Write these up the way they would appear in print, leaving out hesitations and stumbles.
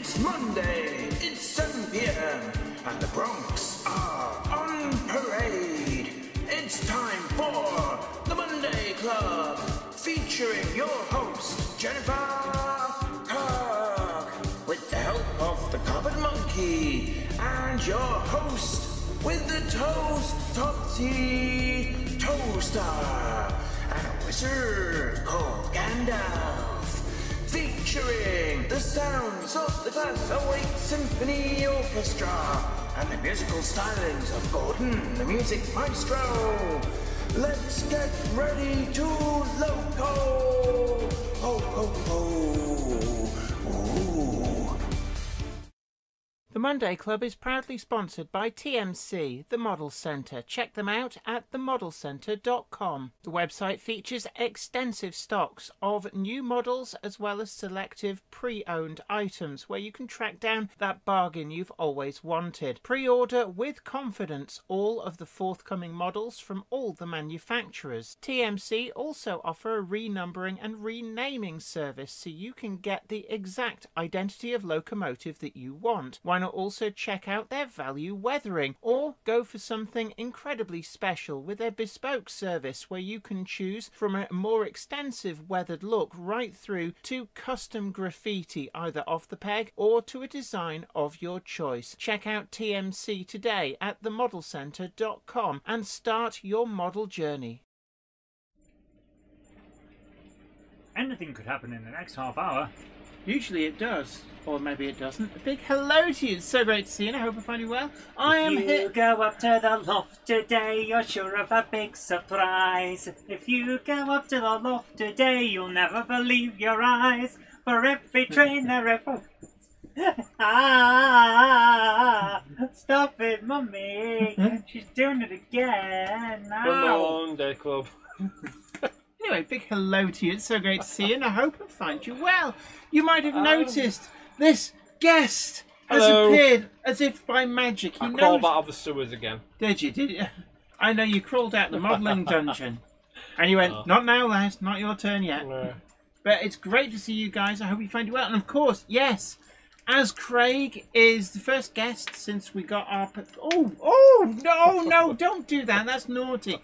It's Monday, it's 7 p.m. and the Bronx are on parade. It's time for the Monday Club, featuring your host, Jennifer Kirk, with the help of the Covered Monkey, and your host with the Toast Topsy Toaster, and a wizard called Gandalf, featuring the sounds of the Glass-O-Wake Symphony Orchestra and the musical stylings of Gordon, the music maestro. Let's get ready to loco! Ho, ho, ho! Ooh. The Monday Club is proudly sponsored by TMC, the Model Centre. Check them out at themodelcentre.com. The website features extensive stocks of new models as well as selective pre-owned items where you can track down that bargain you've always wanted. Pre-order with confidence all of the forthcoming models from all the manufacturers. TMC also offer a renumbering and renaming service so you can get the exact identity of locomotive that you want. Why not also check out their value weathering, or go for something incredibly special with their bespoke service where you can choose from a more extensive weathered look right through to custom graffiti either off the peg or to a design of your choice. Check out TMC today at themodelcentre.com and start your model journey. Anything could happen in the next half hour. Usually it does, or maybe it doesn't. A big hello to you. It's so great to see you, and I hope I find you well. I am here. If you go up to the loft today, you're sure of a big surprise. If you go up to the loft today, you'll never believe your eyes. For every train there ever stop it, Mummy. She's doing it again. The Monday Club. Anyway, big hello to you. It's so great to see you, and I hope I find you well. You might have noticed this guest has appeared as if by magic. I crawled out of the sewers again. Did you? I know you crawled out the modelling dungeon. And you went, not now, lads, not your turn yet. No. But it's great to see you guys. I hope you find you well. And of course, yes, as Craig is the first guest since we got our... no, don't do that. That's naughty.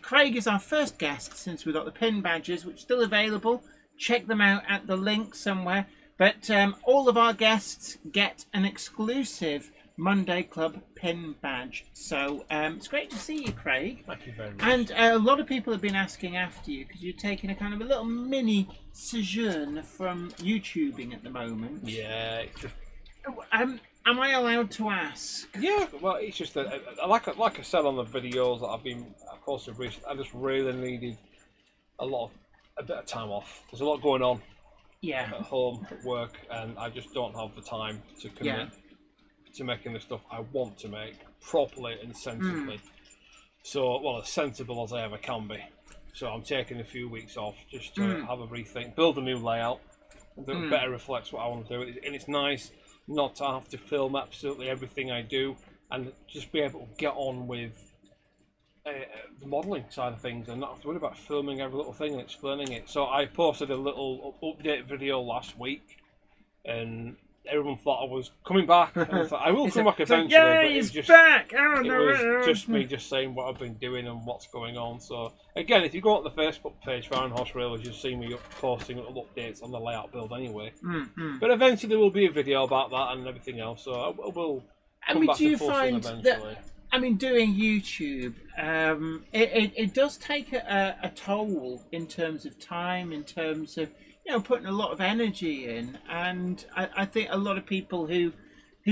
Craig is our first guest since we got the pin badges, which are still available. Check them out at the link somewhere. But all of our guests get an exclusive Monday Club pin badge. So it's great to see you, Craig. Thank you very much. And a lot of people have been asking after you because you're taking a kind of a little mini sojourn from YouTubing at the moment. Yeah. It's just... Am I allowed to ask? Yeah, well, it's just that, like I said on the videos that I've been posting recently, I just really needed a bit of time off. There's a lot going on. Yeah. At home, at work, and I just don't have the time to commit to making the stuff I want to make properly and sensibly. So, well, as sensible as I ever can be. So I'm taking a few weeks off just to have a rethink, build a new layout that better reflects what I want to do. And it's nice not to have to film absolutely everything I do and just be able to get on with the modelling side of things and not have to worry about filming every little thing and explaining it. So I posted a little update video last week and everyone thought I was coming back. And I thought I will come back eventually. Yeah, but he's back! It was just me just saying what I've been doing and what's going on. So again, if you go on the Facebook page for Iron Horse Railways, you'll see me posting little updates on the layout build anyway. But eventually there will be a video about that and everything else. So I will come back to posting eventually. Doing YouTube, it does take a toll in terms of time, in terms of putting a lot of energy in, and I think a lot of people who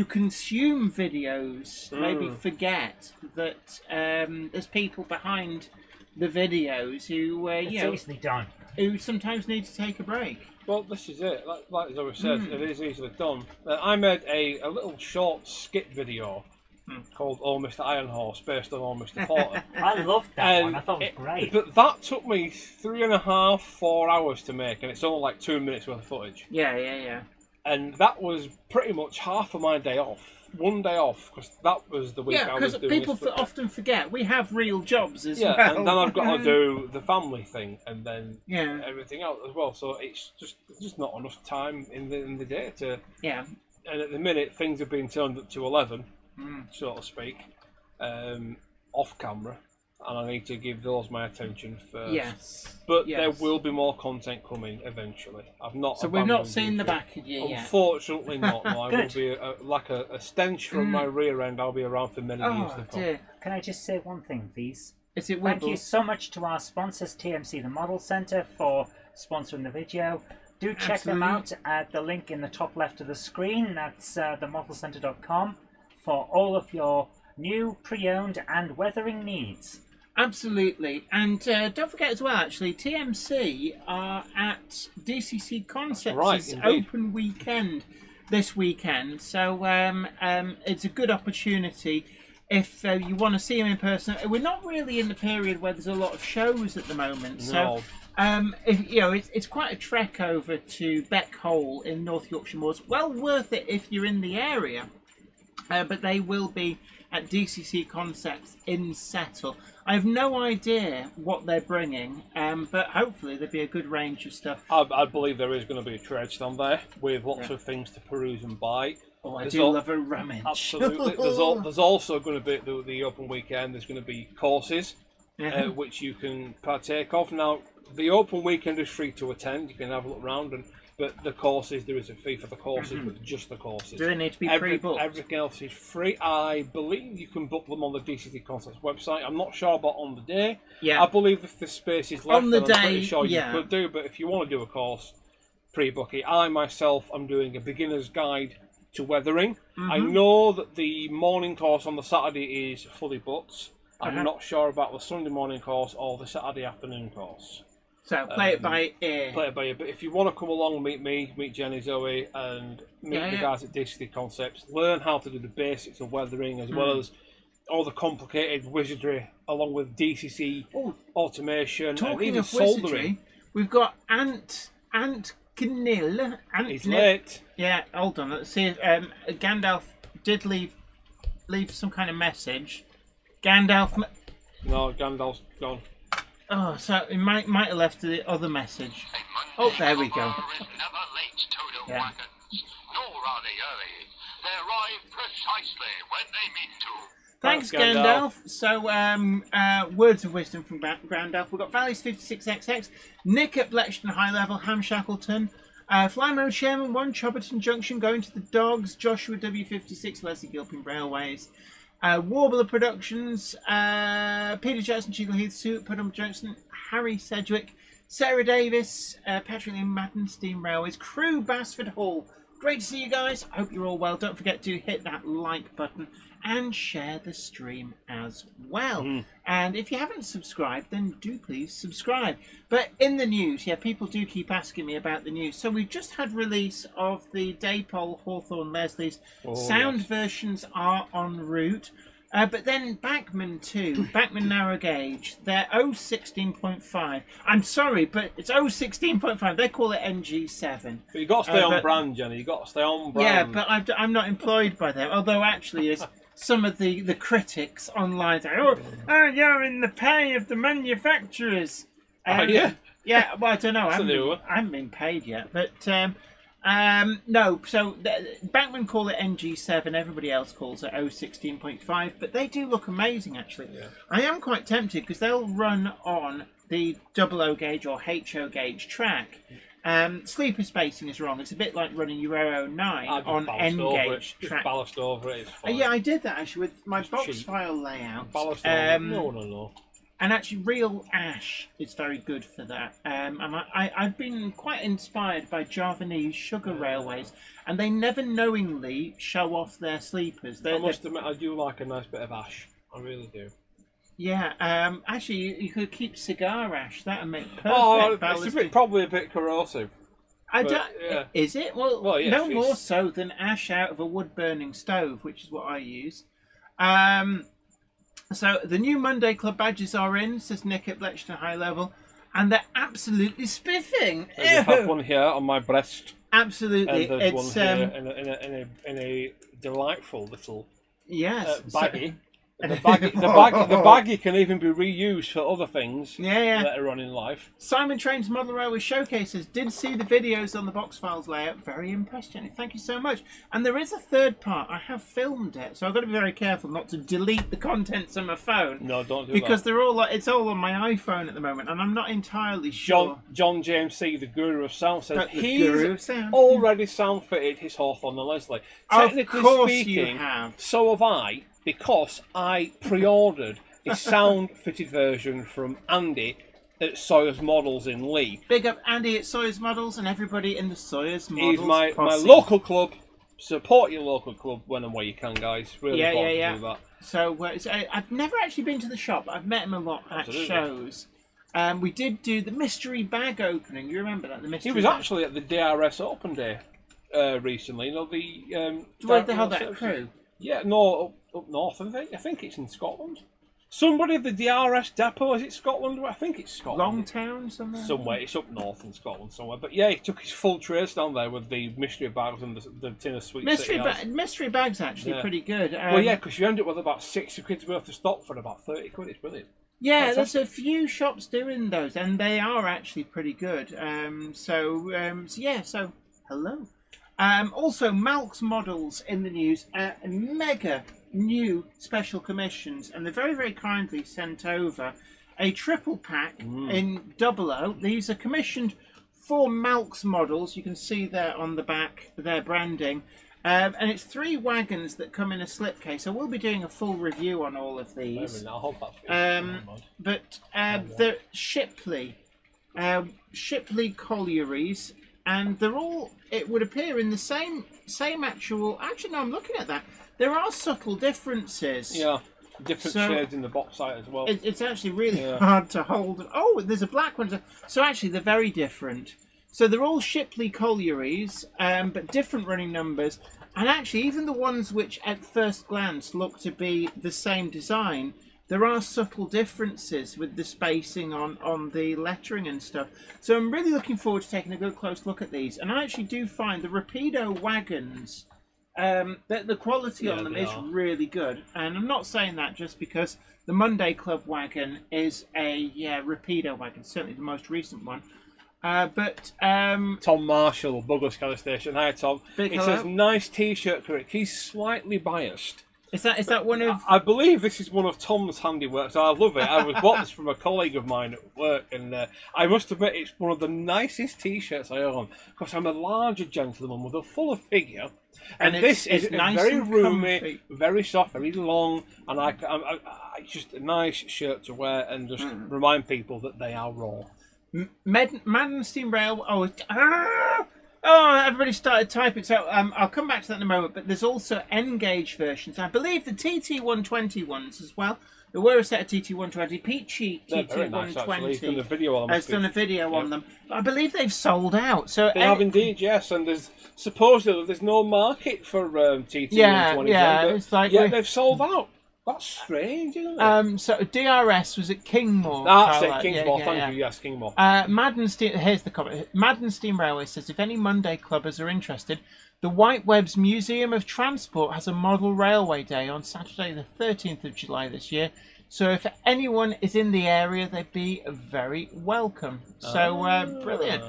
consume videos maybe forget that there's people behind the videos who easily done. Who sometimes need to take a break. Well, this is it. Like as I said, it is easily done. I made a little short skit video called "Oh Mr. Iron Horse," based on "Oh Mr. Porter." I loved that one. I thought it was great. But that took me 3.5–4 hours to make, and it's only like 2 minutes worth of footage. Yeah. And that was pretty much half of my day off. One day off, because that was the week I was doing. Yeah, because people often forget we have real jobs as well. Yeah, and then I've got to do the family thing, and then everything else as well. So it's just not enough time in the day to. Yeah. And at the minute, things have been turned up to 11, so to speak, off camera, and I need to give those my attention first. Yes. But there will be more content coming eventually. I've not. So we've not seen the back of you yet. Unfortunately, not. No, I will be like a stench from my rear end. I'll be around for many years to come. Dear. Can I just say one thing, please? Is it Thank you so much to our sponsors, TMC the Model Centre, for sponsoring the video. Do check them out at the link in the top left of the screen. That's themodelcentre.com for all of your new, pre-owned and weathering needs. Absolutely. And don't forget as well, actually, TMC are at DCC Concepts' open weekend this weekend. So it's a good opportunity if you want to see them in person. We're not really in the period where there's a lot of shows at the moment. So it's quite a trek over to Beckhole in North Yorkshire Moors. Well worth it if you're in the area. But they will be at DCC Concepts in Settle. I have no idea what they're bringing, but hopefully there'll be a good range of stuff. I believe there is going to be a trade stand there with lots of things to peruse and buy. Oh, I do love a rummage. Absolutely. There's also going to be the open weekend. There's going to be courses which you can partake of. Now, the open weekend is free to attend. You can have a look around, but the courses, there is a fee for the courses, but just the courses. Do they need to be pre-booked? Everything else is free. I believe you can book them on the DCT Concepts website. I'm not sure about on the day. Yeah. I believe if the space is left, on the then day, I'm pretty sure you could do. But if you want to do a course, pre-book it. I myself am doing a beginner's guide to weathering. I know that the morning course on the Saturday is fully booked. I'm not sure about the Sunday morning course or the Saturday afternoon course. So play it by ear. Play it by ear. But if you want to come along, meet me, meet Jenny, Zoe, and meet the guys at DCT Concepts, learn how to do the basics of weathering as well as all the complicated wizardry, along with DCC automation and even soldering. We've got Ant Knil. He's late. Yeah, hold on. Let's see. Gandalf did leave some kind of message. Gandalf. No, Gandalf's gone. Oh, so he might have left the other message. Oh, there we go. Yeah. Thanks, Gandalf. So, words of wisdom from Gandalf. We've got Valleys 56XX, Nick at Bletchton High Level, Ham Shackleton, Fly Mode Chairman 1, Chobberton Junction, Going to the Dogs, Joshua W56, Leslie Gilpin Railways, Warbler Productions, Peter Jackson, Cheadle Heath, Sue Putnam Junction, Harry Sedgwick, Sarah Davis, Patrick Lee Madden, Steam Railways, Crew Basford Hall. Great to see you guys. I hope you're all well. Don't forget to hit that like button and share the stream as well. And if you haven't subscribed, then do please subscribe. But in the news, people do keep asking me about the news. So we've just had release of the Daypol Hawthorne Leslie's sound versions are en route. But then Bachmann too, Bachmann narrow gauge, they're 016.5. I'm sorry, but it's 016.5. They call it NG7. But you've got to stay on brand, Jenny. You've got to stay on brand. Yeah, but I'm not employed by them. Although actually, as some of the critics online say, oh, you're in the pay of the manufacturers. Yeah? Yeah, well, I don't know. I haven't been paid yet. But no, so Bachmann call it NG7, everybody else calls it 016.5, but they do look amazing actually. Yeah. I am quite tempted because they'll run on the O gauge or HO gauge track. Sleeper spacing is wrong. It's a bit like running your 09 on N gauge track. Just ballast over it. It's fine. Yeah, I did that actually with my box file layout. Ballast over. No. And actually, Real Ash is very good for that. And I've been quite inspired by Javanese sugar railways, and they never knowingly show off their sleepers. I must admit, I do like a nice bit of ash. I really do. Yeah, actually, you could keep cigar ash. That would make perfect ballasting. It's probably a bit corrosive. Is it? Well yes, no more so than ash out of a wood-burning stove, which is what I use. So the new Monday Club badges are in, says Nick at Bletchton High Level, and they're absolutely spiffing. I have one here on my breast. Absolutely. And there's It's one here in a delightful little yes baggie. The baggie can even be reused for other things later on in life. Simon Train's Model Railway Showcases did see the videos on the box files layout. Very impressed, Jenny. Thank you so much. And there is a third part. I have filmed it, so I've got to be very careful not to delete the contents on my phone. No, don't do because that. they're all it's all on my iPhone at the moment, and I'm not entirely sure. John James C, the Guru of Sound, says he's sound. already sound fitted his Hawthorne and Leslie. Technically of course speaking, you have. So have I. Because I pre-ordered a sound-fitted version from Andy at Sawyer's Models in Lee. Big up Andy at Sawyer's Models and everybody in the Sawyer's Models. He's my local club. Support your local club when and where you can, guys. Really important to do that. So I've never actually been to the shop. I've met him a lot at shows. We did do the mystery bag opening. You remember that? The mystery. He was bag. actually at the DRS Open Day recently. You know the. Where they held that crew. Yeah, no, up north, I think it's in Scotland. Somebody, the DRS depot, is it Scotland? I think it's Scotland. Longtown, somewhere? Somewhere, it's up north in Scotland somewhere. But yeah, he took his full trace down there with the mystery bags and the tin of sweets. Mystery bag's actually pretty good. Well, yeah, because you end up with about 60 quid's worth of stock for about 30 quid. It's brilliant. Yeah, there's a few shops doing those, and they are actually pretty good. So hello. Also, Malk's Models in the news, mega new special commissions, and they very, very kindly sent over a triple pack in 00. These are commissioned for Malk's Models. You can see there on the back their branding. And it's 3 wagons that come in a slipcase. I will be doing a full review on all of these. But they're Shipley collieries. And they're all, it would appear, in the same actual... Actually, no, I'm looking at that. There are subtle differences. Yeah, different shades in the box art as well. It's actually really hard to hold. Oh, there's a black one. So actually, they're very different. So they're all Shipley collieries, but different running numbers. And actually, even the ones which at first glance look to be the same design, there are subtle differences with the spacing on the lettering and stuff. So I'm really looking forward to taking a good close look at these. And I actually do find the Rapido wagons, the quality on them is really good. And I'm not saying that just because the Monday Club wagon is a Rapido wagon, certainly the most recent one. Tom Marshall, Bugler Scanner Station. Hi, Tom. He says, nice T-shirt, Crick. He's slightly biased. Is that one of... I believe this is one of Tom's handiworks. I love it. I bought this from a colleague of mine at work, and I must admit it's one of the nicest T-shirts I own, because I'm a larger gentleman with a fuller figure, and this is nice, very roomy, comfy, very soft, very long, and I just a nice shirt to wear and just remind people that they are raw. Madden Steam Rail... Oh, everybody started typing, so I'll come back to that in a moment, but there's also N-gauge versions. I believe the TT120 ones as well. There were a set of TT120. Peachy TT120 has done a video on them. But I believe they've sold out. So they have indeed, yes, and there's supposedly there's no market for TT120. It's like they've sold out. That's strange, isn't it? So DRS was at Kingmore. That's it, Kingmore. Thank you. Yes, Kingmore. Here's the comment. Madden Steam Railway says, if any Monday clubbers are interested, the White Webs Museum of Transport has a model railway day on Saturday the 13th of July this year. So if anyone is in the area, they'd be very welcome. So brilliant.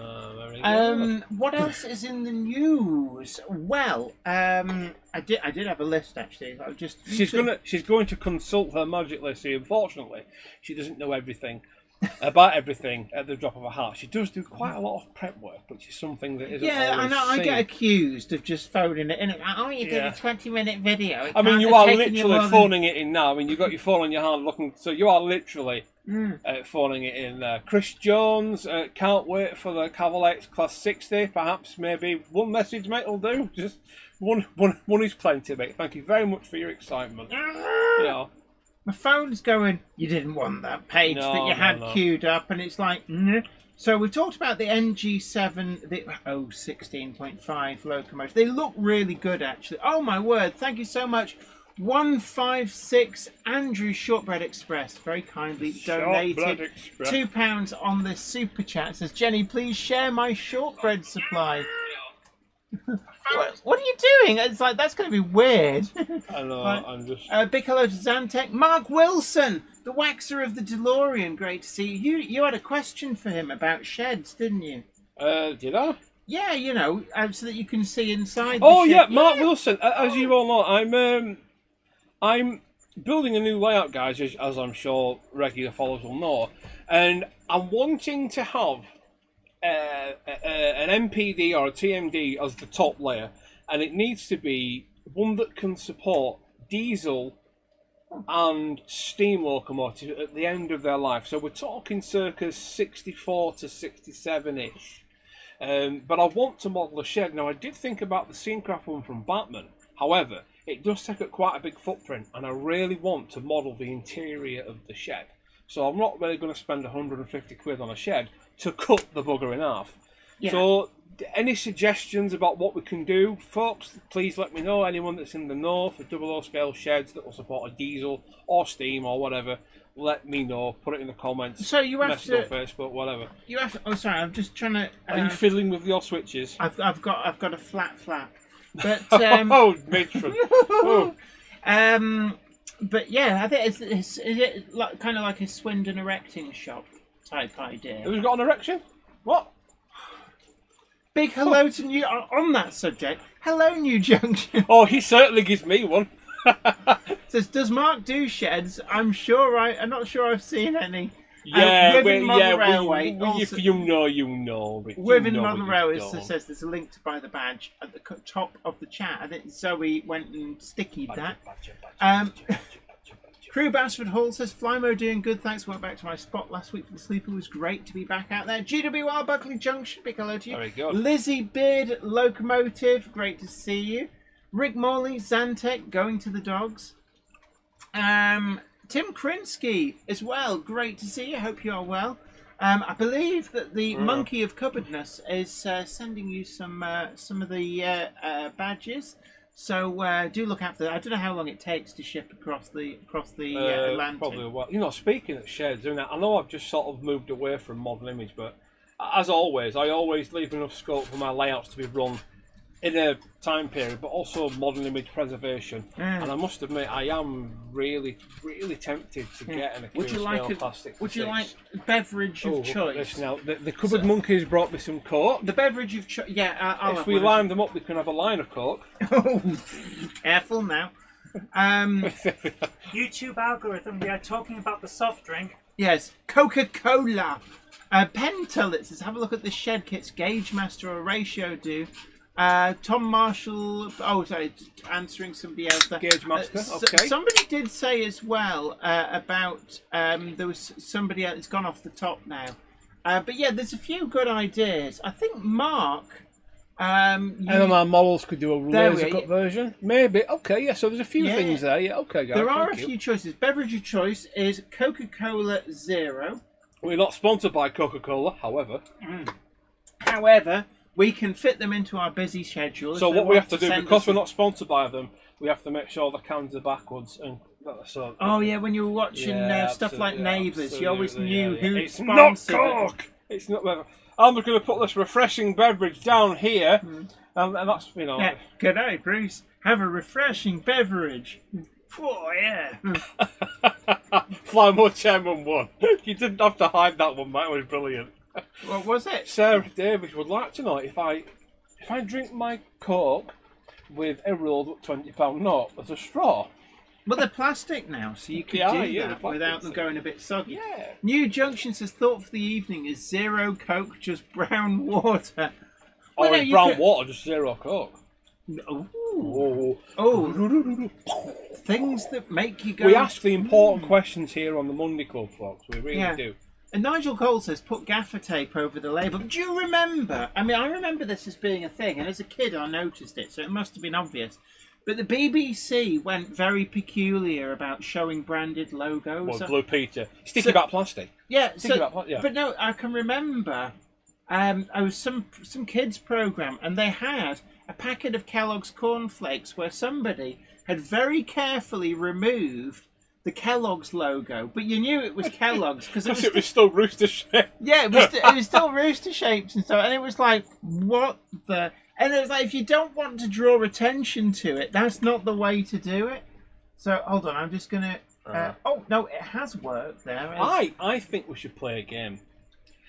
What else is in the news? Well, I did have a list actually. She's going to consult her magic list. Unfortunately, she doesn't know everything about everything at the drop of a hat. She does do quite a lot of prep work, which is something that isn't always I get accused of just phoning it in. Oh, you did a 20-minute video. I mean, you are literally phoning it in now. I mean, you've got your phone on your hand looking, so you are literally phoning it in. Chris Jones, can't wait for the Cavalex Class 60. Perhaps maybe one message, mate, will do. Just one is plenty, mate. Thank you very much for your excitement. My phone's going, you didn't want that page that you had queued up, and it's like, So we've talked about the NG7, the 16.5 locomotive. They look really good, actually. Oh, my word. Thank you so much. 156 Andrew Shortbread Express very kindly donated £2 on the super chat. Says, Jenny, please share my shortbread supply. What are you doing? It's like, that's going to be weird. I know, Right. I'm just... Big hello to Zantec. Mark Wilson, the waxer of the DeLorean. Great to see you. You had a question for him about sheds, didn't you? Did I? Yeah, you know, so that you can see inside. Oh the yeah, shed. Mark Wilson. As you all know, I'm building a new layout, guys, as I'm sure regular followers will know, and I'm wanting to have an MPD or a TMD as the top layer, and it needs to be one that can support diesel and steam locomotives at the end of their life. So we're talking circa 64 to 67-ish. But I want to model a shed. Now, I did think about the Scenecraft one from Batman. However, it does take up quite a big footprint, and I really want to model the interior of the shed. So I'm not really going to spend 150 quid on a shed to cut the bugger in half. Yeah. So, any suggestions about what we can do, folks, please let me know. Anyone that's in the know for 00 scale sheds that will support a diesel or steam or whatever, let me know. Put it in the comments. So you have message to... on Facebook, whatever. You have to... Oh, sorry, I'm just trying to... Are you fiddling with your switches? I've got a flat flap. But, oh, matron. Oh. But yeah, I think is it like, kind of like a Swindon erecting shop type idea. Who's got an erection? What? Big hello to New... On that subject, hello New Junction. Oh, he certainly gives me one. Says, does Mark do sheds? I'm not sure I've seen any. Yeah, Within Mother Railway. If you know, you know. But Within you know Mother what Railway, you it don't. says there's a link to buy the badge at the top of the chat. I think Zoe went and stickied that. Crew Basford Hall says, Flymo doing good, thanks. Went back to my spot last week for the sleeper. It was great to be back out there. GWR Buckley Junction, big hello to you. Very good. Lizzie Beard Locomotive, great to see you. Rick Morley, Zantec, going to the dogs. Tim Krinsky as well, great to see you. Hope you are well. I believe that the Monkey of Cupboardness is sending you some of the badges. So do look after that. I don't know how long it takes to ship across the Atlantic. Probably a while. You know, speaking of sheds, I know I've just sort of moved away from model image, but as always, I always leave enough scope for my layouts to be run in a time period, but also modern image preservation. And I must admit, I am really, really tempted to get an plastic. Would you like beverage of choice? Now, the cupboard monkeys brought me some Coke. The beverage of choice. Yeah, I'll if we line them up, we can have a line of Coke. Oh, careful now. YouTube algorithm. We are talking about the soft drink. Yes, Coca-Cola. Pentel, it says, have a look at the shed kits. Gauge Master or Ratio do. Tom Marshall, answering somebody else there. Gauge Master, okay. Somebody did say as well about, there was somebody else, it's gone off the top now. But yeah, there's a few good ideas. I think Mark... MMR models could do a laser cut version. Maybe. Okay, yeah, so there's a few things there. Yeah, okay, guys. There are a few choices. Beverage of choice is Coca-Cola Zero. We're not sponsored by Coca-Cola, however. However, we can fit them into our busy schedule. So what we have to do, because we're not sponsored by them, we have to make sure the cans are backwards. And so. Oh yeah, when you were watching stuff like Neighbours, you always knew who it's sponsored not Coke. It's not. I'm just going to put this refreshing beverage down here, and that's Yeah. G'day, Bruce. Have a refreshing beverage. Oh yeah. Fly more Chairman 1. You didn't have to hide that one, mate. It was brilliant. What was it? Sarah Davis would like to know if I drink my Coke with a rolled up £20 note as a straw. Well, they're plastic now, so you can do that without them going a bit soggy. Yeah. New Junction says, thought for the evening is zero Coke, just brown water. Or is brown water just zero Coke? Oh. Things that make you go... We ask the important questions here on the Monday Club, folks. We really do. And Nigel Cole says, put gaffer tape over the label. Do you remember? I mean, I remember this as being a thing, and as a kid I noticed it, so it must have been obvious. But the BBC went very peculiar about showing branded logos. Well, Blue Peter. Sticky about plastic. Yeah, yeah. But no, I can remember I was some kids' programme, and they had a packet of Kellogg's cornflakes where somebody had very carefully removed the Kellogg's logo, but you knew it was Kellogg's because it was still rooster shaped. Yeah, it was still rooster shaped and stuff, and it was like, what the... And it was like, if you don't want to draw attention to it, that's not the way to do it. So, hold on, I'm just going to... oh, no, it has worked there. I think we should play a game.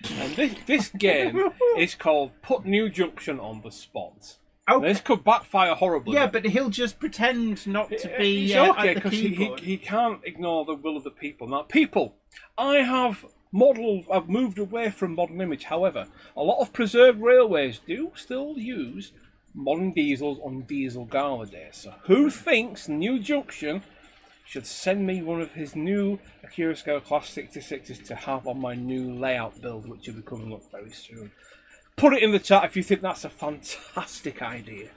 And this game is called Put New Junction on the Spot. Okay. This could backfire horribly. Yeah, but he'll just pretend not to be It's okay, at the keyboard. he can't ignore the will of the people. Now, people, I've moved away from modern image. However, a lot of preserved railways do still use modern diesels on diesel gala days. So who thinks New Junction should send me one of his new Akira Scale Class 66s to have on my new layout build, which will be coming up very soon? Put it in the chat if you think that's a fantastic idea.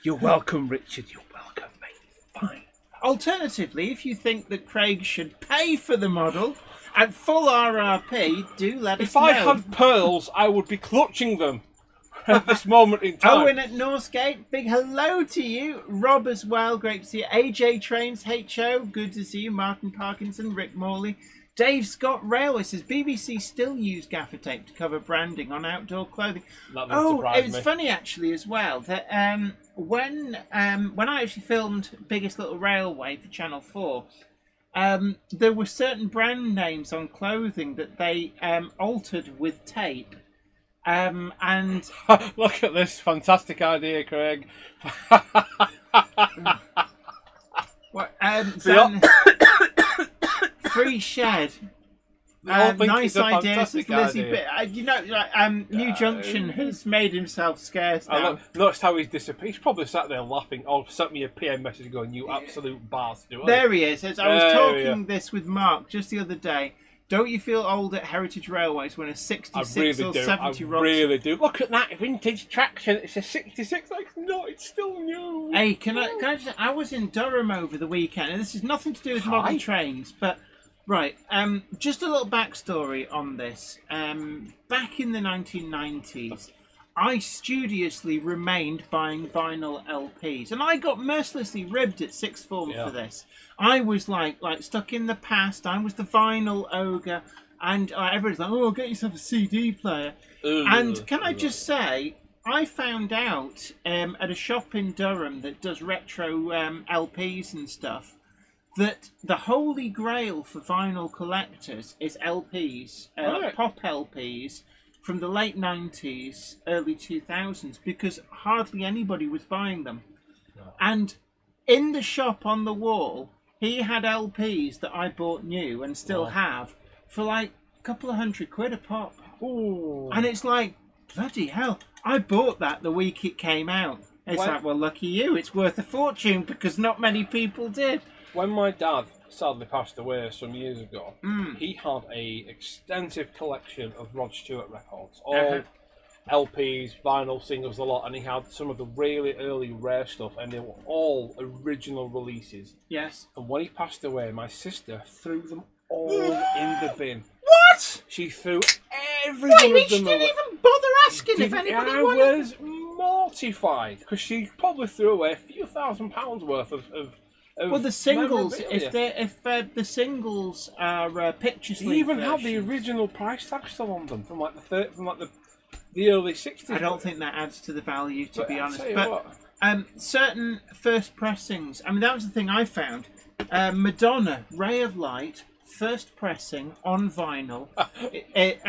You're welcome, Richard. You're welcome, mate. Fine. Alternatively, if you think that Craig should pay for the model at full RRP, do let us know. If I had pearls, I would be clutching them at this moment in time. Owen at Northgate, big hello to you. Rob as well, great to see you. AJ Trains, HO, good to see you. Martin Parkinson, Rick Morley. Dave Scott Railway says BBC still use gaffer tape to cover branding on outdoor clothing. That doesn't surprise it's me. funny actually as well that when I actually filmed Biggest Little Railway for Channel 4, there were certain brand names on clothing that they altered with tape. And Look at this fantastic idea, Craig. what? Free Shed. Nice idea, says Lizzie. But New Junction has made himself scarce now. Notice how he's disappeared. He's probably sat there laughing. Or sent me a PM message going, "You absolute bastard." There he is. As I was talking this with Mark just the other day. Don't you feel old at Heritage Railways when a 66 or 70 I really do. Look at that vintage traction. It's a 66. Like, no, it's still new. Hey, can I just... I was in Durham over the weekend, and this has nothing to do with modern trains, but... Right, just a little backstory on this. Back in the 1990s, I studiously remained buying vinyl LPs, and I got mercilessly ribbed at sixth form for this. I was like stuck in the past. I was the vinyl ogre, and everybody's like, "Oh, get yourself a CD player." And can I just say, I found out at a shop in Durham that does retro LPs and stuff that the holy grail for vinyl collectors is LPs, pop LPs. From the late 90s, early 2000s, because hardly anybody was buying them. No. And in the shop on the wall, he had LPs that I bought new and still have for like a couple of £100 a pop. Ooh. And it's like, bloody hell, I bought that the week it came out. It's like, well, lucky you, it's worth a fortune because not many people did. When my dad sadly passed away some years ago, he had a extensive collection of Rod Stewart records, all LPs, vinyl, singles, a lot, and he had some of the really early rare stuff, and they were all original releases. Yes. And when he passed away, my sister threw them all in the bin. What? She threw every one of them. She didn't even bother asking if anybody wanted. I was mortified because she probably threw away a few £1,000s worth of well, the singles, if the singles are pictures, they even have the original price tag still on them from like the early 60s. I don't think that adds to the value, to be honest. But certain first pressings. I mean, that was the thing I found. Madonna, Ray of Light, first pressing on vinyl. It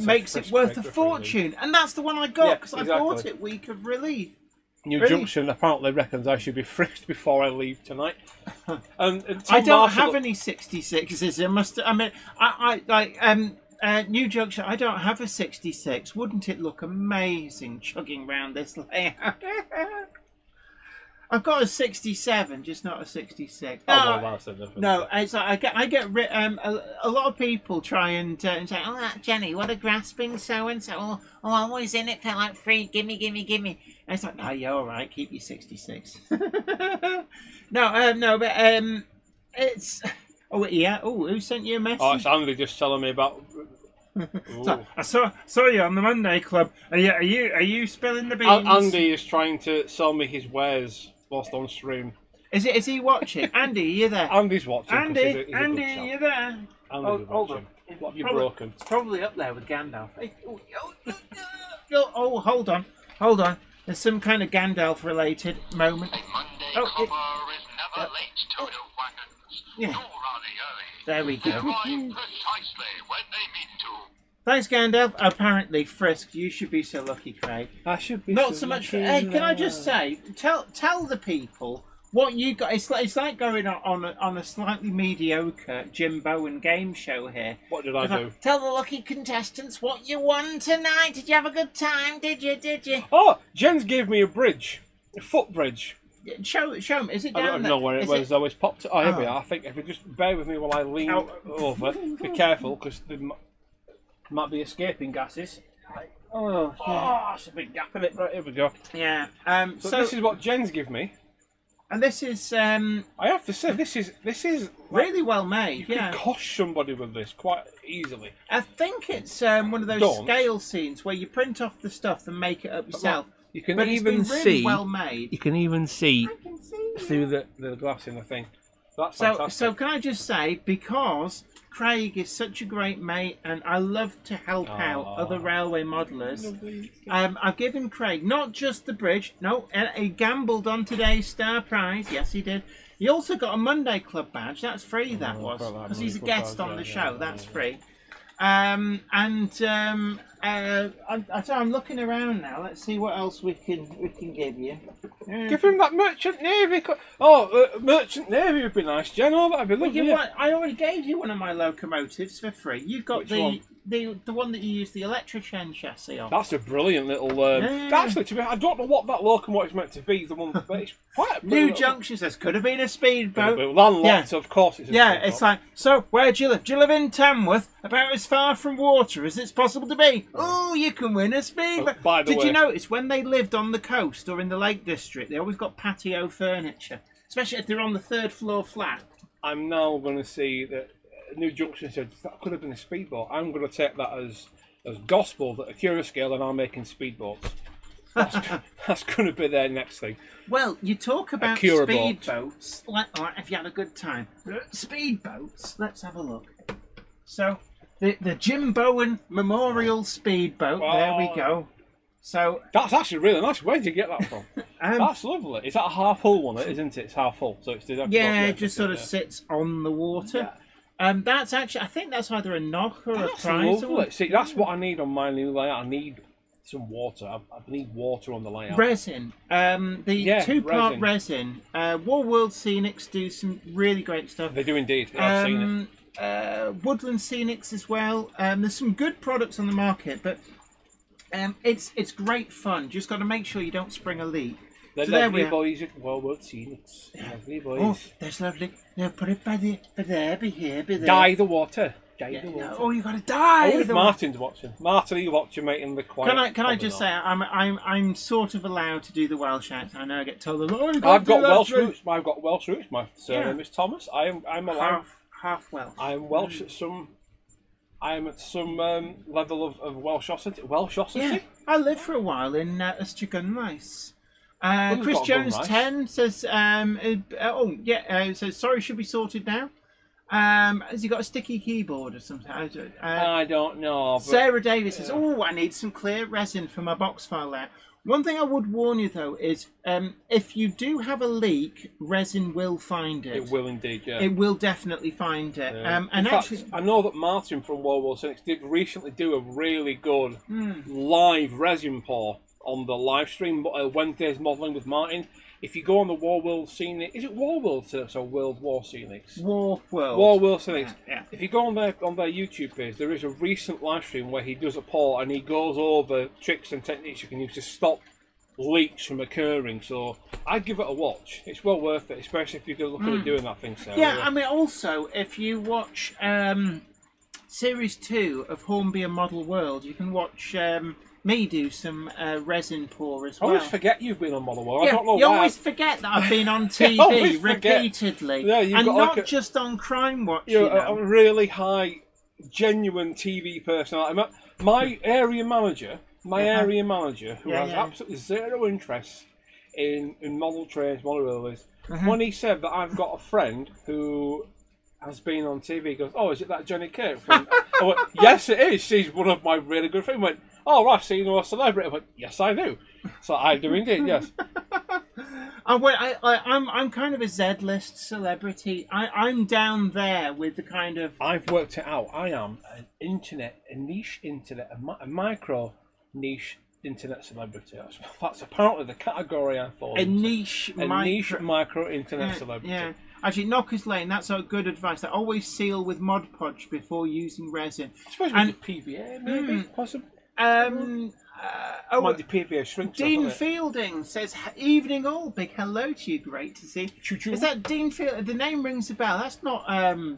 makes it worth a fortune, and that's the one I got because I bought it week of release. New Junction apparently reckons I should be frisked before I leave tonight. I don't have any 66s. I must. I mean, I like New Junction. I don't have a 66. Wouldn't it look amazing chugging round this layout? I've got a 67, just not a 66. No, it's like I get a lot of people try and say, "Oh, that Jenny, what a grasping so and so." Oh, I'm always in it for like free. Gimme. And it's like, no, you're all right. Keep your 66. No, but it's. Oh yeah. Oh, who sent you a message? Oh, it's Andy just telling me about. So, I saw you on the Monday Club. Are you spilling the beans? Andy is trying to sell me his wares whilst on stream. Is he watching? Andy, are you there? Andy's watching. Andy, are you there? Andy's watching. What you've broken? It's probably up there with Gandalf. Oh, hold on. There's some kind of Gandalf-related moment. A Monday Oh, cover is never late to do wagons. Yeah. Too ruddy early. There we They go. arrive precisely when they mean to. Thanks, Gandalf. Apparently, Frisk, you should be so lucky, Craig. I should be. Not so much for. Hey, can I just say, tell the people what you got. It's like going on a slightly mediocre Jim Bowen game show here. What did I do? Tell the lucky contestants what you won tonight. Did you have a good time? Did you? Oh, Jen's gave me a bridge, a footbridge. Show me. Is it I down don't there? know where it Is was. Always popped. Oh, here we Oh. are. I think if you just bear with me while I lean over, be careful because there might be escaping gases. Oh, yeah. Oh, it's a big gap in it. Right, here we go. Yeah. So this is what Jen's give me. And this is I have to say, this is really well made. you Yeah. could cosh somebody with this quite easily. I think it's one of those Don't. scale scenes where you print off the stuff and make it up yourself. You can But it's even been really see. well made. You can even see I can see through the glass in the thing. That's So, fantastic. so can I just say, because Craig is such a great mate, and I love to help out other railway modellers, I've given Craig not just the bridge. No, he gambled on today's Star Prize. Yes, he did. He also got a Monday Club badge. That's free. That was got that because he's a Monday Club guest badge, on the yeah, show. yeah, That's yeah. free. I'm looking around now. Let's see what else we can give you. Give him that Merchant Navy. Merchant Navy would be nice, Jen. Oh, that'd be Well, lovely. you what? I already gave you one of my locomotives for free. You got Which the one? the one that you use the electrician chassis on. That's a brilliant little. Yeah. Actually, to be, I don't know what that locomotive's meant to be. The one, but it's quite a New brilliant junction says could have been a speedboat. little- Landlocked, Yeah. of course. It's a Yeah, speedboat. it's like, so where do you live? Do you live in Tamworth? About as far from water as it's possible to be. Oh, you can win a speedboat. Oh, by the Did way- you notice when they lived on the coast or in the Lake District, they always got patio furniture, especially if they're on the third floor flat. I'm now going to see that New Junction said that could have been a speedboat. I'm going to take that as gospel that Acura Scale are now making speedboats. That's going to be their next thing. Well, you talk about Acura boat. speedboats. Like, if you had a good time. Speedboats. Let's have a look. So, the Jim Bowen Memorial Speedboat. There we go. So That's actually really nice. Where did you get that from? That's lovely. Is that a half full one? Isn't it? It's half full, so it's yeah, it just sort of sits on the water. That's actually, I think that's either a knock or That's a prize. lovely. See, that's what I need on my new layout. I need some water. I need water on the layout. Resin. The two-part resin. War World Scenics do some really great stuff. They do indeed. I've seen it. Woodland Scenics as well. There's some good products on the market, but it's great fun. Just got to make sure you don't spring a leak. They're So there lovely we are. boys at World War Scenics. Lovely boys. Oh, that's lovely. Now put it by there, be here, be there. Dye the water. Dye Yeah, the no, water. oh, you got to die. Oh, if Martin's watching. Martin, are you watching, mate, in the quiet? Can I Probably just not. say I'm sort of allowed to do the Welsh accent. I know I get told, oh, you I've got do that Welsh through- roots. I've got Welsh roots. My surname is Thomas. I'm allowed. half Welsh. I'm Welsh at some. I'm at some level of Welshosity. Welshosity. Yeah, I lived for a while in Ysturgunlais. Well, Chris you've got a good Jones nice. 10 says, says sorry, should be sorted now. Has he got a sticky keyboard or something? I don't know. But Sarah Davis says, oh, I need some clear resin for my box file there. One thing I would warn you though is if you do have a leak, resin will find it. it will indeed. Yeah. It will definitely find it. In And fact, actually, I know that Martin from World War Cynics did recently do a really good Hmm. live resin pour on the live stream, Wednesday's Modelling with Martin. If you go on the War World Scenics, is it War World Scenics or World War Scenics? War World. War World Scenics. Yeah. If you go on their YouTube page, there is a recent live stream where he does a pour and he goes over tricks and techniques you can use to stop leaks from occurring. So I'd give it a watch. It's well worth it, especially if you're looking at doing that thing. So Yeah, I mean, also, if you watch Series 2 of Hornby and Model World, you can watch me do some resin pour as I well. always forget you've been on Model World. Yeah, I don't know you why. always forget that I've been on always TV forget. repeatedly. Yeah, you've and got not like a- just on Crime Watch, You're you know. a really high, genuine TV personality. My area manager, who Yeah, has yeah. absolutely zero interest in model trains, model railways, Uh-huh. when he said that I've got a friend who has been on TV, he goes, "Oh, is it that Jenny Kirk?" From... I went, "Yes, it is. She's one of my really good friends." He went, "Oh, right, so you know a celebrity?" I went, "Yes, I do." So I do indeed, yes. I'm kind of a Z-list celebrity. I'm down there with the kind of... I've worked it out. I am a niche internet, a micro niche internet celebrity. That's apparently the category I fall into. niche micro internet celebrity. Yeah. Actually, Knockers Lane, that's a good advice. They always seal with Mod Podge before using resin. I suppose with the PVA, maybe, possibly. The PVA shrinks. Dean Fielding says, "Evening all, big hello to you. Great to see." Choo-choo. Is that Dean Fielding? The name rings a bell. That's not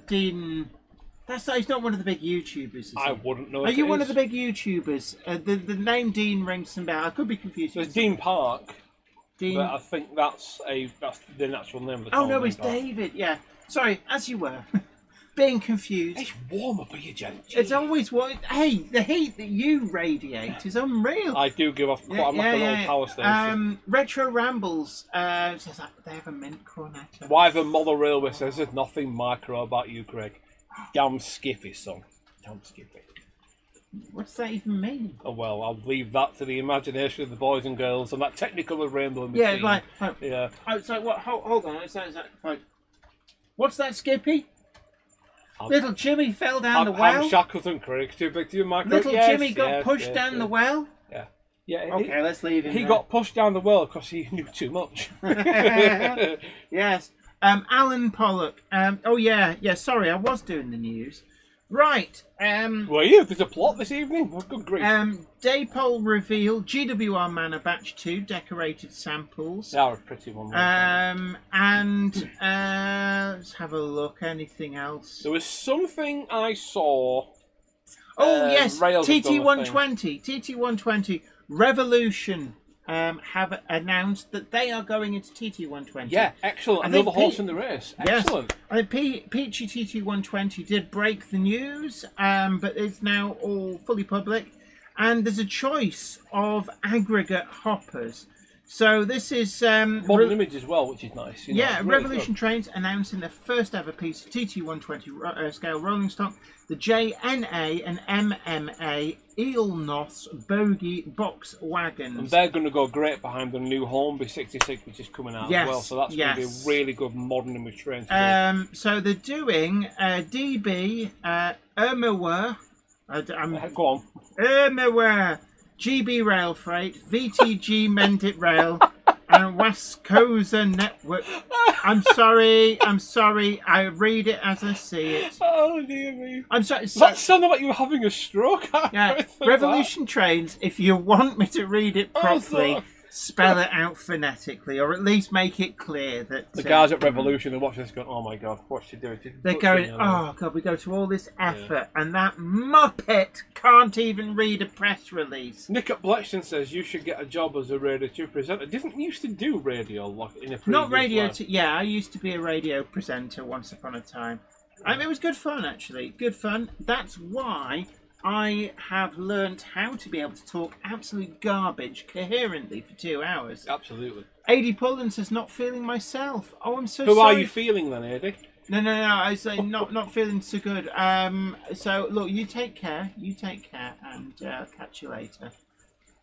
Dean. He's not one of the big YouTubers. Is I he? wouldn't know. Are you one of the big YouTubers? The name Dean rings some bell. I could be confused. There's Dean Park. Dean. But I think that's the natural name of the. Oh no, it's David. Yeah. Sorry, as you were. Being confused. It's warm up here, Jenny. It's always what. Hey, the heat that you radiate is unreal. I do give off quite a little power station. Retro Rambles says that they have a mint cornetto. Why the Mother Railway says there's nothing micro about you, Craig. Damn skiffy, son. Damn skiffy. What's that even mean? Oh well, I'll leave that to the imagination of the boys and girls and that technical rainbow in between. Yeah, yeah. Oh, it's like what? Hold on. It's like, what's that, Skippy? Little Jimmy fell down the well. I'm Shackleton, Craig. Too big to do micro. Little Jimmy got pushed down the well. Yeah. Yeah. Okay, let's leave him. He got pushed down the well because he knew too much. Yes. Alan Pollock. Oh yeah. Sorry, I was doing the news. Right. Were you? There's a plot this evening. Well, good grief. Daypole reveal GWR Manor Batch 2 decorated samples. They are a pretty one. And let's have a look. Anything else? There was something I saw. Oh yes, Rails TT120. TT120 Revolution have announced that they are going into TT120. Yeah, excellent. Another horse in the race. Excellent. Yes. I think Peachy TT120 did break the news, but it's now all fully public. And there's a choice of aggregate hoppers. So this is... modern image as well, which is nice. You know, yeah, really Revolution good. Trains announcing their first ever piece of TT120 scale rolling stock, the JNA and MMA Eelnos Bogey Box Wagons. And they're going to go great behind the new Hornby 66, which is coming out as well. So that's going to be a really good modern image train. So they're doing DB Ermaware. Go on. Ermaware, GB Rail Freight, VTG Mendit Rail, and Wascosa Network. I'm sorry. I read it as I see it. Oh dear me. I'm sorry. That sounded like you were having a stroke. Yeah, Revolution Trains, if you want me to read it properly, spell it out phonetically, or at least make it clear that... The guys at Revolution are watching this going, oh my god, what's she doing? They're going, oh god, we go to all this effort, and that muppet can't even read a press release. Nick at Blackstone says you should get a job as a Radio 2 presenter. Didn't used to do radio like in a previous Not radio life. yeah, I used to be a radio presenter once upon a time. It was good fun, actually. Good fun. That's why I have learnt how to be able to talk absolute garbage coherently for 2 hours. Absolutely. AD Pullen says, not feeling myself. Oh, I'm so sorry. sorry. Who are you feeling then, Eddie? No, I say not feeling so good. So, look, you take care, and catch you later.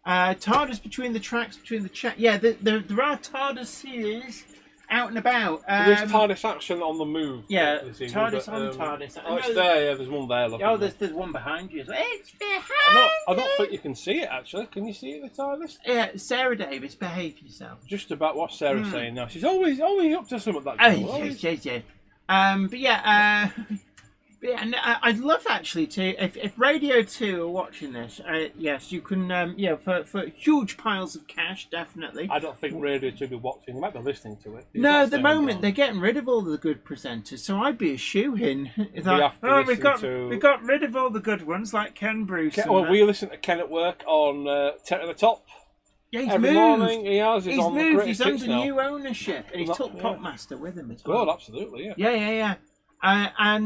TARDIS between the tracks, between the chat. Yeah, there are TARDIS series out and about. There's TARDIS action on the move. Yeah, evening, TARDIS but, on TARDIS. Oh, it's there, yeah, there's one there. Oh, there's one behind you. It's behind I don't think you can see it, actually. Can you see it, the TARDIS? Yeah, Sarah Davis, behave yourself. Just about what Sarah's saying now. She's always up to something like that. Yeah. But yeah, and I'd love actually to, if Radio 2 are watching this, yes, you can, for huge piles of cash, definitely. I don't think Radio 2 be watching, they might be listening to it. No, at the moment they're getting rid of all the good presenters, so I'd be a shoo-in. We got rid of all the good ones, like Ken Bruce. We listen to Ken at work on 10 at the Top. Yeah, he's Every moved. morning he has. He's on moved. The he's under new ownership, and he took Popmaster with him as well. Good, absolutely, yeah. Yeah. I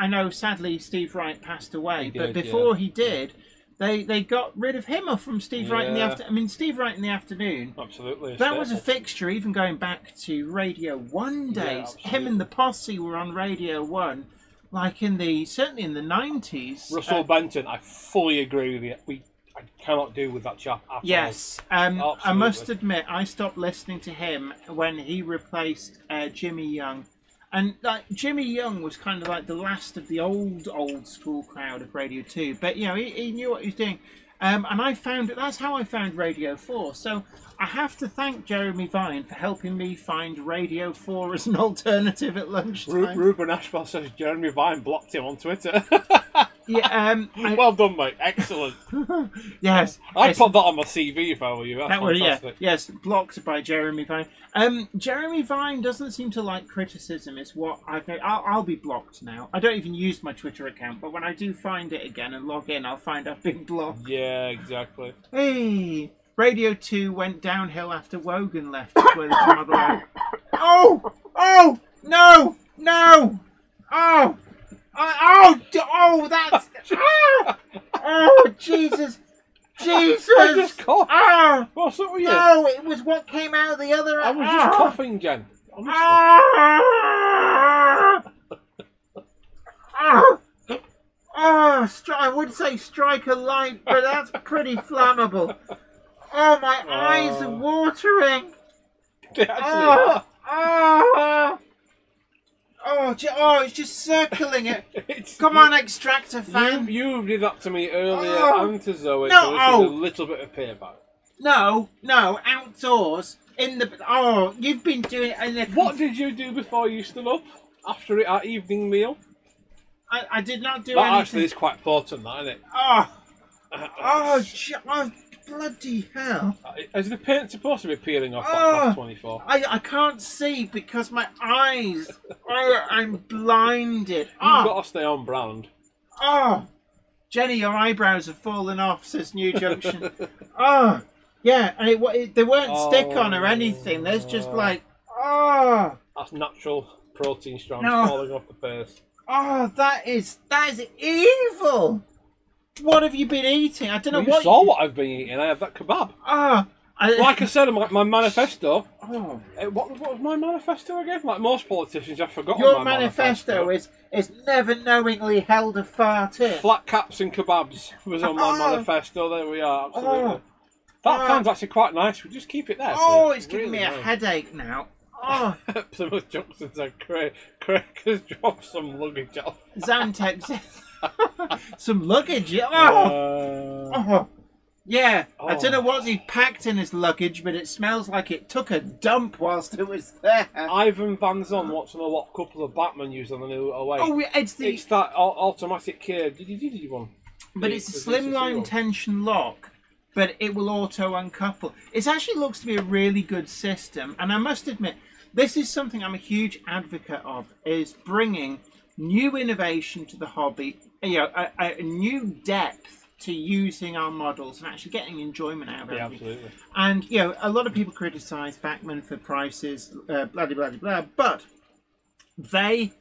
know sadly Steve Wright passed away, but before he did, they got rid of him from Steve Wright in the afternoon. Steve Wright in the afternoon. Absolutely. That was a fixture, even going back to Radio 1 days. Him and the Posse were on Radio 1, like certainly in the 90s. Russell Benton, I fully agree with you. I I cannot do with that chap at Yes, all. I must admit, I stopped listening to him when he replaced Jimmy Young. And like Jimmy Young was kind of like the last of the old school crowd of Radio 2. But, you know, he knew what he was doing. And that's how I found Radio 4. So I have to thank Jeremy Vine for helping me find Radio 4 as an alternative at lunchtime. Ruben Ashwell says Jeremy Vine blocked him on Twitter. Yeah, well done, mate. Excellent. Yes. I'd put that on my CV if I were you. That's fantastic. Yes, blocked by Jeremy Vine. Jeremy Vine doesn't seem to like criticism, is what I've known. I'll be blocked now. I don't even use my Twitter account, but when I do find it again and log in, I'll find I've been blocked. Yeah, exactly. Hey, Radio 2 went downhill after Wogan left to play the model out. Oh, no, that's... Oh, Jesus. I just coughed. Oh, What's up with you? no, it was what came out of the other... I was just coughing, Jen. Honestly. I would say strike a light, but that's pretty flammable. Oh, my eyes are watering. They actually are. It's just circling it. Come on, Extractor fan. You did that to me earlier and to Zoe. No, so this is a little bit of payback. No, outdoors in the. Oh, you've been doing it in the. What did you do before you stood up? After our evening meal? I did not do that anything. Actually is quite important, that, isn't it? Oh, bloody hell. Is the paint supposed to be peeling off past 24? I can't see because my eyes. I'm blinded. You've got to stay on brand. Jenny, your eyebrows have fallen off, says New Junction. Yeah, and they weren't stick-on or anything. There's just like, That's natural protein strands falling off the face. That is evil. What have you been eating? I don't know You saw what I've been eating. I had that kebab. Like I said in my manifesto. What was my manifesto again? Like most politicians, I've forgotten your my manifesto is never knowingly held a fart in. Flat caps and kebabs was on my manifesto. There we are, absolutely. That fan's actually quite nice. We just keep it there. It's giving me a headache now. Plymouth Junction said Craig has dropped some luggage off. Zantex said some luggage. Yeah, I don't know what he packed in his luggage, but it smells like it took a dump whilst it was there. Ivan Van Zon wants to know what couple of Batman use on the new Away. It's that automatic one. But it's a slimline tension lock, but it will auto uncouple. It actually looks to be a really good system, and I must admit, this is something I'm a huge advocate of, is bringing new innovation to the hobby, a new depth to using our models and actually getting enjoyment out of it. Yeah, absolutely. And, a lot of people criticise Bachmann for prices, blah, blah, blah, blah, but they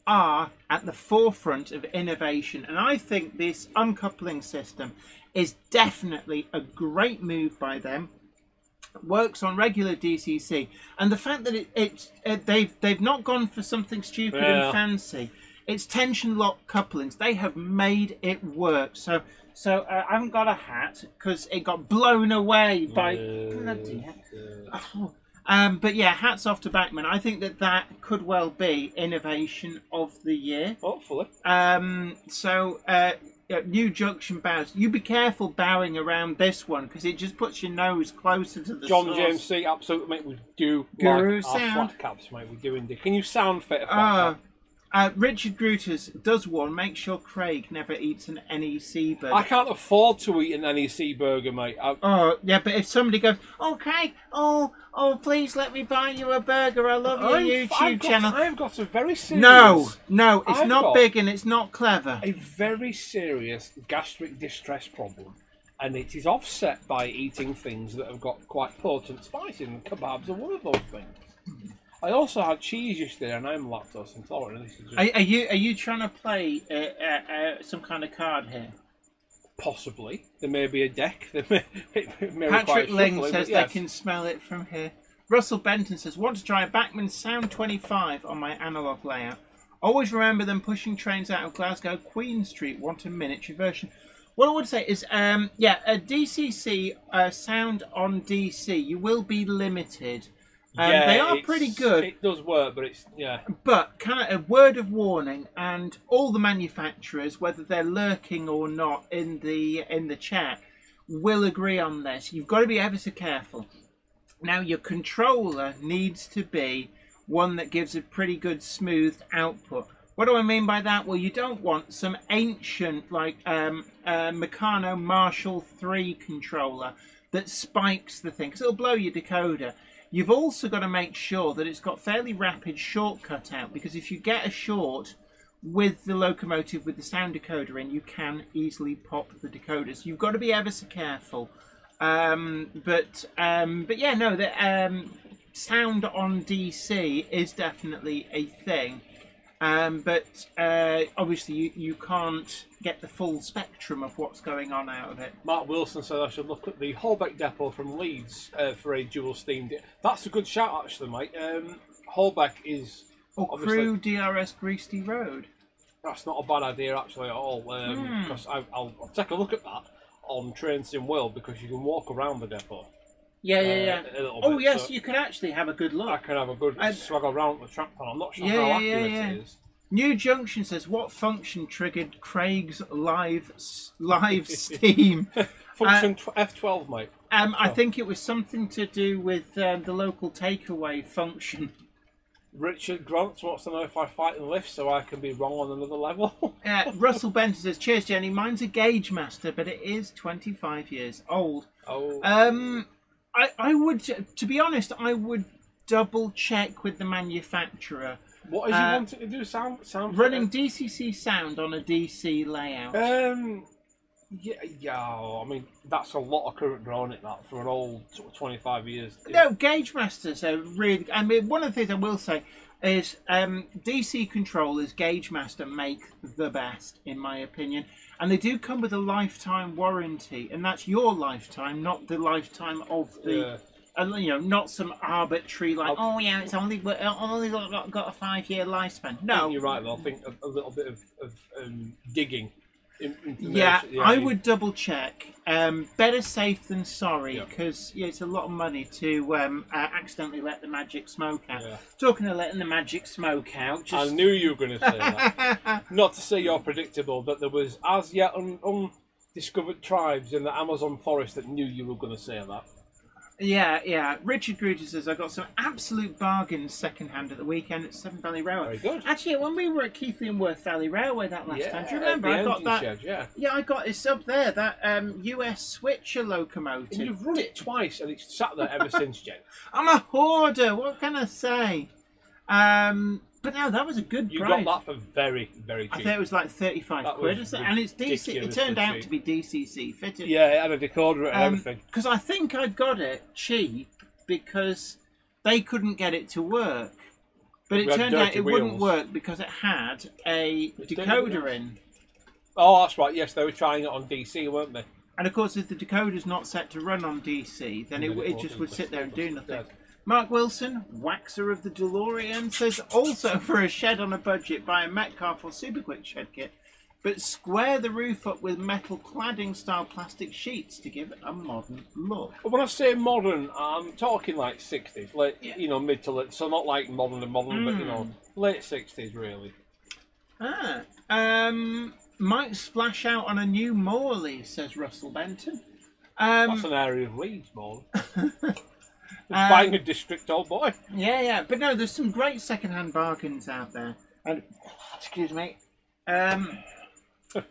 are at the forefront of innovation. And I think this uncoupling system is definitely a great move by them. Works on regular DCC, and the fact that they've not gone for something stupid and fancy. It's tension lock couplings. They have made it work. So I haven't got a hat because it got blown away by bloody hell. But yeah, hats off to Bachmann. I think that could well be innovation of the year. Hopefully. New Junction bows. You be careful bowing around this one because it just puts your nose closer to the John source. James C, absolutely, mate. We do Guru like our sound. flat caps, mate. We do indeed. Can you sound fit a flat cap? Richard Gruters does warn, make sure Craig never eats an NEC burger. I can't afford to eat an NEC burger, mate. Yeah, but if somebody goes, Craig, please let me buy you a burger. I love your YouTube channel. I've got a very serious... No, it's not big and it's not clever. A very serious gastric distress problem. And it is offset by eating things that have got quite potent spice in. Kebabs are one of those things. I also had cheese yesterday, and I'm lactose intolerant. This is just... Are you trying to play some kind of card here? Possibly. There may be a deck. There may Patrick Ling says yes. they can smell it from here. Russell Benton says, want to try a Bachmann Sound 25 on my analogue layout. Always remember them pushing trains out of Glasgow Queen Street. Want a miniature version. What I would say is, a DCC sound on DC, you will be limited. They are pretty good. It does work, but it's But kind of a word of warning, and all the manufacturers, whether they're lurking or not in the chat, will agree on this. You've got to be ever so careful. Now, your controller needs to be one that gives a pretty good smoothed output. What do I mean by that? Well, you don't want some ancient, like Meccano Marshall 3 controller that spikes the thing, because it'll blow your decoder. You've also got to make sure that it's got fairly rapid shortcut out, because if you get a short with the locomotive with the sound decoder in, you can easily pop the decoder. So you've got to be ever so careful. But yeah, no, the sound on DC is definitely a thing. But obviously you can't get the full spectrum of what's going on out of it. Mark Wilson said I should look at the Holbeck depot from Leeds for a dual steam. That's a good shout, actually, mate. Holbeck is... Or Crew DRS Greasy Road. That's not a bad idea, actually, at all. Because I'll take a look at that on Train Sim World, because you can walk around the depot. Yeah. A little Oh, bit, yes, so you can actually have a good look. I can have a good swag around the track pan. I'm not sure how accurate it is. New Junction says, what function triggered Craig's live Steam? Function F12, mate. I think it was something to do with the local takeaway function. Richard Grant wants to know if I fight in lifts so I can be wrong on another level. Russell Benton says, cheers, Jenny. Mine's a Gauge Master, but it is 25 years old. Oh. I would, to be honest, I would double check with the manufacturer. What is he wanting to do? Sound running DCC sound on a DC layout. Yeah. I mean, that's a lot of current drawn at that for an old sort of 25 years. No, Gauge Masters are really. I mean, one of the things I will say is DC controllers, Gauge Master make the best, in my opinion, and they do come with a lifetime warranty, and that's your lifetime, not the lifetime of the. Not some arbitrary it's only got a 5-year lifespan. No, you're right though. I think a little bit of digging. Yeah, I would double check. Better safe than sorry, because it's a lot of money to accidentally let the magic smoke out. Yeah. Talking of letting the magic smoke out, I knew you were going to say that. Not to say you're predictable, but there was as yet undiscovered tribes in the Amazon forest that knew you were going to say that. Yeah. Richard Gruder says, I got some absolute bargains second-hand at the weekend at Severn Valley Railway. Very good. Actually, when we were at Keighley and Worth Valley Railway that last time, do you remember? I got that. Shed, I got it's up there, that US Switcher locomotive. And you've run it twice, and it's sat there ever since, Jen. I'm a hoarder. What can I say? But no, that was a good price. You got that for very, very cheap. I think it was like 35 quid, and it's DC. It turned out to be DCC fitted. Yeah, it had a decoder and everything. Because I think I got it cheap because they couldn't get it to work. But it turned out it wouldn't work because it had a decoder in. Oh, that's right. Yes, they were trying it on DC, weren't they? And of course, if the decoder's not set to run on DC, then it just would sit there and do nothing. Mark Wilson, waxer of the DeLorean, says also for a shed on a budget, buy a Metcalfe or Super Quick shed kit, but square the roof up with metal cladding style plastic sheets to give it a modern look. When I say modern, I'm talking like 60s, mid to late, so not like modern, but late 60s really. Might splash out on a new Morley, says Russell Benton. That's an area of Leeds, Morley. Buying a district, old boy. Yeah. But no, there's some great second-hand bargains out there. And excuse me. And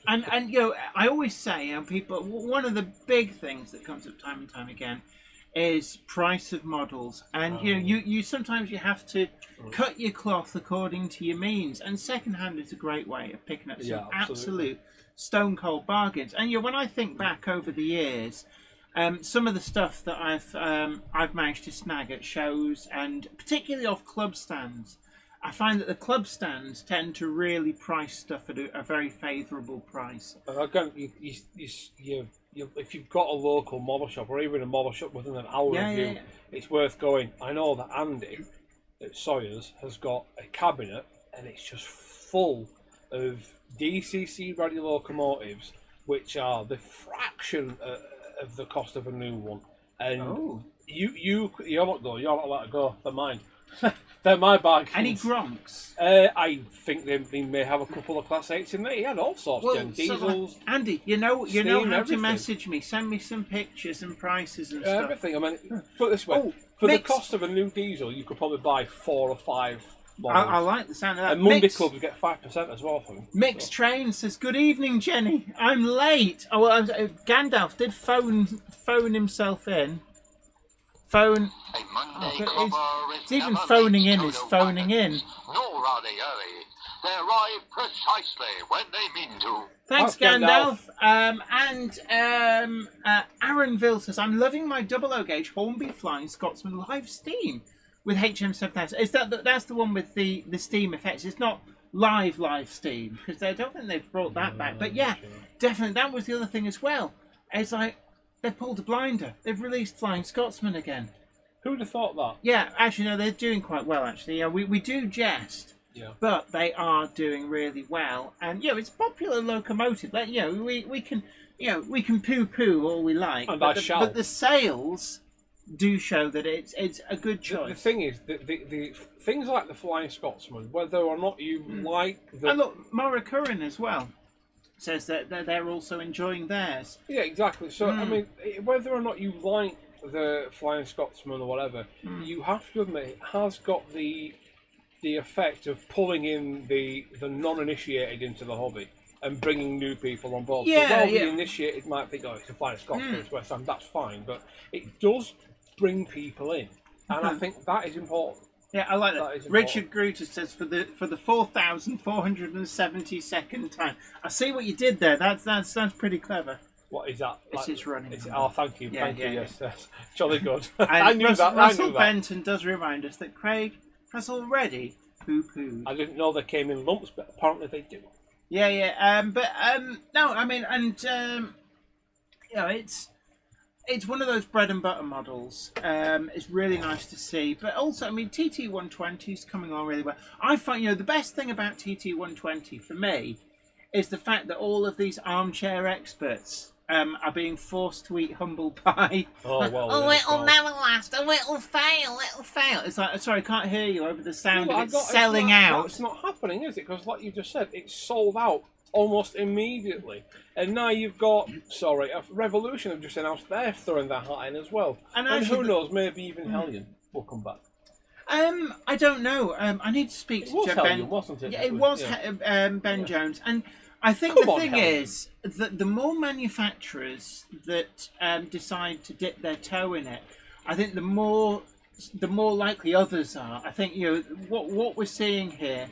I always say, people, one of the big things that comes up time and time again is price of models. And you sometimes you have to cut your cloth according to your means. And second-hand is a great way of picking up some absolute stone-cold bargains. And when I think back over the years. Some of the stuff that I've managed to snag at shows, and particularly off club stands, I find that the club stands tend to really price stuff at a very favourable price. Again, if you've got a local model shop, or even a model shop within an hour of you, it's worth going. I know that Andy at Sawyer's has got a cabinet, and it's just full of DCC ready locomotives which are the fraction of the cost of a new one. And you're not allowed to go. They're mine. They're my bargains. Any Gronks? I think they may have a couple of Class 8s in there. He had all sorts, Gen diesels. Andy, you know Steam, how everything. to message me. Send me some pictures and prices and stuff. Everything. I mean, put it this way: for the cost of a new diesel, you could probably buy 4 or 5 models. I like the sound of that. And Monday Clubs get 5% as well for them. Mixed Train says, "Good evening, Jenny. I'm late." Oh well, Gandalf did phone himself in. Phone. It's even phoning in is phoning in. Nor are they early. They arrive precisely when they mean to. Thanks, Gandalf. Aaronville says, "I'm loving my 00 gauge Hornby Flying Scotsman live steam with HM7000." Is that's the one with the steam effects? It's not live steam, because I don't think they've brought that back. But yeah, definitely that was the other thing as well. It's like they've pulled a blinder. They've released Flying Scotsman again. Who'd have thought that? Yeah, actually, no, they're doing quite well. Actually, yeah, we do jest. Yeah. But they are doing really well, and it's a popular locomotive. Like, we can poo-poo all we like, and but the sales do show that it's a good choice. The thing is, the things like the Flying Scotsman, whether or not you like the... And look, Maura Curran as well says that they're also enjoying theirs. Yeah, exactly. So, I mean, whether or not you like the Flying Scotsman or whatever, you have to admit it has got the effect of pulling in the non-initiated into the hobby and bringing new people on board. Yeah, so while the initiated might think, it's a Flying Scotsman, it's West Ham, that's fine, but it does bring people in, and I think that is important. Yeah, I like that. Richard Gruter says for the 4,472nd time. I see what you did there. That's pretty clever. What is that? It's running. Thank you. Yes. Jolly good. And I knew that. Russell Benton does remind us that Craig has already poo-pooed. I didn't know they came in lumps, but apparently they do. Yeah. No, I mean, and it's one of those bread and butter models. It's really nice to see, but also, I mean, TT120 is coming on really well. I find, the best thing about TT120 for me is the fact that all of these armchair experts are being forced to eat humble pie. It'll never last. It'll fail. It's like, sorry, I can't hear you over the sound of it selling out. It's not happening, is it? Because like you just said, it's sold out almost immediately. And now you've got, a Revolution have just announced they're throwing their hat in as well. And who knows, maybe even Hellion will come back. I don't know. I need to speak to Ben. Hellion, wasn't it? Yeah, it was Ben Jones. And I think the thing is that the more manufacturers that decide to dip their toe in it, I think the more likely others are. I think what we're seeing here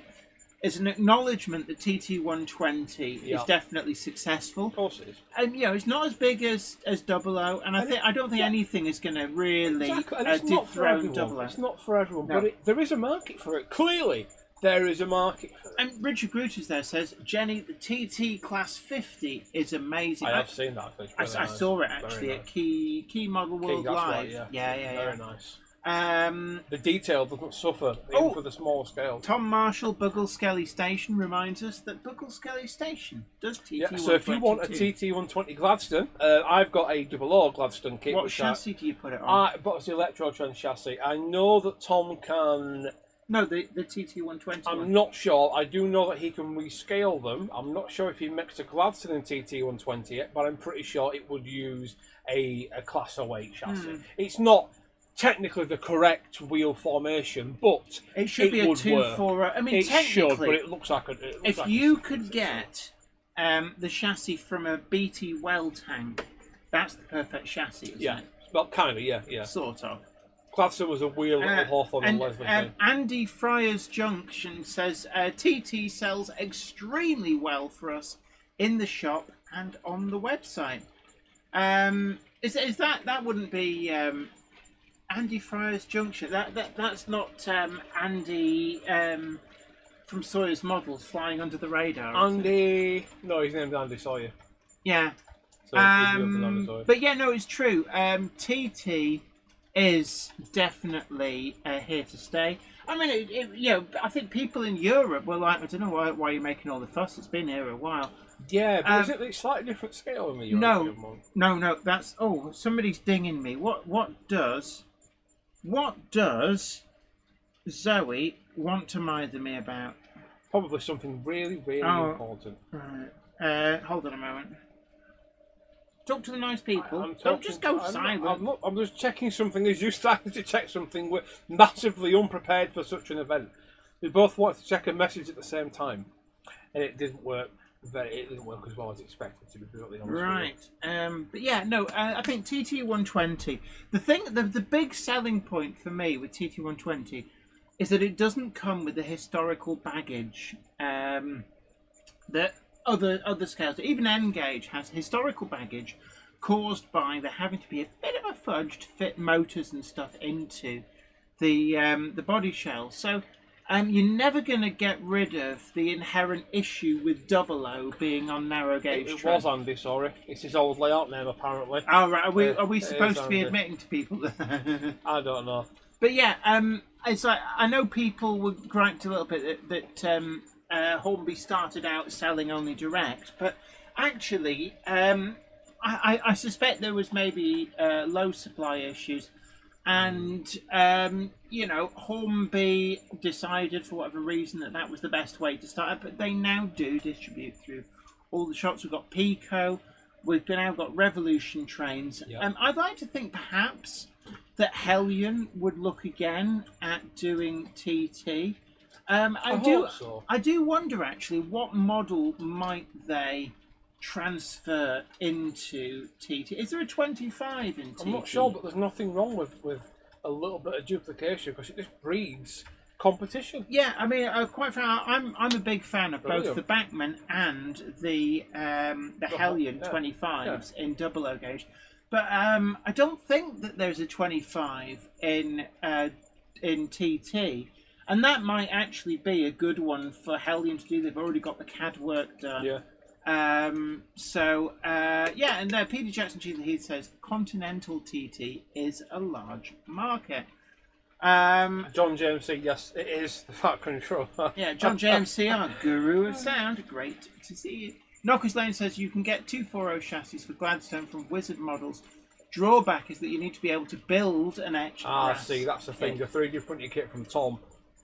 is an acknowledgement that TT120 is definitely successful. Of course it is. And it's not as big as 00, and I don't think anything is going to really dethrone 00. It's not for everyone, but there is a market for it. Clearly, there is a market for it. And Richard Gruters there says, Jenny, the TT Class 50 is amazing. I have seen that. I saw it actually at Key Model World Live. Right, yeah. Very nice. The detail doesn't suffer even for the small scale. Tom Marshall, Buggle Skelly Station reminds us that Buggle Skelly Station does TT120. Yeah, so if you want a TT120 Gladstone, I've got a 00 Gladstone kit. What chassis do you put it on? But it's the Electro-Trend chassis. I know that Tom can... No, the TT120 I'm not sure. I do know that he can rescale them. I'm not sure if he mixed a Gladstone and TT120 yet, but I'm pretty sure it would use a Class 08 chassis. It's not technically the correct wheel formation, but it should be a 2-4. I mean, it technically, should, but it looks like if you could get the chassis from a BT well tank, that's the perfect chassis, isn't it? Well, kind of, yeah. Sort of. Gladstone was a wheel little Hawthorne and Leslie thing. Andy Friars Junction says TT sells extremely well for us in the shop and on the website. Is that wouldn't be Andy Friars Junction? That's not Andy from Sawyer's Models flying under the radar. Andy, no, his name's Andy Sawyer. Yeah. But yeah, no, it's true. TT is definitely here to stay. I mean, I think people in Europe were like, I don't know why you're making all the fuss. It's been here a while. Yeah, but is it a slightly different scale than the No, European one? no. That's somebody's dinging me. What does Zoe want to mither me about? Probably something really, really important. Right. Hold on a moment. Talk to the nice people. I'm Don't just go I'm silent. not, I'm just checking something. As you started to check something, we're massively unprepared for such an event. We both wanted to check a message at the same time, and it didn't work. It didn't work as well as expected, to be brutally honest. Right. But yeah, no. I think TT120. The big selling point for me with TT120 is that it doesn't come with the historical baggage that other scales, even N-Gauge, has historical baggage caused by there having to be a bit of a fudge to fit motors and stuff into the body shell. So you're never going to get rid of the inherent issue with 00 being on narrow gauge. It was Andy, sorry. It's his old layout name, apparently. Oh, right. Are we supposed to be admitting to people that? I don't know. But yeah, it's like I know people were griped a little bit that Hornby started out selling only direct, but actually, I suspect there was maybe low supply issues, and Hornby decided for whatever reason that was the best way to start. But they now do distribute through all the shops. We've got Pico, we've now got Revolution trains. Yep. I'd like to think perhaps that Hellion would look again at doing TT. I do wonder actually what model might they transfer into TT. Is there a 25 in TT? I'm not sure, but there's nothing wrong with a little bit of duplication because it just breeds competition. Yeah, I mean, quite frankly, I'm a big fan of both the Bachmann and the Hellion 25s in 00 gauge. But I don't think that there's a 25 in TT, and that might actually be a good one for Hellion to do. They've already got the CAD work done. Yeah. And Peter Jackson Cheetah Heath says Continental TT is a large market. John James said yes, it is the Fat Control. Yeah, John James C, our guru of sound. Great to see you. Knockers Lane says you can get 240 chassis for Gladstone from Wizard models. Drawback is that you need to be able to build an etch. See, that's the thing. The 3D printing kit from Tom,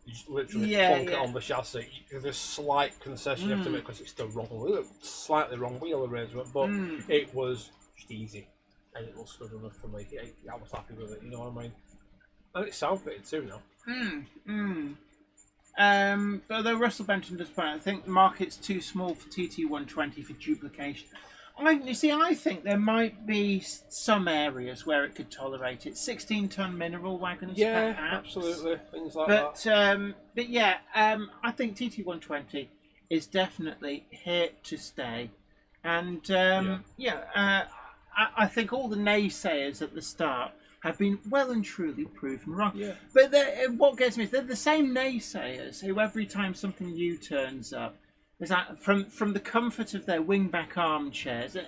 you just literally plonk it on the chassis. There's a slight concession you have to make because it's the slightly wrong wheel arrangement, but it was just easy and it was good enough for me. I was happy with it, you know what I mean? And it's sound fitted too now. But although Russell Benton does point out, I think the market's too small for TT120 for duplication. I think there might be some areas where it could tolerate it. 16-ton mineral wagons, yeah, perhaps. Absolutely, things like that. I think TT120 is definitely here to stay, and I think all the naysayers at the start have been well and truly proven wrong. Yeah. But what gets me is they're the same naysayers who every time something new turns up, is that from the comfort of their wingback armchairs, and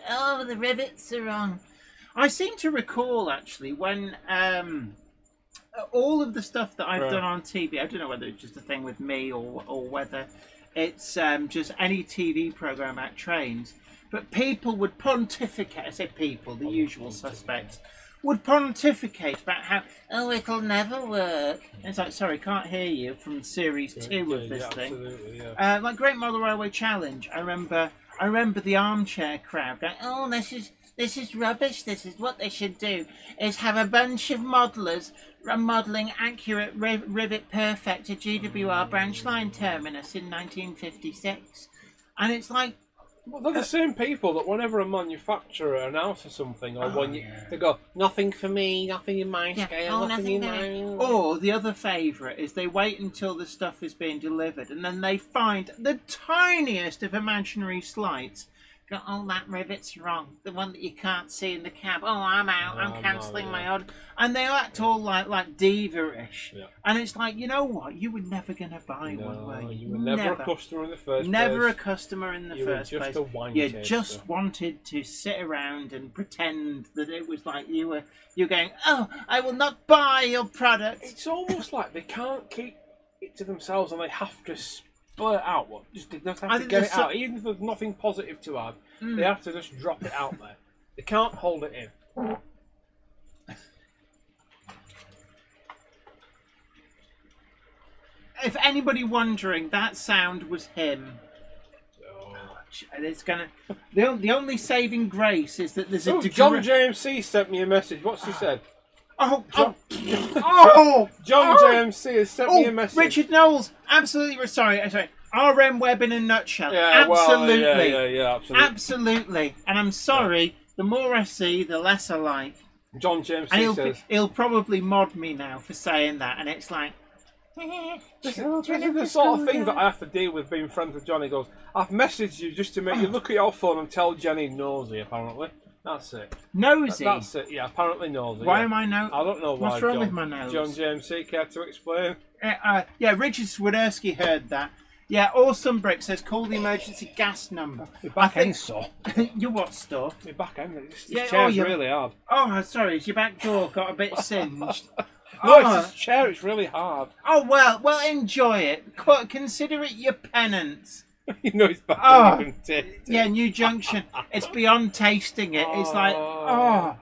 the rivets are wrong. I seem to recall actually when all of the stuff that I've done on TV, I don't know whether it's just a thing with me or whether it's just any TV program at trains, but people would pontificate. I say people, the usual suspects, would pontificate about how, it'll never work. And it's like, sorry, can't hear you from series 2 of this thing. Yeah. Like Great Model Railway Challenge, I remember the armchair crowd going, this is rubbish. This is what they should do, is have a bunch of modelers modelling accurate rivet perfect to GWR branch line terminus in 1956. And it's like, well, they're the same people that whenever a manufacturer announces something, or they go, nothing for me, nothing in my scale, nothing in my... Or the other favourite is they wait until the stuff is being delivered, and then they find the tiniest of imaginary slights. Go, that rivet's wrong. The one that you can't see in the cab. I'm out. I'm cancelling my order. And they act all like diva-ish. Yeah. And it's like, you know what? You were never going to buy one, were you? You were never a customer in the first place. Never a customer in the first place. Just a wine you taster. just wanted to sit around and pretend that it was like you're going, I will not buy your product. It's almost like they can't keep it to themselves and they have to blurt it out. What? Just they have to get it out. Even if there's nothing positive to add, they have to just drop it out there. They can't hold it in. If anybody wondering, that sound was him. And it's gonna. The only saving grace is that there's a. John JMC sent me a message. What's he said? John JMC has sent me a message. Richard Knowles, absolutely. Sorry. RM Web in a nutshell. Yeah, absolutely. Yeah, absolutely. Absolutely. And I'm sorry. The more I see, the less I like. John JMC says he'll probably mod me now for saying that, and it's like. This is the sort of thing that I have to deal with being friends with Johnny. He goes, I've messaged you just to make you look at your phone and tell Jenny nosy, apparently. That's it. Nosy? That's it, yeah, apparently nosy. Why am I nosy? I don't know why. What's wrong with my nose? John JMC, care to explain? Yeah, Richard Swiderski heard that. Yeah, Awesome Brick says, call the emergency gas number. My back end sore. Your what store? My back end. This chair's really hard. Oh, sorry, is your back door got a bit singed? No, it's this chair, it's really hard. Oh, well, enjoy it. Consider it your penance. You know it's bad. Oh, you can taste it. Yeah, New Junction. It's beyond tasting it. It's like, I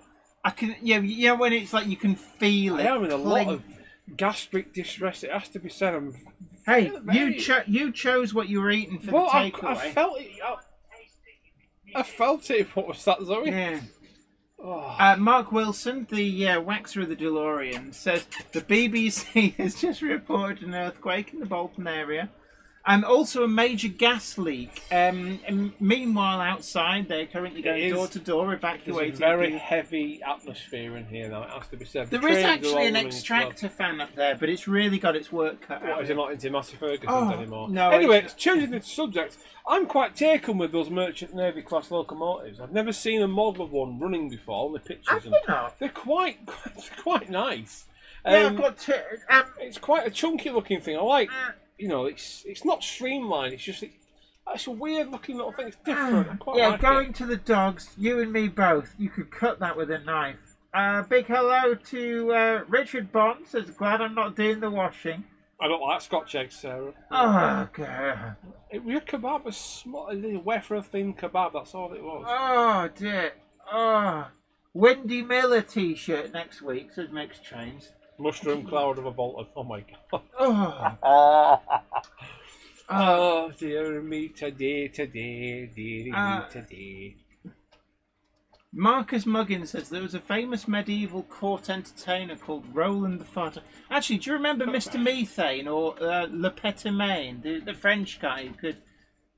can, you know, when it's like you can feel it. I am in a lot of gastric distress, it has to be said. Hey, you chose what you were eating for the takeaway. I felt it. I felt it. What was that, Zoe? Yeah. Mark Wilson, the waxer of the DeLorean, says the BBC has just reported an earthquake in the Bolton area. Also a major gas leak. And meanwhile, outside, they're currently going door to door evacuating. There's a very heavy atmosphere in here now, it has to be said. There is actually an extractor fan up there, but it's really got its work cut out. Is it not into Massey Ferguson's anymore? No. Anyway, changing the subject, I'm quite taken with those Merchant Navy class locomotives. I've never seen a model of one running before, only pictures. They're quite nice. Yeah, I've got to, it's quite a chunky looking thing. I like. You know, it's not streamlined. It's just it's a weird looking little thing. It's different. I quite like going it. To the dogs. You and me both. You could cut that with a knife. Big hello to Richard Bond. Says glad I'm not doing the washing. I don't like Scotch eggs, Sarah. Oh god. Your kebab was small, a little wafer thin kebab. That's all it was. Oh dear. Oh, Wendy Miller T-shirt next week. Says mixed trains. Mushroom cloud of a bolt. Oh my god. Oh. Dear me today. Marcus Muggins says there was a famous medieval court entertainer called Roland the Farter. Actually, do you remember Mr. Methane or Le Pétomane, the French guy who could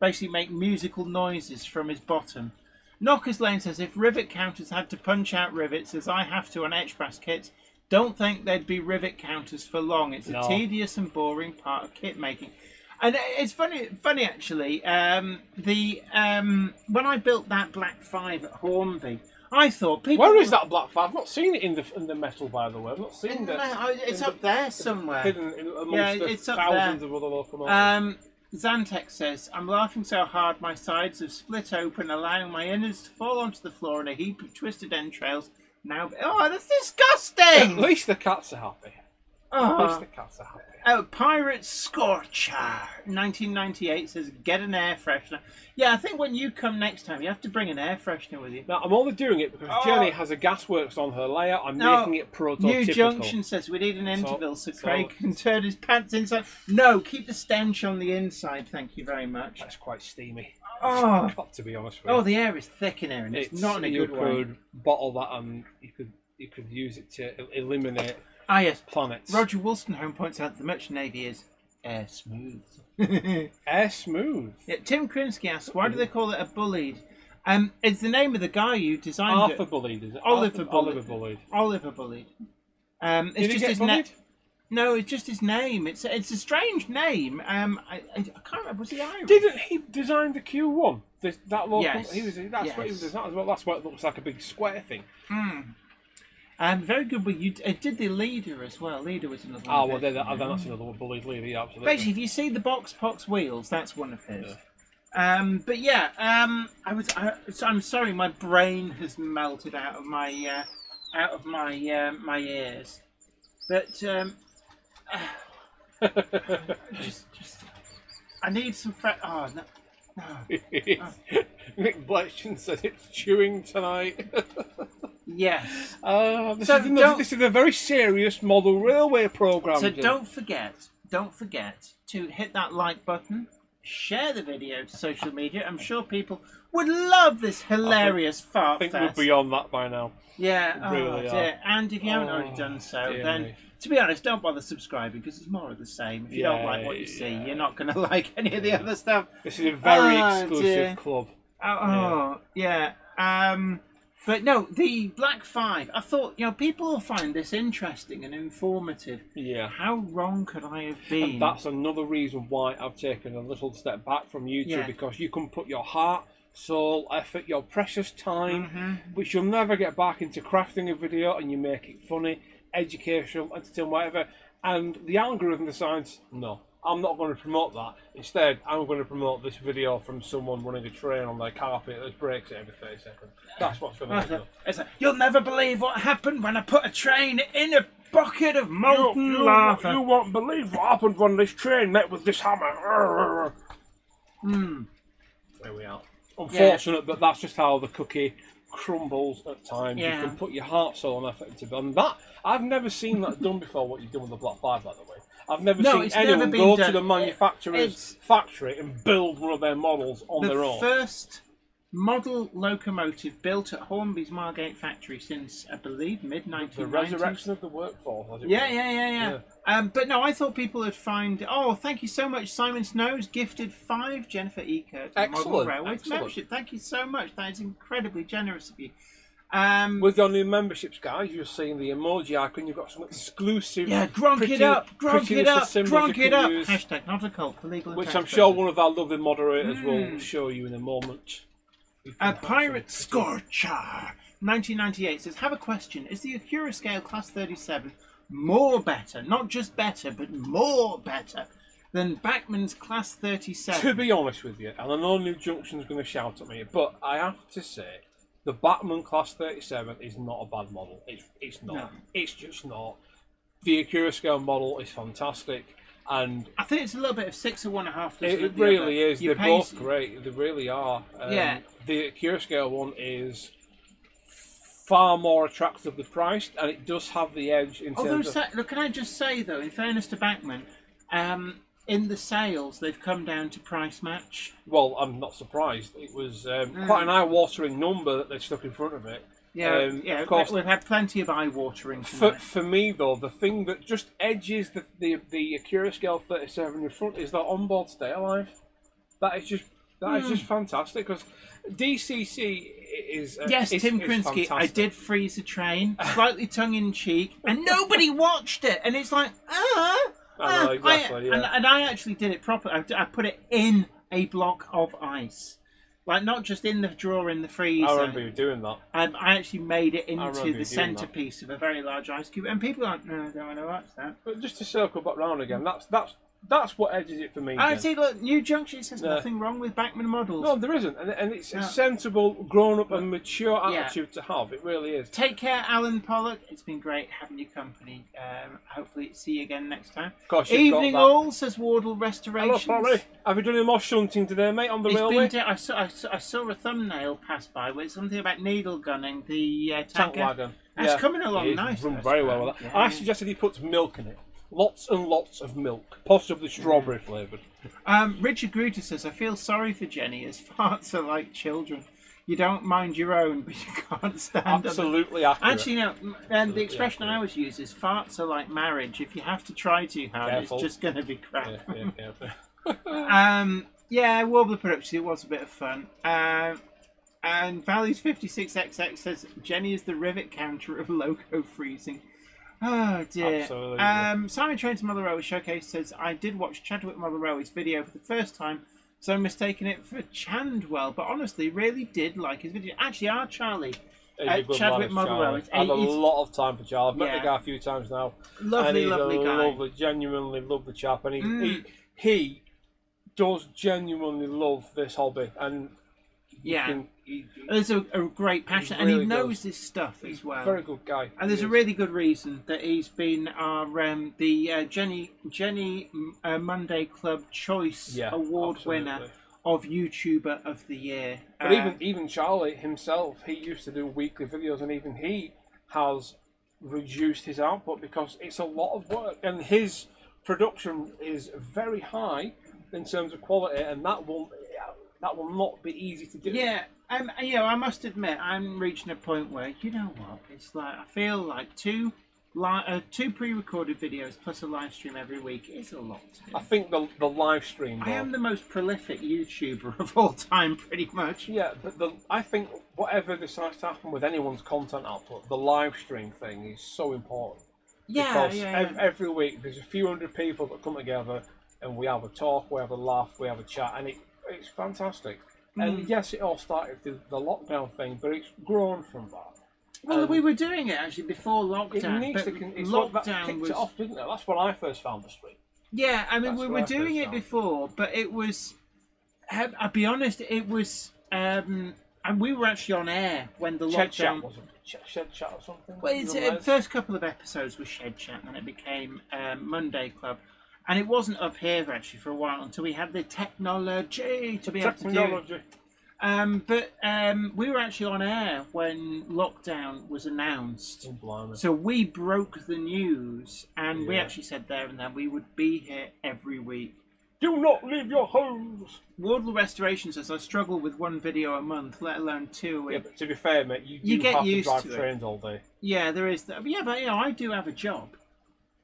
basically make musical noises from his bottom? Knockers Lane says if rivet counters had to punch out rivets, as I have to on etch brass kits, don't think there'd be rivet counters for long. It's a tedious and boring part of kit making. And it's funny actually. When I built that Black 5 at Hornby, I thought people. Where is that Black 5? I've not seen it in the metal, by the way. I've not seen it. It's up there somewhere. Hidden amongst it's the thousands of other locomotives. Zantex says, I'm laughing so hard my sides have split open, allowing my innards to fall onto the floor in a heap of twisted entrails. Now, that's disgusting! At least the cats are happy. At least the cats are happy. Pirate Scorcher 1998 says, get an air freshener. Yeah, I think when you come next time, you have to bring an air freshener with you. Now, I'm only doing it because Jenny has a gasworks on her layout. I'm making it prototypical. New Junction says we need an interval so Craig can turn his pants inside. No, keep the stench on the inside, thank you very much. That's quite steamy. I've got to be honest with you. The air is thick in here and it's not in a good way. You could bottle that and you could use it to eliminate yes. planets. Roger Wollstonehome points out that the Merchant Navy is air smooth. Air smooth? Yeah, Tim Krinsky asks, why do they call it a bullied? It's the name of the guy who designed Arthur Bullied, is it? Oliver Bullied. Oliver Bullied. Did it's he just get bullied? No, it's just his name. It's a strange name. I can't remember. Was he Irish? Didn't he design the Q1? That local. Yes. That's what he was designing as well. That's what it looks like, a big square thing. Very good. You did the Leader as well. Leader was another one. Oh well, then that's another one. Bullied Leader, yeah, absolutely. Basically, if you see the Box Pox wheels, that's one of his. Yeah. But yeah, I'm sorry, my brain has melted out of my my ears. But I need some fresh. Oh no. Nick Bletchen said it's chewing tonight. Yes. This is a very serious model railway programme. So don't forget to hit that like button, share the video to social media. I'm sure people would love this hilarious fart I think fest. we're beyond that by now. Yeah, Really dear. And if you haven't already done so, then to be honest, don't bother subscribing because it's more of the same. If you don't like what you see, you're not going to like any of the other stuff. This is a very exclusive club. But no, the Black 5, I thought, people will find this interesting and informative. Yeah. How wrong could I have been? And that's another reason why I've taken a little step back from YouTube, because you can put your heart, soul, effort, your precious time, which you'll never get back into crafting a video, and you make it funny, educational, entertaining, whatever. And the algorithm decides, no, I'm not going to promote that. Instead, I'm going to promote this video from someone running a train on their carpet that breaks it every 30 seconds. That's what's going to happen. It's like, you'll never believe what happened when I put a train in a bucket of molten lava. You won't believe what happened when this train met with this hammer. There we are. Unfortunate, but that's just how the cookie crumbles at times. You can put your heart, soul, and effort into it. And I've never seen that done before. What you've done with the Black 5, by the way. I've never seen anyone go to the manufacturer's factory and build one of their models on their own. The first model locomotive built at Hornby's Margate factory since, I believe, mid-1990s. The resurrection of the workforce. Yeah. But no, I thought people would find... Oh, thank you so much, Simon Snows, gifted 5 Jennifer E. Kirk Model Railways membership. Thank you so much. That is incredibly generous of you. With your new memberships, guys, you're seeing the emoji icon. You've got some exclusive. Yeah, gronk it up. Hashtag not a cult for legal. Which I'm sure one of our lovely moderators will show you in a moment. Pirate Scorcher 1998 says, have a question. Is the Acura Scale Class 37 more better, not just better, but more better than Bachmann's Class 37? To be honest with you, and I know New Junction's going to shout at me, but I have to say, the Bachmann Class 37 is not a bad model. It's not. No. It's just not. The Acura Scale model is fantastic, and I think it's a little bit of 6 or 1.5. It really is. They're both great. They really are. The Acura Scale one is far more attractively priced, and it does have the edge in terms of... Look, can I just say though, in fairness to Bachmann, in the sales, they've come down to price match. Well, I'm not surprised. It was quite an eye-watering number that they stuck in front of it. Of course, we've had plenty of eye-watering. For me, though, the thing that just edges the Acura Scale 37 in front is that onboard Stay Alive. That is just fantastic, because DCC is... Tim Krinsky, I did freeze a train, slightly tongue-in-cheek, and nobody watched it, and it's like, I know, exactly, and I actually did it properly. I put it in a block of ice. Like, not just in the drawer in the freezer. I remember you doing that. I actually made it into the centrepiece of a very large ice cube. And people are like, no, I don't want to watch that. But just to circle back round again, that's what edges it for me. I see, look, New Junction says nothing wrong with Bachmann models. No, there isn't. And it's a sensible, grown-up and mature attitude to have. It really is. Take care, Alan Pollock. It's been great having your company. Hopefully see you again next time. Of course, Evening all, says Wardle Restorations. Hello, Polly. Have you done any more shunting today, mate, on the railway? I saw a thumbnail pass by with something about needle gunning the tanker. Tank wagon. It's coming along nice. Run very well with that. I suggested he puts milk in it. Lots and lots of milk, possibly strawberry flavoured. Richard Gruter says, I feel sorry for Jenny, as farts are like children. You don't mind your own, but you can't stand Absolutely accurate. Actually, no, the expression I always use is farts are like marriage. If you have to try too hard, Careful. It's just going to be crap. Warbler Production, it was a bit of fun. And Values 56XX says, Jenny is the rivet counter of loco freezing. Oh dear. Absolutely. Simon Trains Mother Railway Showcase says, I did watch Chadwick Mother Railway's video for the first time, so I'm mistaking it for Chandwell, but honestly really did like his video. Actually, our Charlie Chadwick Mother Railway. I have a lot of time for Charlie. I've met the guy a few times now. Lovely guy. Genuinely lovely chap, and he does genuinely love this hobby, and Yeah. There's a great passion, and he knows this stuff as well. Very good guy. And there's a really good reason that he's been our Jenny Monday Club Choice Award winner of YouTuber of the Year. But even Charlie himself, he used to do weekly videos, and even he has reduced his output because it's a lot of work, and his production is very high in terms of quality, and that will not be easy to do. Yeah, I must admit, I'm reaching a point where, you know what, it's like, I feel like two pre-recorded videos plus a live stream every week is a lot. I think the live stream, though, I am the most prolific YouTuber of all time, pretty much. Yeah, but I think whatever decides to happen with anyone's content output, the live stream thing is so important. Yeah, because every week there's a few hundred people that come together, and we have a talk, we have a laugh, we have a chat, and it's fantastic. And yes, it all started with the lockdown thing, but it's grown from that. Well, we were doing it actually before lockdown. Lockdown kicked it off, didn't it? That's when I first found the stream. Yeah, I mean, we were doing it before, but it was. I'll be honest, it was. And we were actually on air when the lockdown. Chat, wasn't it? Shed Chat or something? Well, the first couple of episodes was Shed Chat, and then it became Monday Club. And it wasn't up here actually for a while until we had the technology to be able to do it. But we were actually on air when lockdown was announced. So we broke the news, and we actually said there and then we would be here every week. Do not leave your homes! Wardle Restoration says, I struggle with one video a month, let alone two a week. Yeah, but to be fair, mate, you get have used to drive to trains all day. Yeah, there is that. Yeah, but I do have a job.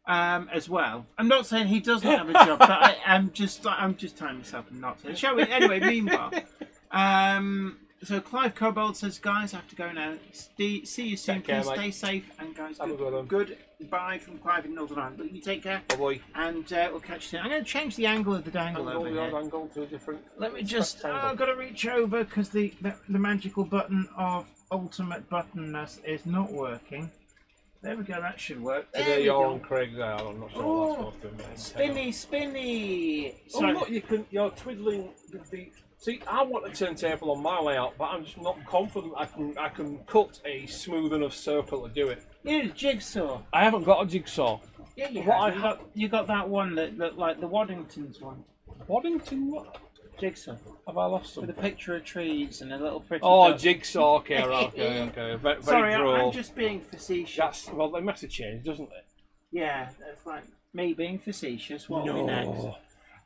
As well. I'm not saying he doesn't have a job, but I'm just tying myself in knots. Shall we? Anyway, meanwhile. So Clive Cobold says, guys, I have to go now. See you soon. Please stay safe, and guys, goodbye from Clive in Northern Ireland. You take care. Bye-bye. And we'll catch you soon. I'm going to change the angle of the dangle over here. Angle to a different. Let me just. I've got to reach over because the magical button of ultimate buttonness is not working. There we go, that should work. Today you're on Craig's Isle, I'm not sure what that's supposed to mean. Spinny! Sorry. Oh look, you're twiddling the... See, I want a turntable on my layout, but I'm just not confident I can cut a smooth enough circle to do it. You need a jigsaw. I haven't got a jigsaw. Yeah, you got that one that like the Waddington's one. Waddington what? Jigsaw. Have I lost something? With a picture of trees and a little pretty. Oh, jigsaw. Okay, right, okay. Very Sorry, droll. I'm just being facetious. Well, it must have changed, doesn't it? Yeah, that's like me being facetious. What will be next?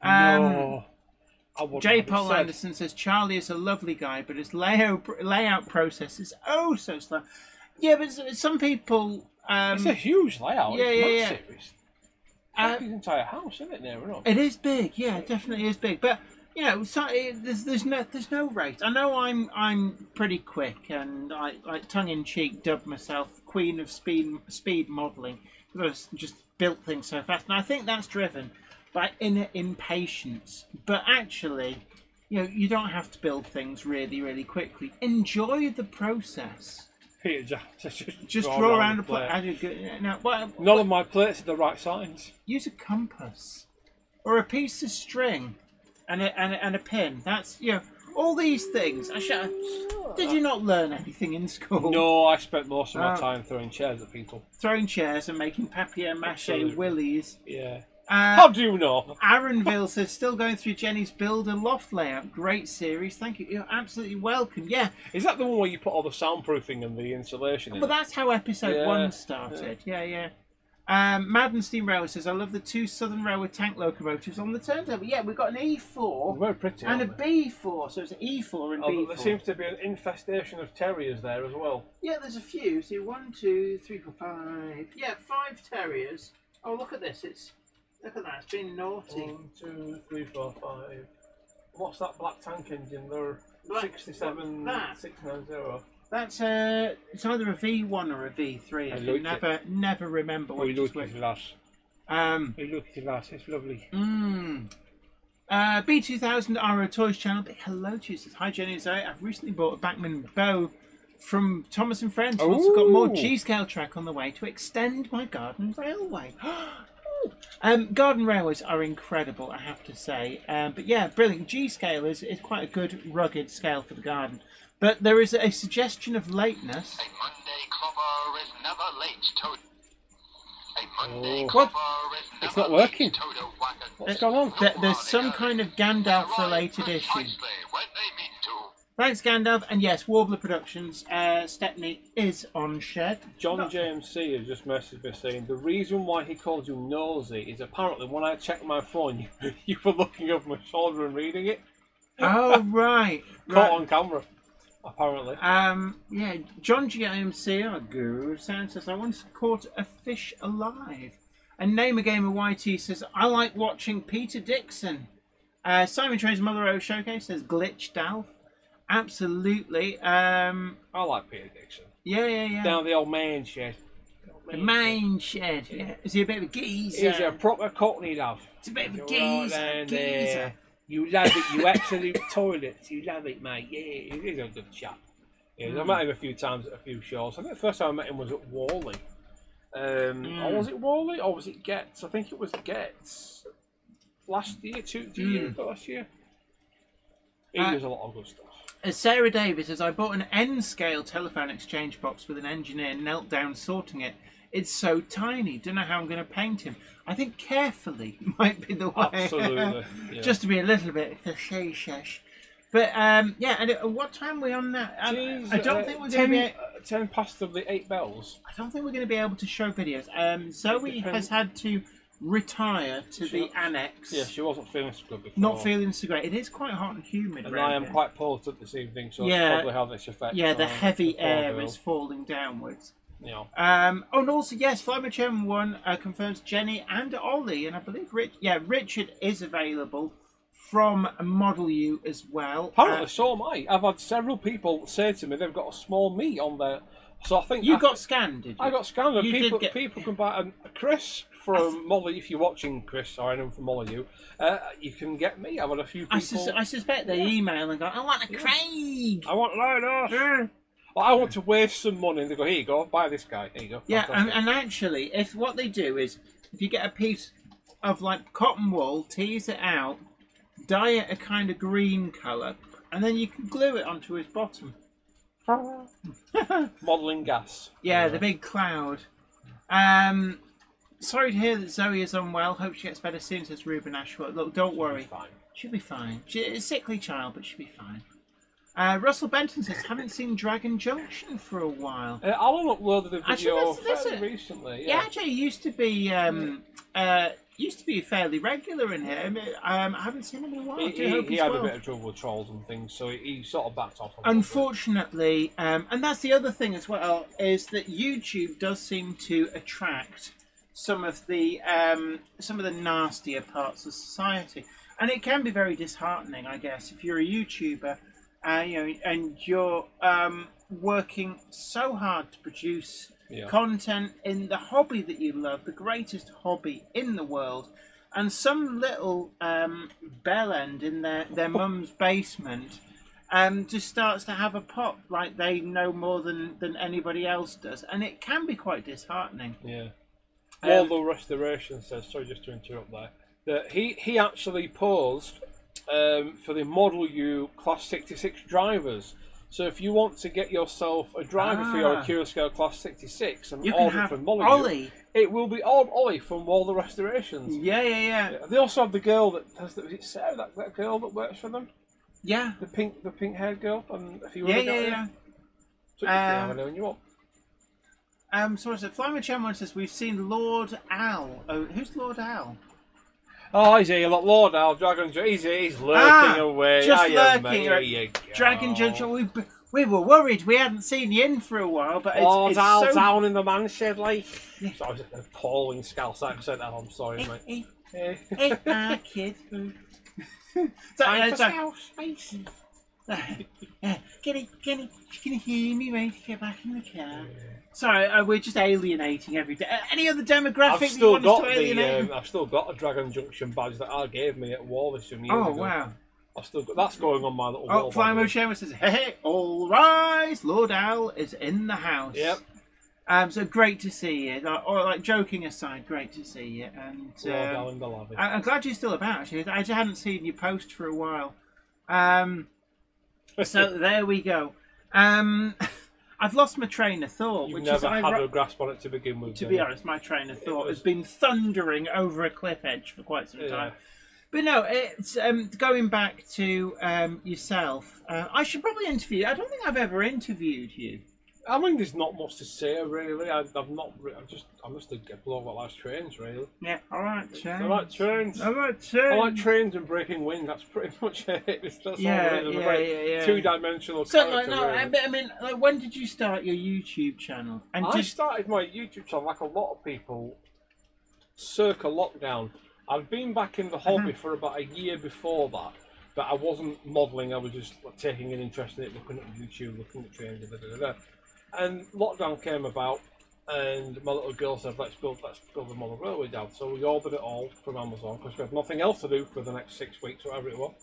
No. J. Paul Anderson says Charlie is a lovely guy, but his layout process is oh so slow. Yeah, but some people. It's a huge layout. Yeah, it's massive. It's like his entire house, isn't it? Near enough. It is big. Yeah, it definitely is big, but. You know, so there's no rate. I know I'm pretty quick, and I like tongue in cheek dubbed myself Queen of Speed Modelling because I was just built things so fast, and I think that's driven by inner impatience. But actually, you know, you don't have to build things really quickly. Enjoy the process. Peter, just draw around a plate. None of my plates are the right size. Use a compass or a piece of string. And a pin. That's, you know, all these things. Did you not learn anything in school? No, I spent most of my time throwing chairs at people. Throwing chairs and making papier-mâché willies. Yeah. How do you know? Aaronville says, still going through Jenny's build and loft layout. Great series. Thank you. You're absolutely welcome. Yeah. Is that the one where you put all the soundproofing and the insulation in? Well, that's how episode 1 started. Yeah. Madden Steam Railway says, I love the 2 Southern Railway tank locomotives on the turntable. Yeah, we've got an E4 very pretty, and a B4, so it's an E4 and B4. There seems to be an infestation of terriers there as well. Yeah, there's a few. See, 1, 2, 3, 4, 5. Yeah, 5 terriers. Oh, look at this. Look at that. It's been naughty. 1, 2, 3, 4, 5. What's that black tank engine? They're 67 690. That's it's either a V1 or a V3. I can never remember what it was. Look at that. It's lovely. B2000 RO Toys channel. Big hello to you. Says, hi Jenny. I've recently bought a Bachmann bow from Thomas and Friends. I've also got more G-scale track on the way to extend my garden railway. Garden railways are incredible, I have to say. But yeah, brilliant. G scale is quite a good rugged scale for the garden. But there is a suggestion of lateness. A Monday clubber is never late, Toad. A Monday What? clubber is never It's not late, working. Toto Wagon. What's going on? There's some kind of Gandalf-related issue. Precisely when they mean to. Thanks, Gandalf. And yes, Warbler Productions, Stepney is on shed. John JMC has just messaged me saying the reason why he called you nosy is apparently when I checked my phone, you were looking over my shoulder and reading it. Oh, right. Caught on camera, apparently. Yeah, John JMC, our guru of sound, says, I once caught a fish alive. And Name a Gamer YT says, I like watching Peter Dixon. Simon Trey's Mother O Showcase says, Glitch Dalf. Absolutely. I like Peter Dixon. Yeah. Down the old man shed. The main shed, yeah. Is he a bit of a geezer? He's a proper cockney dove. It's a bit of a You're geezer. right down Geezer. there. You love it, you absolute toilets. You love it, mate. Yeah, he's a good chap. Yeah, I met him a few times at a few shows. I think the first time I met him was at Wally. Or was it Wally or was it Getz? I think it was Getz. Last year, two years ago, last year. He does a lot of good stuff. Sarah Davis says, I bought an N-scale telephone exchange box with an engineer knelt down sorting it. It's so tiny. Don't know how I'm going to paint him. I think carefully might be the way. Absolutely. Yeah. Just to be a little bit facetious. But, yeah, and what time are we on now? Jeez, I don't think we're going to be... 10 past of the 8 bells. I don't think we're going to be able to show videos. Zoe has had to retire to the annex. Yeah, she wasn't feeling so good before. Not feeling so great. It is quite hot and humid. And around I am here. quite polluted this evening, so Yeah. it's probably have this effect. Yeah, the on heavy poor air girl. is falling downwards. Yeah. Oh, and also, yes, Flymo Chairman 1 confirms Jenny and Ollie, and I believe Richard is available from Model U as well. Apparently, so am I. I've had several people say to me they've got a small me on there. So I think You got scanned, did you? I got scanned. And You people, did get- people can buy. And Chris from Molly, if you're watching, Chris, or anyone from Molly, you can get me. I've had a few people. I suspect they email and go, I want a Craig! I want Linus. Well, I want to waste some money, and they go, here you go, buy this guy. Here you go. Yeah, Fantastic. and actually, if what they do is, if you get a piece of like cotton wool, tease it out, dye it a kind of green colour, and then you can glue it onto his bottom. Modelling gas. Yeah, the big cloud. Sorry to hear that Zoe is unwell. Hope she gets better soon, says Ruben Ashworth. Look, don't worry. Fine. She'll be fine. She's a sickly child, but she'll be fine. Russell Benton says, haven't seen Dragon Junction for a while. Alan uploaded a video Actually, that's fairly it. recently. Yeah, actually, it used to be fairly regular in here. I haven't seen him in a while. I do hope He he's had well. a bit of trouble with trolls and things, so he sort of backed off. Unfortunately, and that's the other thing as well, is that YouTube does seem to attract some of the nastier parts of society, and it can be very disheartening, I guess, if you're a YouTuber, and you're working so hard to produce content in the hobby that you love, the greatest hobby in the world, and some little bellend in their mum's basement just starts to have a pop like they know more than anybody else does, and it can be quite disheartening. Yeah. Waldo Restoration says, sorry just to interrupt there, that he actually posed for the Model U Class 66 drivers. So if you want to get yourself a driver for your Acura Scale Class 66 and You can order have from Molly, Ollie. it will be Ollie from Waldo Restorations. Yeah. They also have the girl that has is it Sarah, that girl that works for them? Yeah. The pink haired girl, and if you Yeah. So you can have anyone you want. So what's it? Flyman Chairman says we've seen Lord Al. Oh, who's Lord Al? Oh, he's here. Look, Lord Al, Dragon Junction. He's lurking away. Just Hiya, lurking. mate. Here you go. Dragon Junction. We were worried. We hadn't seen you in for a while, but Lord it's Al so... down in the man shed, like. Yeah. Sorry, I was an appalling Scouse accent. Oh, I'm sorry, mate. Hey, kid. Time for so, Scouse space. Can you hear me when you get back in the car? Sorry, we're just alienating every day. Any other demographic I've still you want us got to alienate? I've still got a Dragon Junction badge that Al gave me at Wallace some years ago. Wow. I've still got that's going on my little Oh, wall. Flymo Sherman says, hey, all rise, Lord Al is in the house. Yep. So great to see you. Like joking aside, great to see you. And I'm glad you're still about. Actually, I just hadn't seen you post for a while. So there we go. I've lost my train of thought. You've never had a grasp on it to begin with. To be honest, my train of thought has been thundering over a cliff edge for quite some time. But no, it's going back to yourself. I should probably interview you. I don't think I've ever interviewed you. I mean, there's not much to say really. I'm just a bloke that likes trains, really. Yeah, I like trains. I like trains. I like trains. I like trains and breaking wind. That's pretty much it. That's all it is. Yeah. Two-dimensional So, character. Really. I mean, like, when did you start your YouTube channel? And I started my YouTube channel like a lot of people, circa lockdown. I've been back in the hobby for about a year before that, but I wasn't modelling. I was just taking an interest in it, looking at YouTube, looking at trains, And lockdown came about, and my little girl said, "Let's build a model railway, Dad." So we ordered it all from Amazon because we had nothing else to do for the next 6 weeks, whatever it was.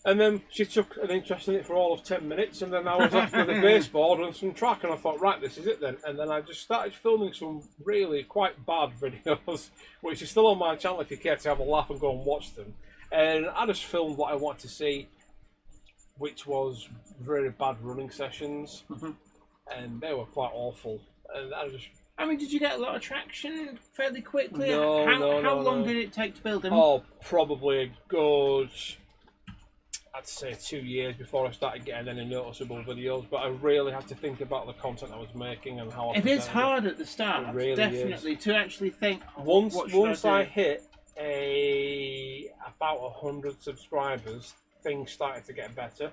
And then she took an interest in it for all of 10 minutes, and then I was off with a baseboard and some track, and I thought, right, this is it then. And then I just started filming some really quite bad videos, which is still on my channel if you care to have a laugh and go and watch them. And I just filmed what I wanted to see, which was very bad running sessions. And they were quite awful. And I mean, did you get a lot of traction fairly quickly? No, How long did it take to build them? Oh, probably a good, I'd say 2 years before I started getting any noticeable videos. But I really had to think about the content I was making and how I It is hard at the start, it really definitely, is. to actually think. Once I hit about 100 subscribers, things started to get better.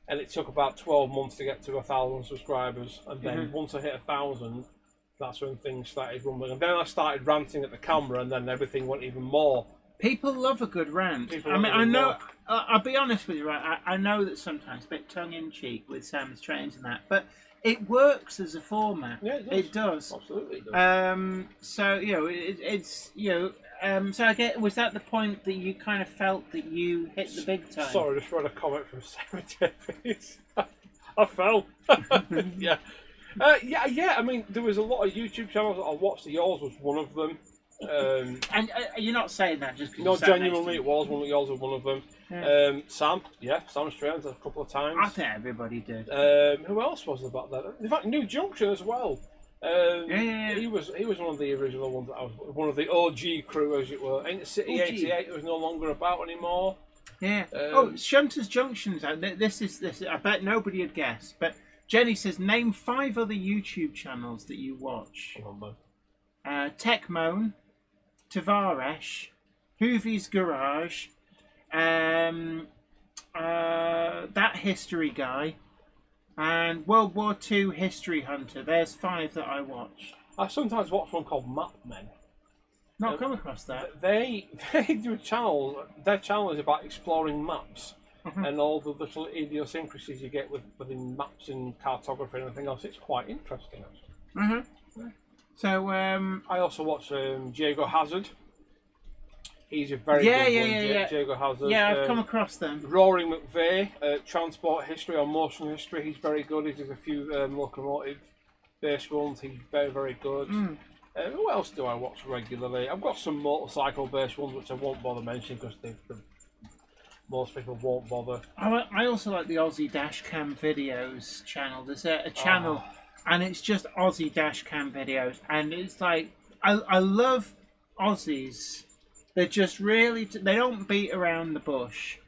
And it took about 12 months to get to 1,000 subscribers. And then once I hit 1,000, that's when things started rumbling. And then I started ranting at the camera, and then everything went even more. People love a good rant. I know. I'll be honest with you, right? I know that sometimes a bit tongue-in-cheek with Sam's trains and that, but it works as a format. Yeah, it does. Absolutely, it does. So it's so I get. Was that the point that you kind of felt that you hit the big time? Sorry, just read a comment from Sarah Davies. I fell. Yeah. Yeah. I mean, there was a lot of YouTube channels that I watched. Yours was one of them. And you're not saying that just because. No, genuinely, it was one. Yours was one of them. Yeah. Sam's trains a couple of times. I think everybody did. Who else was there back then? In fact, New Junction as well. He was one of the original ones. That I was one of the OG crew, as it were. Ain't City 88 was no longer about anymore. Yeah. Shunter's Junction's out. This. I bet nobody would guess. But Jenny says, name 5 other YouTube channels that you watch. Tech Moan, Tavares, Hoovie's Garage, That History Guy, and World War II History Hunter. There's 5 that I watch. I sometimes watch one called Map Men. Not come across that. They do a channel. Their channel is about exploring maps and all the little idiosyncrasies you get within maps and cartography and everything else. It's quite interesting, actually. So I also watch Diego Hazard. He's a very good one. Diego Hazard. Yeah, I've come across them. Rory McVeigh, transport history or motion history. He's very good. He does a few locomotive-based ones. He's very, very good. Who else do I watch regularly? I've got some motorcycle-based ones which I won't bother mentioning because most people won't bother. I also like the Aussie Dashcam Videos channel. There's a channel, and it's just Aussie Dashcam videos, and it's like I love Aussies. They're just really they don't beat around the bush,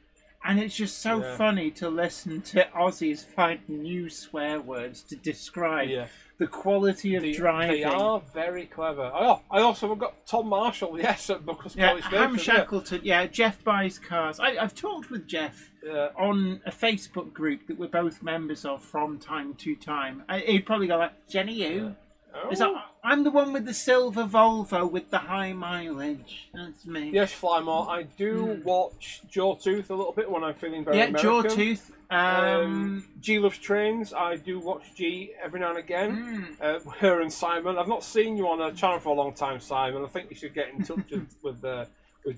and it's just so funny to listen to Aussies find new swear words to describe the quality of driving. They are very clever. Oh, I also have got Tom Marshall, yes, at Buckles College Station. Ham Shackleton, Jeff buys cars. I've talked with Jeff on a Facebook group that we're both members of from time to time. He'd probably go like, Jenny, you? I'm the one with the silver Volvo with the high mileage. That's me. Yes, Flymore. I do watch Joe Tooth a little bit when I'm feeling very American. Joe Tooth. G Loves Trains. I do watch G every now and again. Her and Simon. I've not seen you on a channel for a long time, Simon. I think you should get in touch with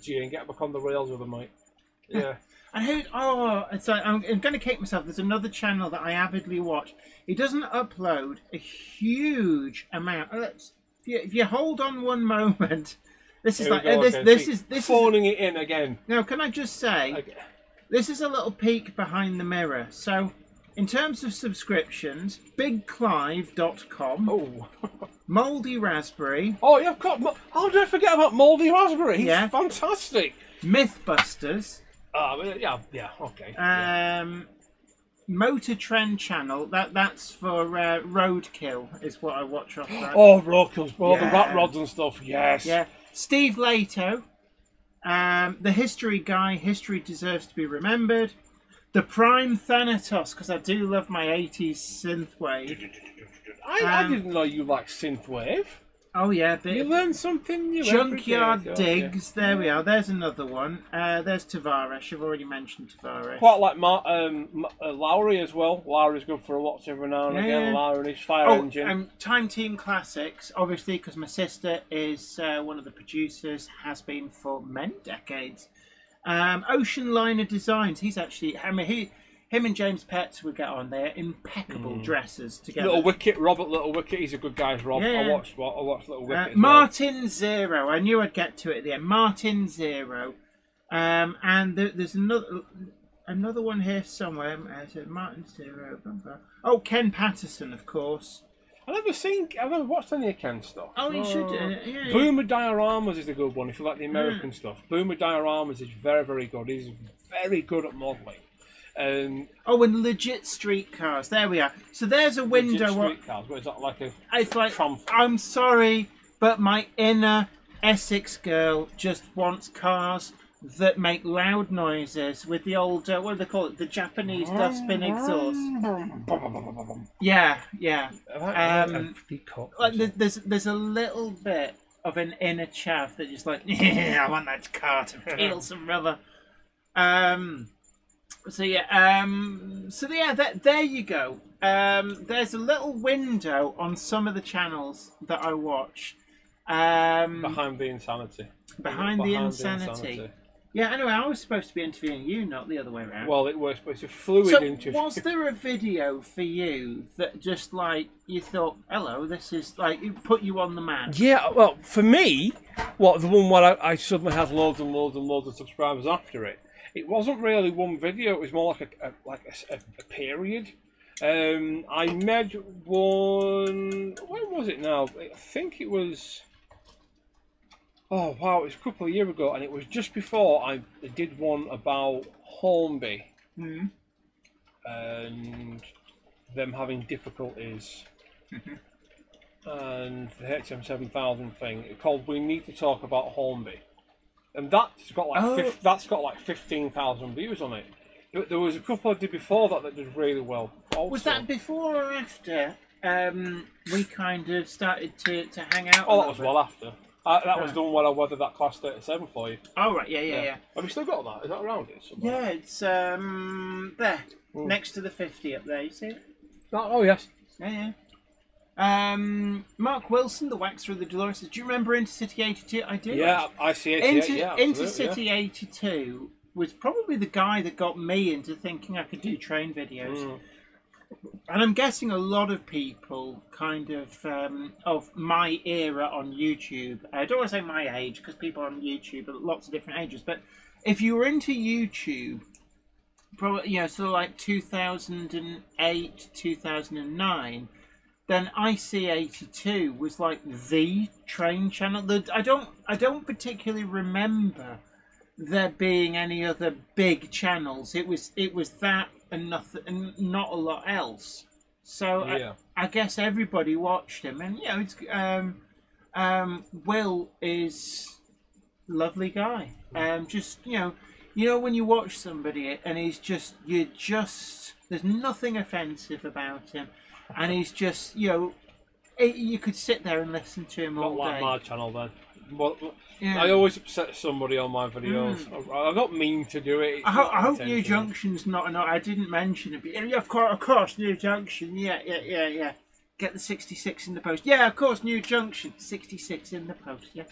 G and get back on the rails with her, mate. Yeah. And who? Oh, so I'm going to kick myself. There's another channel that I avidly watch. He doesn't upload a huge amount. If you hold on one moment, this is like this is phoning it in again. Now, can I just say, Okay. This is a little peek behind the mirror. So, in terms of subscriptions, BigClive.com, Oh. Mouldy Raspberry, Oh, yeah, I've got. How did I forget about Mouldy Raspberry? He's Yeah. fantastic. Mythbusters, Yeah, okay. Motor Trend Channel. That's for Roadkill. Is what I watch off that. Oh, Roadkills, the Yeah. rat rods and stuff. Yes. Yeah, Steve Lato, the History Guy. History Deserves to Be Remembered. The Prime Thanatos, because I do love my 80s synthwave. I didn't know you liked synthwave. Oh yeah, You learn something new. Junkyard every day. Digs. There we are. There's another one. There's Tavares. I've already mentioned Tavares. Quite like Lowry as well. Lowry's good for a watch every now and again. Lowry and his fire engine. Time Team Classics, obviously, because my sister is one of the producers, has been for many decades. Ocean Liner Designs. He's actually, him and James Petts would get on. They're impeccable dressers together. Robert Little Wicket. He's a good guy, Rob. Yeah. I watched Little Wicket. Martin Zero. I knew I'd get to it at the end. Martin Zero. And there's another one here somewhere. Martin Zero. Oh, Ken Patterson, of course. I've never watched any of Ken's stuff. Oh, you should. Yeah. Boomer Dioramas is a good one if you like the American stuff. Boomer Dioramas is very, very good. He's very good at modelling. And Legit Streetcars. There we are. So there's a window. Streetcars. What is that like? It's like, Trump. I'm sorry, but my inner Essex girl just wants cars that make loud noises with the old, what do they call it? The Japanese dustbin exhaust. Yeah. Like there's a little bit of an inner chaff that just like, I want that car to feel some rubber. There you go. There's a little window on some of the channels that I watch. Behind the Insanity. Behind the Insanity. Yeah, anyway, I was supposed to be interviewing you, not the other way around. Well, it was, but it's a fluid interview. Was there a video for you that just like you thought, hello, this is like it put you on the map? Yeah, well, for me, the one where I suddenly had loads and loads and loads of subscribers after it. It wasn't really one video. It was more like a period. I made one. When was it now? I think it was. Oh wow! It was a couple of years ago, and it was just before I did one about Hornby and them having difficulties, and the HM7000 thing. It's called "We Need to Talk About Hornby." And that's got like 15,000 views on it. But there was a couple I did before that did really well. Also. Was that before or after we kind of started to hang out? Oh, that was well after. That was done when I weathered that Class 37 for you. Oh right, yeah. Have you still got that? Is that around it somewhere? Yeah, it's there, next to the 50 up there. You see it? Oh yes. Yeah. Mark Wilson, the Wax Through the Dolores. Do you remember Intercity 82? I do. Yeah, I see it. Intercity 82 was probably the guy that got me into thinking I could do train videos. And I'm guessing a lot of people kind of my era on YouTube. I don't want to say my age because people on YouTube are lots of different ages. But if you were into YouTube, probably sort of like 2008, 2009. Then IC82 was like the train channel. I don't particularly remember there being any other big channels. It was that and nothing, and not a lot else. So yeah. I guess everybody watched him, and it's Will is a lovely guy. Just when you watch somebody and he's there's nothing offensive about him. And he's just, you could sit there and listen to him all day. Not like my channel then. Well, I always upset somebody on my videos. I don't mean to do it. I hope New Junction's not. I didn't mention it, but of course, New Junction. Yeah. Get the 66 in the post. Yeah, of course, New Junction. 66 in the post. Yeah.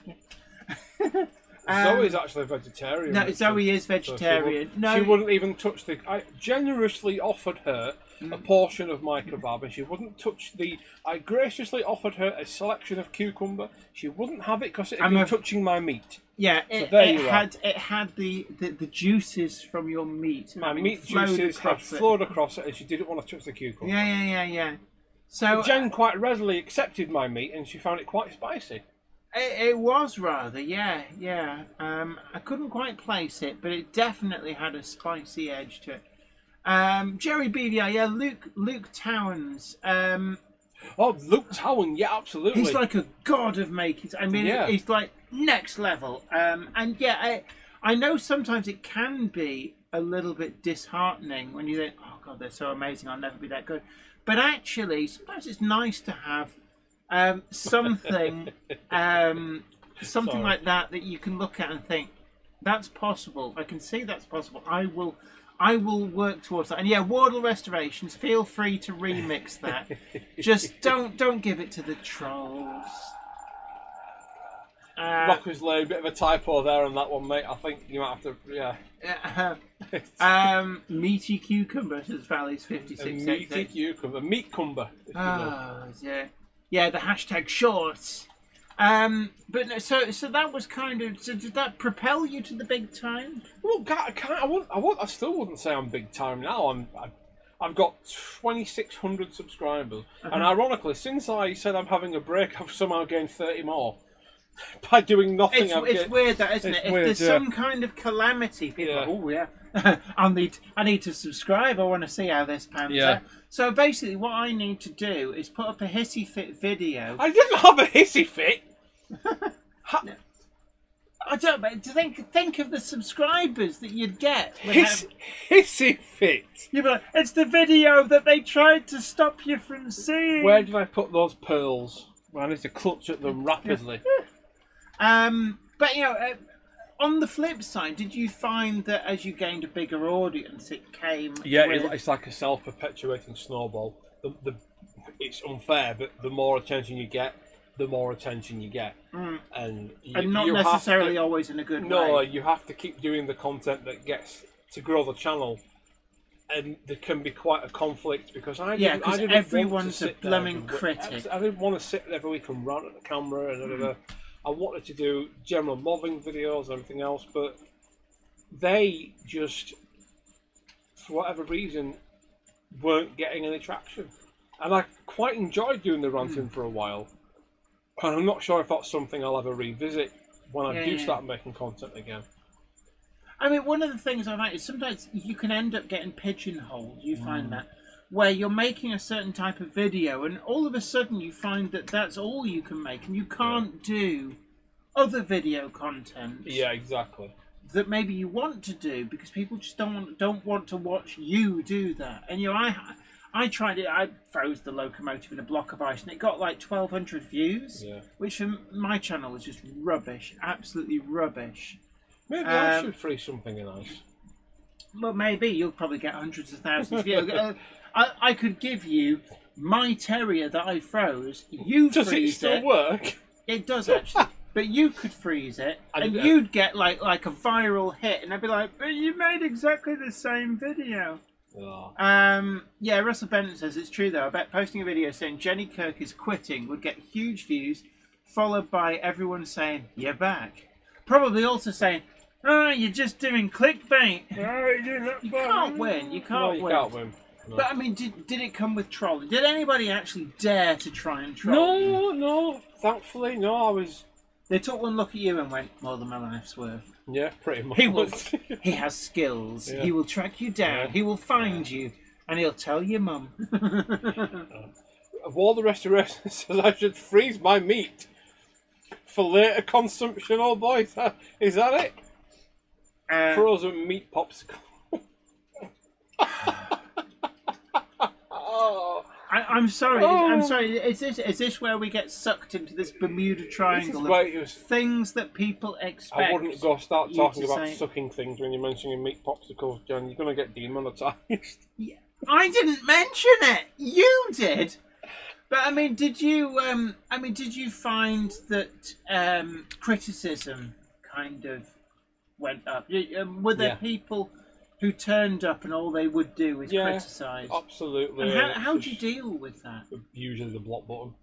Zoe's actually vegetarian. No, Zoe is vegetarian. So she wouldn't even touch the... I generously offered her a portion of my kebab, and she wouldn't touch the... I graciously offered her a selection of cucumber. She wouldn't have it because it had been touching my meat. Yeah, it had the juices from your meat. My meat juices had flowed across it, and she didn't want to touch the cucumber. Yeah. So Jen quite readily accepted my meat, and she found it quite spicy. It was rather, yeah. I couldn't quite place it, but it definitely had a spicy edge to it. Jerry BVI, yeah, Luke Towns. Oh, Luke Towan, yeah, absolutely. He's like a god of making. I mean, he's like next level. And yeah, I know sometimes it can be a little bit disheartening when you think, oh god, they're so amazing, I'll never be that good. But actually, sometimes it's nice to have something like that you can look at and think, that's possible. I can see that's possible. I will work towards that. And yeah, Wardle Restorations, feel free to remix that. Just don't give it to the trolls. Rocker's Lane, bit of a typo there on that one, mate. I think you might have to, Meaty Cucumber says Valley's 56. Meaty Cucumber, meat cumber. Yeah, the hashtag shorts. But no, so that was kind of. So did that propel you to the big time? Well, I still wouldn't say I'm big time now. I've got 2,600 subscribers, and ironically, since I said I'm having a break, I've somehow gained 30 more. By doing nothing, it's weird, that isn't it? If there's some kind of calamity, people are, oh yeah, I need to subscribe. I want to see how this pans out. So basically, what I need to do is put up a hissy fit video. I didn't have a hissy fit. I don't. But think of the subscribers that you'd get. Hissy fit. Yeah, but it's the video that they tried to stop you from seeing. Where did I put those pearls? I need to clutch at them rapidly. But you know, on the flip side, did you find that as you gained a bigger audience, it came? Yeah, it's like a self-perpetuating snowball. It's unfair, but the more attention you get, the more attention you get, and not necessarily always in a good way. No, you have to keep doing the content that gets to grow the channel. And there can be quite a conflict because everyone's a blooming critic. I didn't want to sit there every week and run at the camera and I wanted to do general modelling videos and everything else, but they just, for whatever reason, weren't getting any traction. And I quite enjoyed doing the ranting for a while. And I'm not sure if that's something I'll ever revisit when I do start making content again. I mean, one of the things I like is sometimes you can end up getting pigeonholed. You find that where you're making a certain type of video, and all of a sudden you find that that's all you can make, and you can't do other video content. Yeah, exactly. That maybe you want to do because people just don't want to watch you do that. And you know, I tried it. I froze the locomotive in a block of ice, and it got like 1,200 views, which for my channel was just rubbish, absolutely rubbish. Maybe I should freeze something in ice. Well, maybe. You'll probably get hundreds of thousands of views. I could give you my terrier that I froze. You does freeze it still work? It does, actually. But you could freeze it, and you'd get like a viral hit, and I'd be like, but you made exactly the same video. Oh. Yeah, Russell Bennett says it's true though. I bet posting a video saying Jenny Kirk is quitting would get huge views, followed by everyone saying, you're back. Probably also saying, oh, you're just doing clickbait. You can't win. You can't win. No. But I mean, did it come with trolling? Did anybody actually dare to try and troll? No. Thankfully, no. They took one look at you and went, more than Melon Swerve. Yeah, pretty much. He has skills. Yeah. He will track you down. Yeah. He will find you, and he'll tell your mum. Wardle Restoration says I should freeze my meat for later consumption. Oh boy, is that it? Frozen meat popsicle. I'm sorry. I'm sorry. Is this where we get sucked into this Bermuda Triangle of things that people expect? I wouldn't go start talking about sucking things when you're mentioning meat popsicles, John. You're going to get demonetised. Yeah, I didn't mention it. You did. But I mean, did you find that criticism kind of went up? Were there people who turned up and all they would do was criticise? Absolutely. And how do you deal with that? Usually the block button.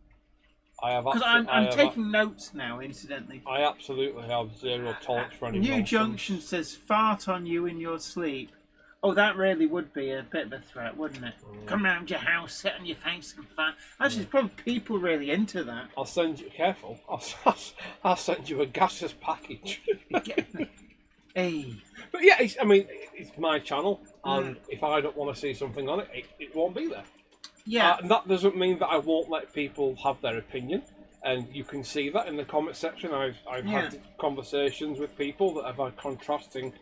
I have because I'm taking notes now, incidentally. I absolutely have zero tolerance for any New nonsense. Junction says, fart on you in your sleep. Oh, that really would be a bit of a threat, wouldn't it? Come round your house, sit on your face and fart. Actually, there's probably people really into that. I'll send you, careful, I'll send you a gaseous package. Hey. But yeah, it's my channel, and if I don't want to see something on it, it won't be there. Yeah. And that doesn't mean that I won't let people have their opinion, and you can see that in the comment section. I've had conversations with people that have had contrasting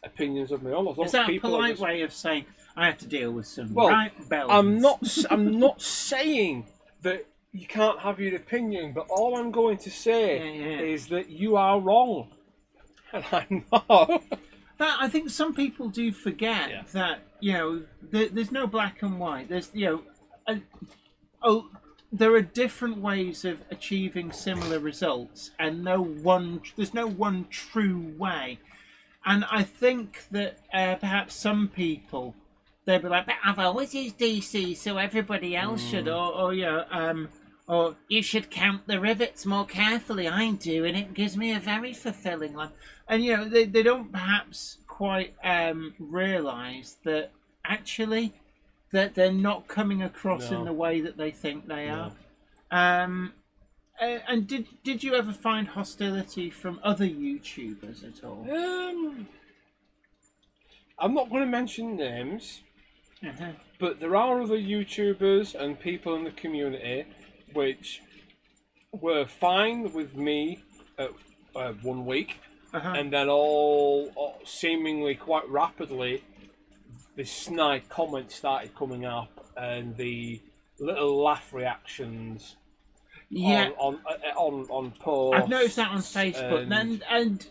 opinions of my own. Is that a polite way of saying I have to deal with some bells? I'm not saying that you can't have your opinion, but all I'm going to say is that you are wrong, and I know. I think some people do forget that there's no black and white. There's there are different ways of achieving similar results, and there's no one true way. And I think that perhaps some people, they'll be like, but I've always used DC, so everybody else should, or you should count the rivets more carefully. I do, and it gives me a very fulfilling life. And they don't perhaps quite realise that actually that they're not coming across in the way that they think they are. And did you ever find hostility from other YouTubers at all? I'm not going to mention names, but there are other YouTubers and people in the community which were fine with me 1 week, and then all seemingly quite rapidly, the snide comments started coming up, and the little laugh reactions. On posts. I've noticed that on Facebook, and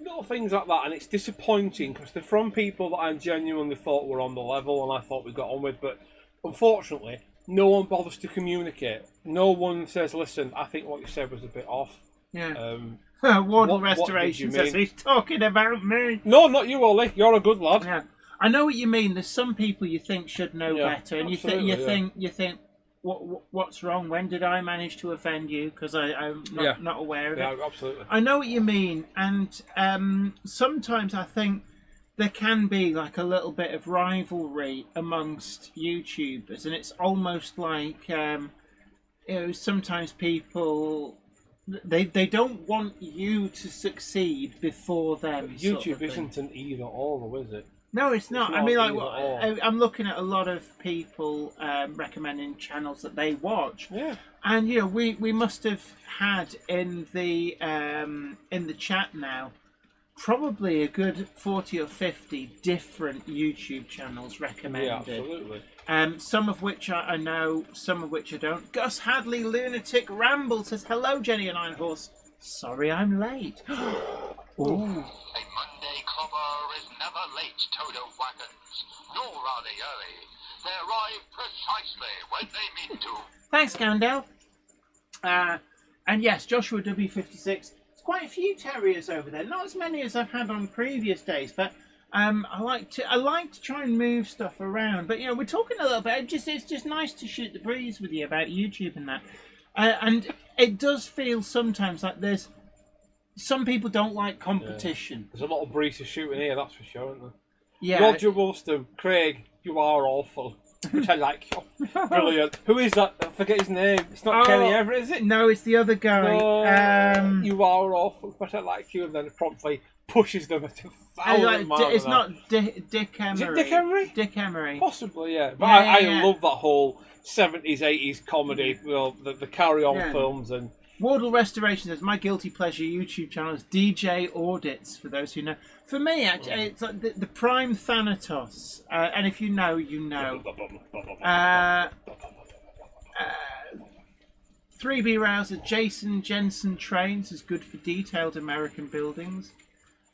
little things like that, and it's disappointing because they're from people that I genuinely thought were on the level, and I thought we got on with. But unfortunately, no one bothers to communicate. No one says, "Listen, I think what you said was a bit off." Yeah. Wardle Restoration says he's talking about me. No, not you, Ollie. You're a good lad. Yeah, I know what you mean. There's some people you think should know better, and you think. What's wrong? When did I manage to offend you? Because I'm not aware of it. Yeah, absolutely. I know what you mean, and sometimes I think there can be like a little bit of rivalry amongst YouTubers, and it's almost like sometimes people they don't want you to succeed before them. But YouTube isn't an either or, is it? No, it's not. I mean, I'm looking at a lot of people recommending channels that they watch. Yeah. And we must have had in the chat now probably a good 40 or 50 different YouTube channels recommended. Yeah, absolutely. Some of which I know, some of which I don't. Gus Hadley Lunatic Ramble says, "Hello, Jenny and Iron Horse. Sorry I'm late." Ooh. A Monday clubber is never late, Toto wagons, nor are they early. They arrive precisely when they mean to. Thanks, Gandalf. And yes, Joshua W56. There's quite a few terriers over there. Not as many as I've had on previous days, but I like to try and move stuff around. But we're talking a little bit. It's just nice to shoot the breeze with you about YouTube and that. And it does feel sometimes like there's. Some people don't like competition. There's a lot of breezes shooting here, that's for sure, isn't there? Yeah. Roger Woolston, Craig, you are awful. Which I like you. Brilliant. Who is that? I forget his name. It's not Kenny Everett, is it? No, it's the other guy. No, you are awful, but I like you, and then promptly pushes them at 1,000 miles. It's not Dick Emery. Is it Dick Emery? Dick Emery. Possibly, yeah. But I love that whole 70s, 80s comedy, the carry-on films and... Wardle Restoration says, my guilty pleasure YouTube channel is DJ Audits, for those who know. For me, actually, it's like the prime Thanatos. And if you know, you know. 3B Rouser, Jason Jensen Trains is good for detailed American buildings.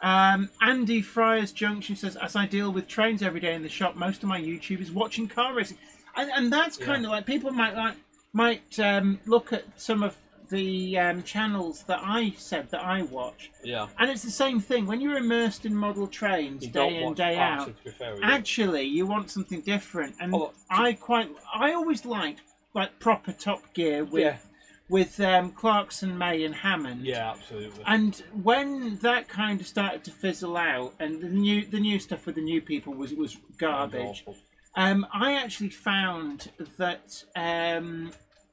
Andy Friars Junction says, as I deal with trains every day in the shop, most of my YouTube is watching car racing. And that's kind of like, people might look at some of channels that I said that I watch. Yeah. And it's the same thing. When you're immersed in model trains day in, day out, to be fair with actually you want something different. And Oh, I always liked like proper Top Gear with Clarkson, May and Hammond. Yeah, absolutely. And when that kind of started to fizzle out, and the new stuff with the new people was garbage, I actually found that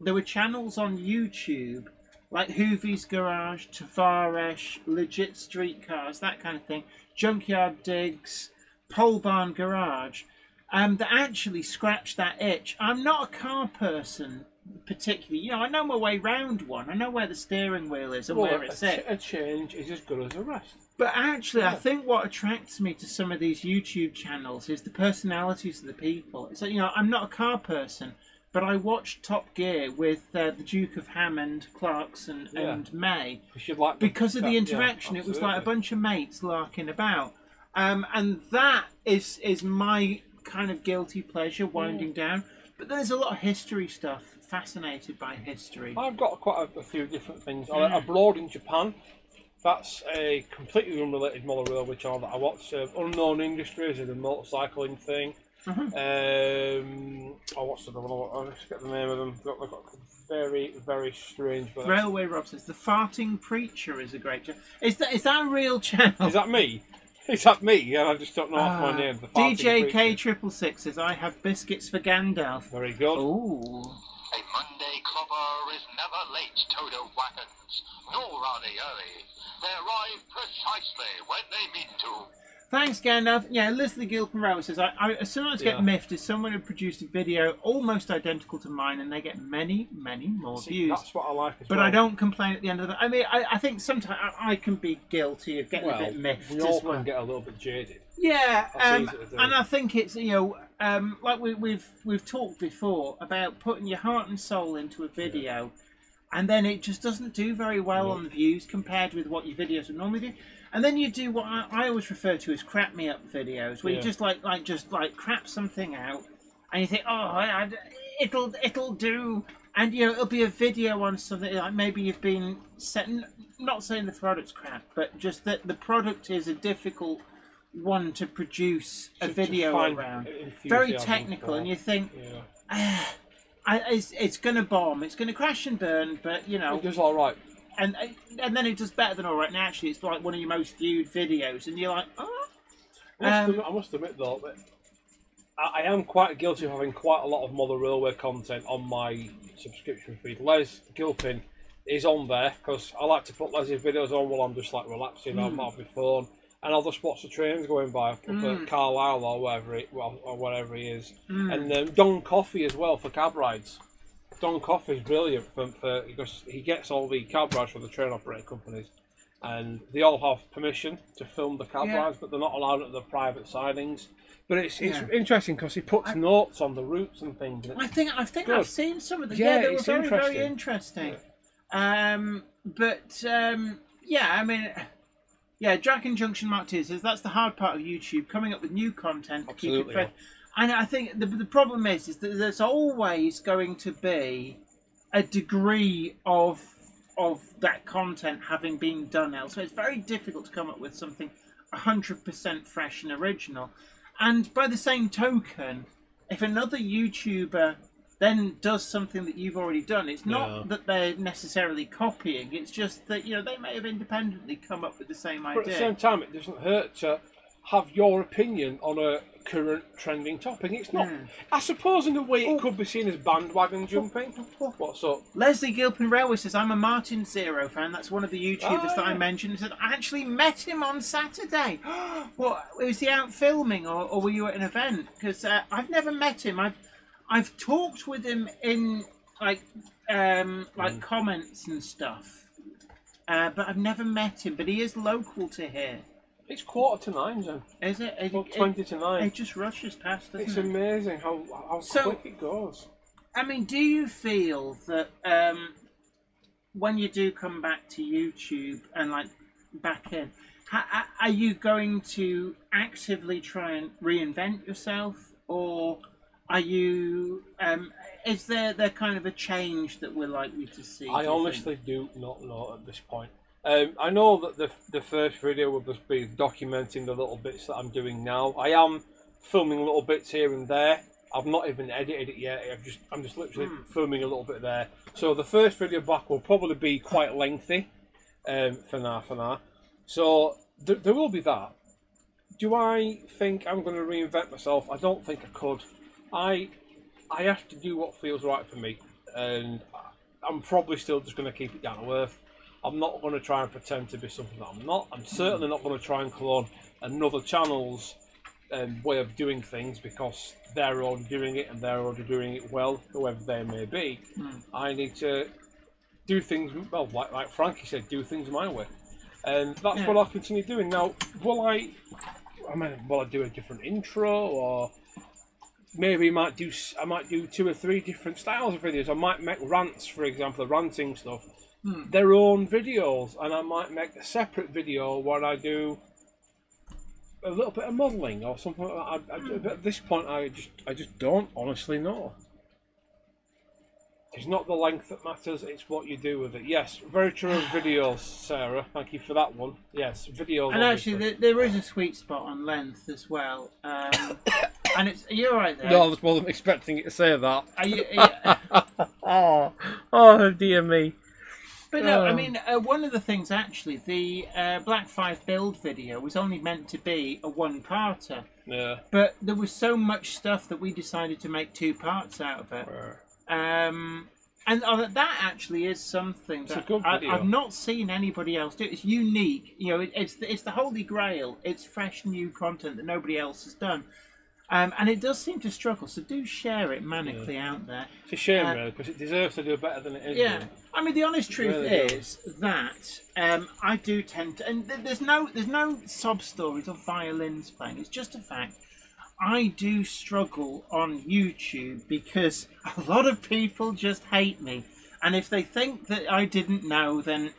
there were channels on YouTube like Hoovy's Garage, Tavares, Legit Streetcars, that kind of thing, Junkyard Digs, Pole Barn Garage, that actually scratched that itch. I'm not a car person particularly. You know, I know my way round one. I know where the steering wheel is and where it's at. A change is as good as a rest. But actually, I think what attracts me to some of these YouTube channels is the personalities of the people. So, you know, I'm not a car person, but I watched Top Gear with the Duke of Hammond, Clarkson, and May because of the interaction. It was like a bunch of mates larking about, and that is my kind of guilty pleasure, winding down. But there's a lot of history stuff. Fascinated by history. I've got quite a few different things. Abroad in Japan, that's a completely unrelated model railway channel that I watch. Unknown Industries is a motorcycling thing. What's the other one? I'll just get the name of them. They've got very, very strange. Railway Rob says the Farting Preacher is a great channel. Is that a real channel? Is that me? Is that me? Yeah, I just don't know off my name. DJ K666 says I have biscuits for Gandalf. Very good. Ooh. A Monday clubber is never late, Toto Wackens, nor are they early. They arrive precisely when they mean to. Thanks, Gandalf. Yeah, Leslie Gilpin Rowe says, I sometimes get miffed as someone who produced a video almost identical to mine and they get many, many more views. That's what I like as but well. I don't complain at the end of the... I mean, I think sometimes I can be guilty of getting a bit miffed we all as well. can get a little bit jaded. Yeah, and I think it's, you know, like we've talked before about putting your heart and soul into a video, and then it just doesn't do very well on the views compared with what your videos would normally do. And then you do what I always refer to as crap me up videos, where you just like crap something out, and you think, oh, it'll do, and you know it'll be a video on something like maybe you've been setting. Not saying the product's crap, but just that the product is a difficult one to produce a video around, very technical, and you think, it's going to bomb, it's going to crash and burn, but you know, it does all right. And then it does better than all right. And actually, it's like one of your most viewed videos, and you're like, oh. I must admit though that I am quite guilty of having quite a lot of Mother Railway content on my subscription feed. Les Gilpin is on there because I like to put Les's videos on while I'm just like relaxing on my phone, and I'll just watch the trains going by up at Carlisle or wherever he is, and Don Coffey as well for cab rides. Don Coffey's brilliant because he gets all the cab rides from the train operating companies, and they all have permission to film the cab rides, but they're not allowed at the private sidings. But it's interesting because he puts notes on the routes and things. And I think I've seen some of them. Yeah, they were very interesting. I mean, Dragon Junction Mark 2 says that's the hard part of YouTube, coming up with new content to keep it fresh. And I think the problem is that there's always going to be a degree of that content having been done elsewhere. It's very difficult to come up with something 100% fresh and original. And by the same token, if another YouTuber then does something that you've already done, it's not that they're necessarily copying. It's just that, you know, they may have independently come up with the same idea. But at the same time, it doesn't hurt to have your opinion on a current trending topic. It's not. I suppose in a way it could be seen as bandwagon jumping. What's up? Leslie Gilpin Railway says, I'm a Martin Zero fan. That's one of the YouTubers that I mentioned. He said, I actually met him on Saturday. What, was he out filming or were you at an event? Because I've never met him. I've talked with him in like comments and stuff, but I've never met him. But he is local to here. It's 8:45, Zen. Is it? 20 to 9. It just rushes past, doesn't it? It's amazing how quick it goes. I mean, do you feel that when you do come back to YouTube and like back in, are you going to actively try and reinvent yourself, or are you is there kind of a change that we're likely to see? I honestly do not know at this point. I know that the first video will just be documenting the little bits that I'm doing now. I am filming little bits here and there. I've not even edited it yet. I'm just literally filming a little bit there. So the first video back will probably be quite lengthy for now. So there will be that. Do I think I'm going to reinvent myself? I don't think I could. I have to do what feels right for me, and I'm probably still just going to keep it down to earth. I'm not going to try and pretend to be something that I'm not. I'm certainly not going to try and clone another channel's way of doing things because they're already doing it and they're already doing it well, whoever they may be. I need to do things, well, like Frankie said, do things my way. And that's what I'll continue doing. Now, will I do a different intro, or maybe I might do 2 or 3 different styles of videos. I might make rants, for example, the ranting stuff, their own videos, and I might make a separate video where I do a little bit of modelling or something like that. But at this point, I just don't honestly know. It's not the length that matters, it's what you do with it. Yes, very true of videos, Sarah. Thank you for that one. Yes, videos. And actually, there is a sweet spot on length as well. And it's... Are you alright there? No, I wasn't expecting it to say that. Are you... Oh, dear me. But no, I mean, one of the things, actually, the Black 5 build video was only meant to be a one-parter. Yeah. But there was so much stuff that we decided to make 2 parts out of it. And that actually is something that I've not seen anybody else do. It's unique. You know, it's the holy grail. It's fresh, new content that nobody else has done. And it does seem to struggle, so do share it manically out there. It's a shame, really, because it deserves to do better than it is. Yeah, doing. I mean, the honest truth is that I do tend to, and there's no sob stories or violins playing. It's just a fact. I do struggle on YouTube because a lot of people just hate me, and if they think that I didn't know, then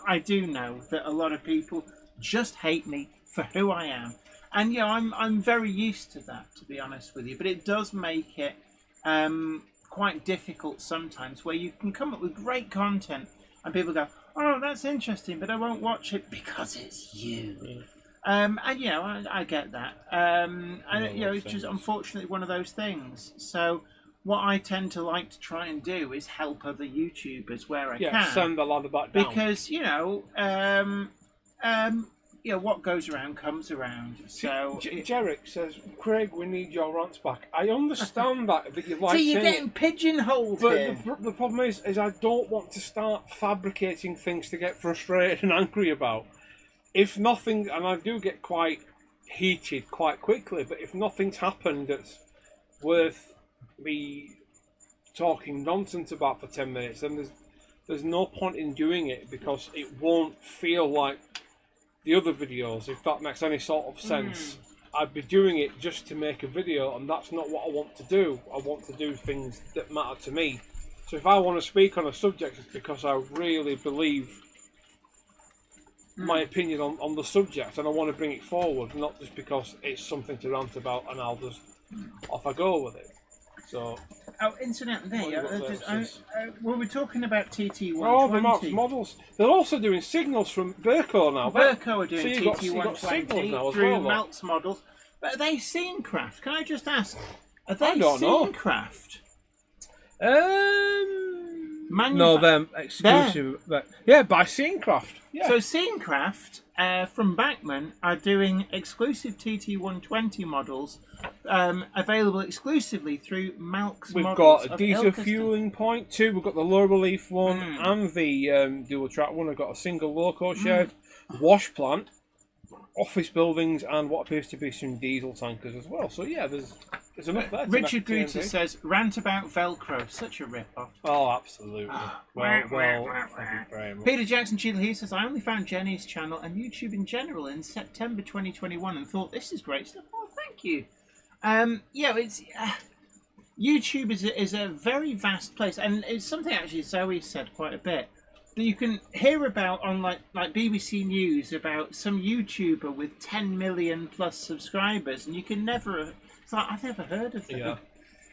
I do know that a lot of people just hate me for who I am. And I'm very used to that, to be honest with you. But it does make it quite difficult sometimes, where you can come up with great content and people go, "Oh, that's interesting, but I won't watch it because it's you." And I get that. And it's just unfortunately one of those things. So what I tend to like to try and do is help other YouTubers where I can. Send a lot about down. Because what goes around comes around. So Jarek says, "Craig, we need your rants back." I understand that you like. So you're getting pigeonholed here. But the problem is I don't want to start fabricating things to get frustrated and angry about. If nothing, and I do get quite heated quite quickly, but if nothing's happened that's worth me talking nonsense about for 10 minutes, then there's no point in doing it, because it won't feel like the other videos, if that makes any sort of sense. I'd be doing it just to make a video, and that's not what I want to do. I want to do things that matter to me. So if I want to speak on a subject, it's because I really believe my opinion on the subject, and I want to bring it forward, not just because it's something to rant about and I'll just off I go with it. So. Oh, incidentally, we were talking about TT120. Oh, the Mark's models. They're also doing signals from Burco now. Burco are doing so TT120 through Melt's models. But are they Scenecraft? Can I just ask? Are they Scenecraft? No, they're exclusive. Yeah, by Scenecraft. Yeah. So Scenecraft from Bachmann are doing exclusive TT120 models available exclusively through Malk's We've models. Got a diesel fueling point too. We've got the low relief one and the dual track one. I've got a single loco shed, wash plant, office buildings, and what appears to be some diesel tankers as well. So yeah, there's enough there. Richard Gruter says, "Rant about Velcro, such a rip-off." Oh, absolutely. Well, thank you very much. Peter Jackson Cheadle here says, "I only found Jenny's channel and YouTube in general in September 2021 and thought this is great stuff." Oh, thank you. It's YouTube is a very vast place, and it's something actually Zoe said quite a bit that you can hear about on like BBC News about some YouTuber with 10 million plus subscribers, and you can never. It's like, I've never heard of them.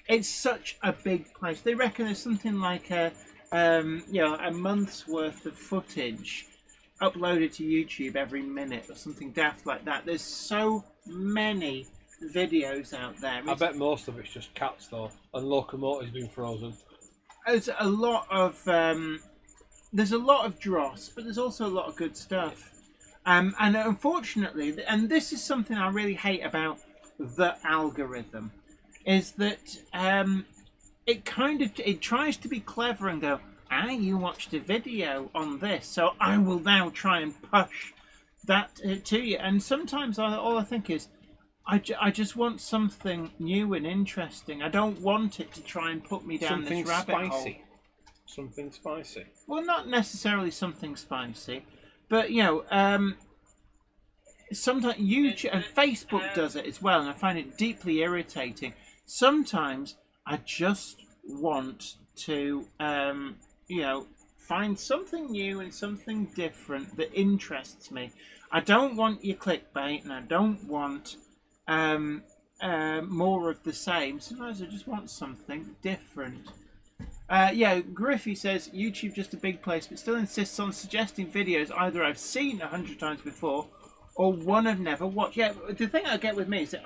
it's such a big place. They reckon there's something like a month's worth of footage uploaded to YouTube every minute or something daft like that. There's so many videos out there. I bet most of it's just cats though, and locomotives being frozen. There's a lot of dross, but there's also a lot of good stuff. And unfortunately, and this is something I really hate about the algorithm, is that it tries to be clever and go, you watched a video on this, so I will now try and push that to you. And sometimes all I think is, I just want something new and interesting. I don't want it to try and put me down this rabbit hole. Something spicy. Well, not necessarily something spicy, but sometimes YouTube and Facebook does it as well, and I find it deeply irritating. Sometimes I just want to, find something new and something different that interests me. I don't want your clickbait, and I don't want more of the same. Sometimes I just want something different. Griffey says YouTube just a big place, but still insists on suggesting videos either I've seen 100 times before or one I've never watched. Yeah, the thing I get with me is that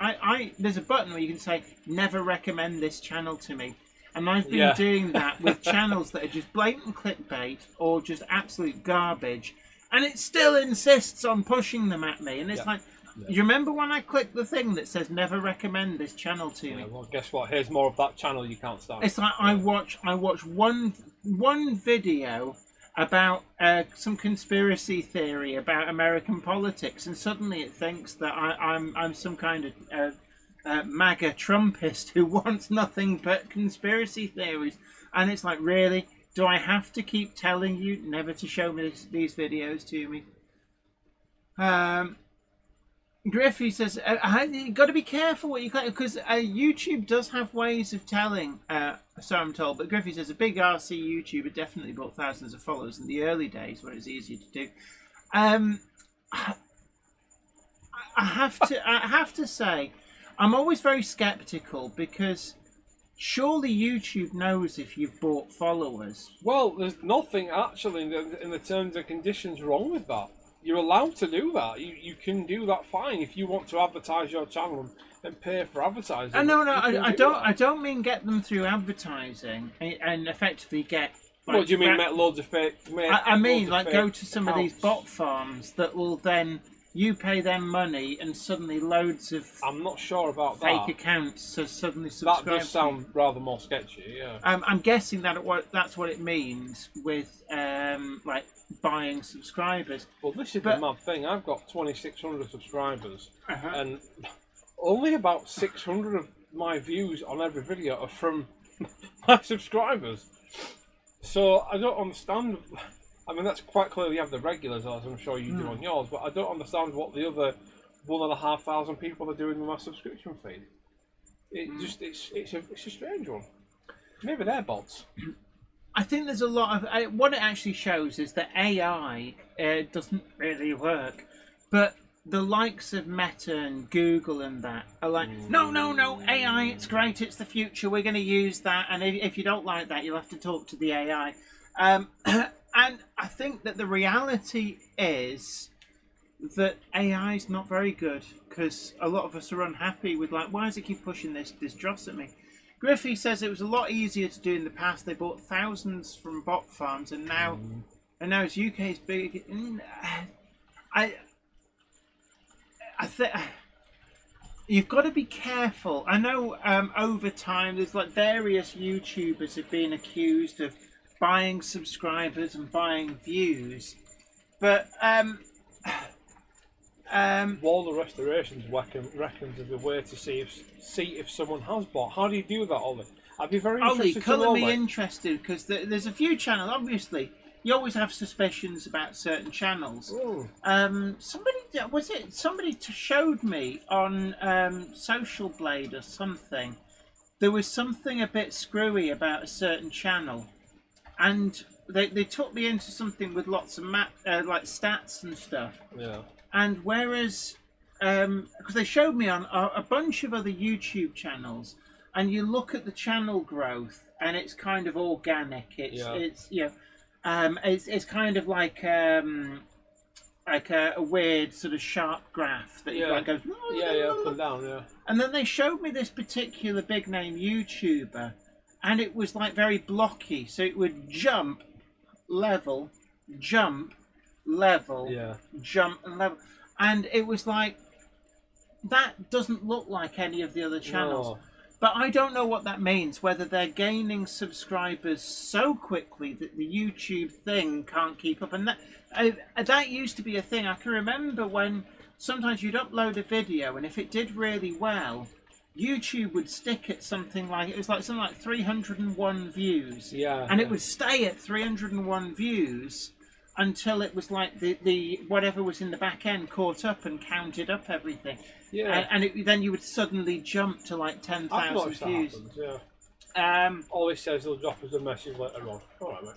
there's a button where you can say never recommend this channel to me, and I've been doing that with channels that are just blatant clickbait or just absolute garbage, and it still insists on pushing them at me, and it's like, you remember when I clicked the thing that says never recommend this channel to me? Well, guess what? Here's more of that channel you can't start. It's like I watch one video about some conspiracy theory about American politics, and suddenly it thinks that I'm some kind of MAGA Trumpist who wants nothing but conspiracy theories, and it's like, really? Do I have to keep telling you never to show me these videos to me? Griffey says, you've got to be careful what you click, because YouTube does have ways of telling, so I'm told, but Griffey says, a big RC YouTuber definitely brought thousands of followers in the early days when it was easier to do. I have to say, I'm always very sceptical, because surely YouTube knows if you've bought followers. Well, there's nothing actually in the terms and conditions wrong with that. You're allowed to do that. You can do that fine if you want to advertise your channel and pay for advertising. I don't mean get them through advertising and effectively get. Like, what do you mean? Make loads of fake? I mean, like, go to some of these bot farms that will then you pay them money and suddenly loads of. I'm not sure about fake accounts. So suddenly subscribe. That does sound rather more sketchy. Yeah. I'm guessing that's what it means with like buying subscribers. Well, this is the mad thing. I've got 2,600 subscribers, and only about 600 of my views on every video are from my subscribers. So I don't understand. I mean, that's quite clearly you have the regulars, as I'm sure you do on yours, but I don't understand what the other 1,500 people are doing with my subscription feed. It's a strange one. Maybe they're bots. I think there's a lot of what it actually shows is that AI doesn't really work, but the likes of Meta and Google and that are like, no, AI, it's great, it's the future, we're going to use that, and if you don't like that, you'll have to talk to the AI. And I think that the reality is that AI is not very good, because a lot of us are unhappy with, like, why does it keep pushing this dross at me? Griffey says it was a lot easier to do in the past. They bought thousands from bot farms, and now it's UK's big. I think you've got to be careful. I know over time there's like various YouTubers have been accused of buying subscribers and buying views, but Walder Restorations reckons there's a way to see if someone has bought. How do you do that, Ollie? I'd be very interested to know. Colour me interested, because there's a few channels. Obviously, you always have suspicions about certain channels. Somebody showed me on Social Blade or something. There was something a bit screwy about a certain channel, and they took me into something with lots of like stats and stuff. Yeah. And whereas, because they showed me on a bunch of other YouTube channels, and you look at the channel growth, and it's kind of organic. It's it's kind of like a weird sort of sharp graph that like goes up and down, yeah. And then they showed me this particular big name YouTuber, and it was like very blocky, so it would jump, level, jump, level, jump and level, and it was like, that doesn't look like any of the other channels. No. But I don't know what that means, whether they're gaining subscribers so quickly that the YouTube thing can't keep up. And that used to be a thing. I can remember when sometimes you'd upload a video, and if it did really well, YouTube would stick at something like 301 views. Yeah. And it would stay at 301 views until it was like the whatever was in the back end caught up and counted up everything. Yeah. And then you would suddenly jump to like 10,000 views. Happens, all he says, he'll drop us a message later on. All right, mate.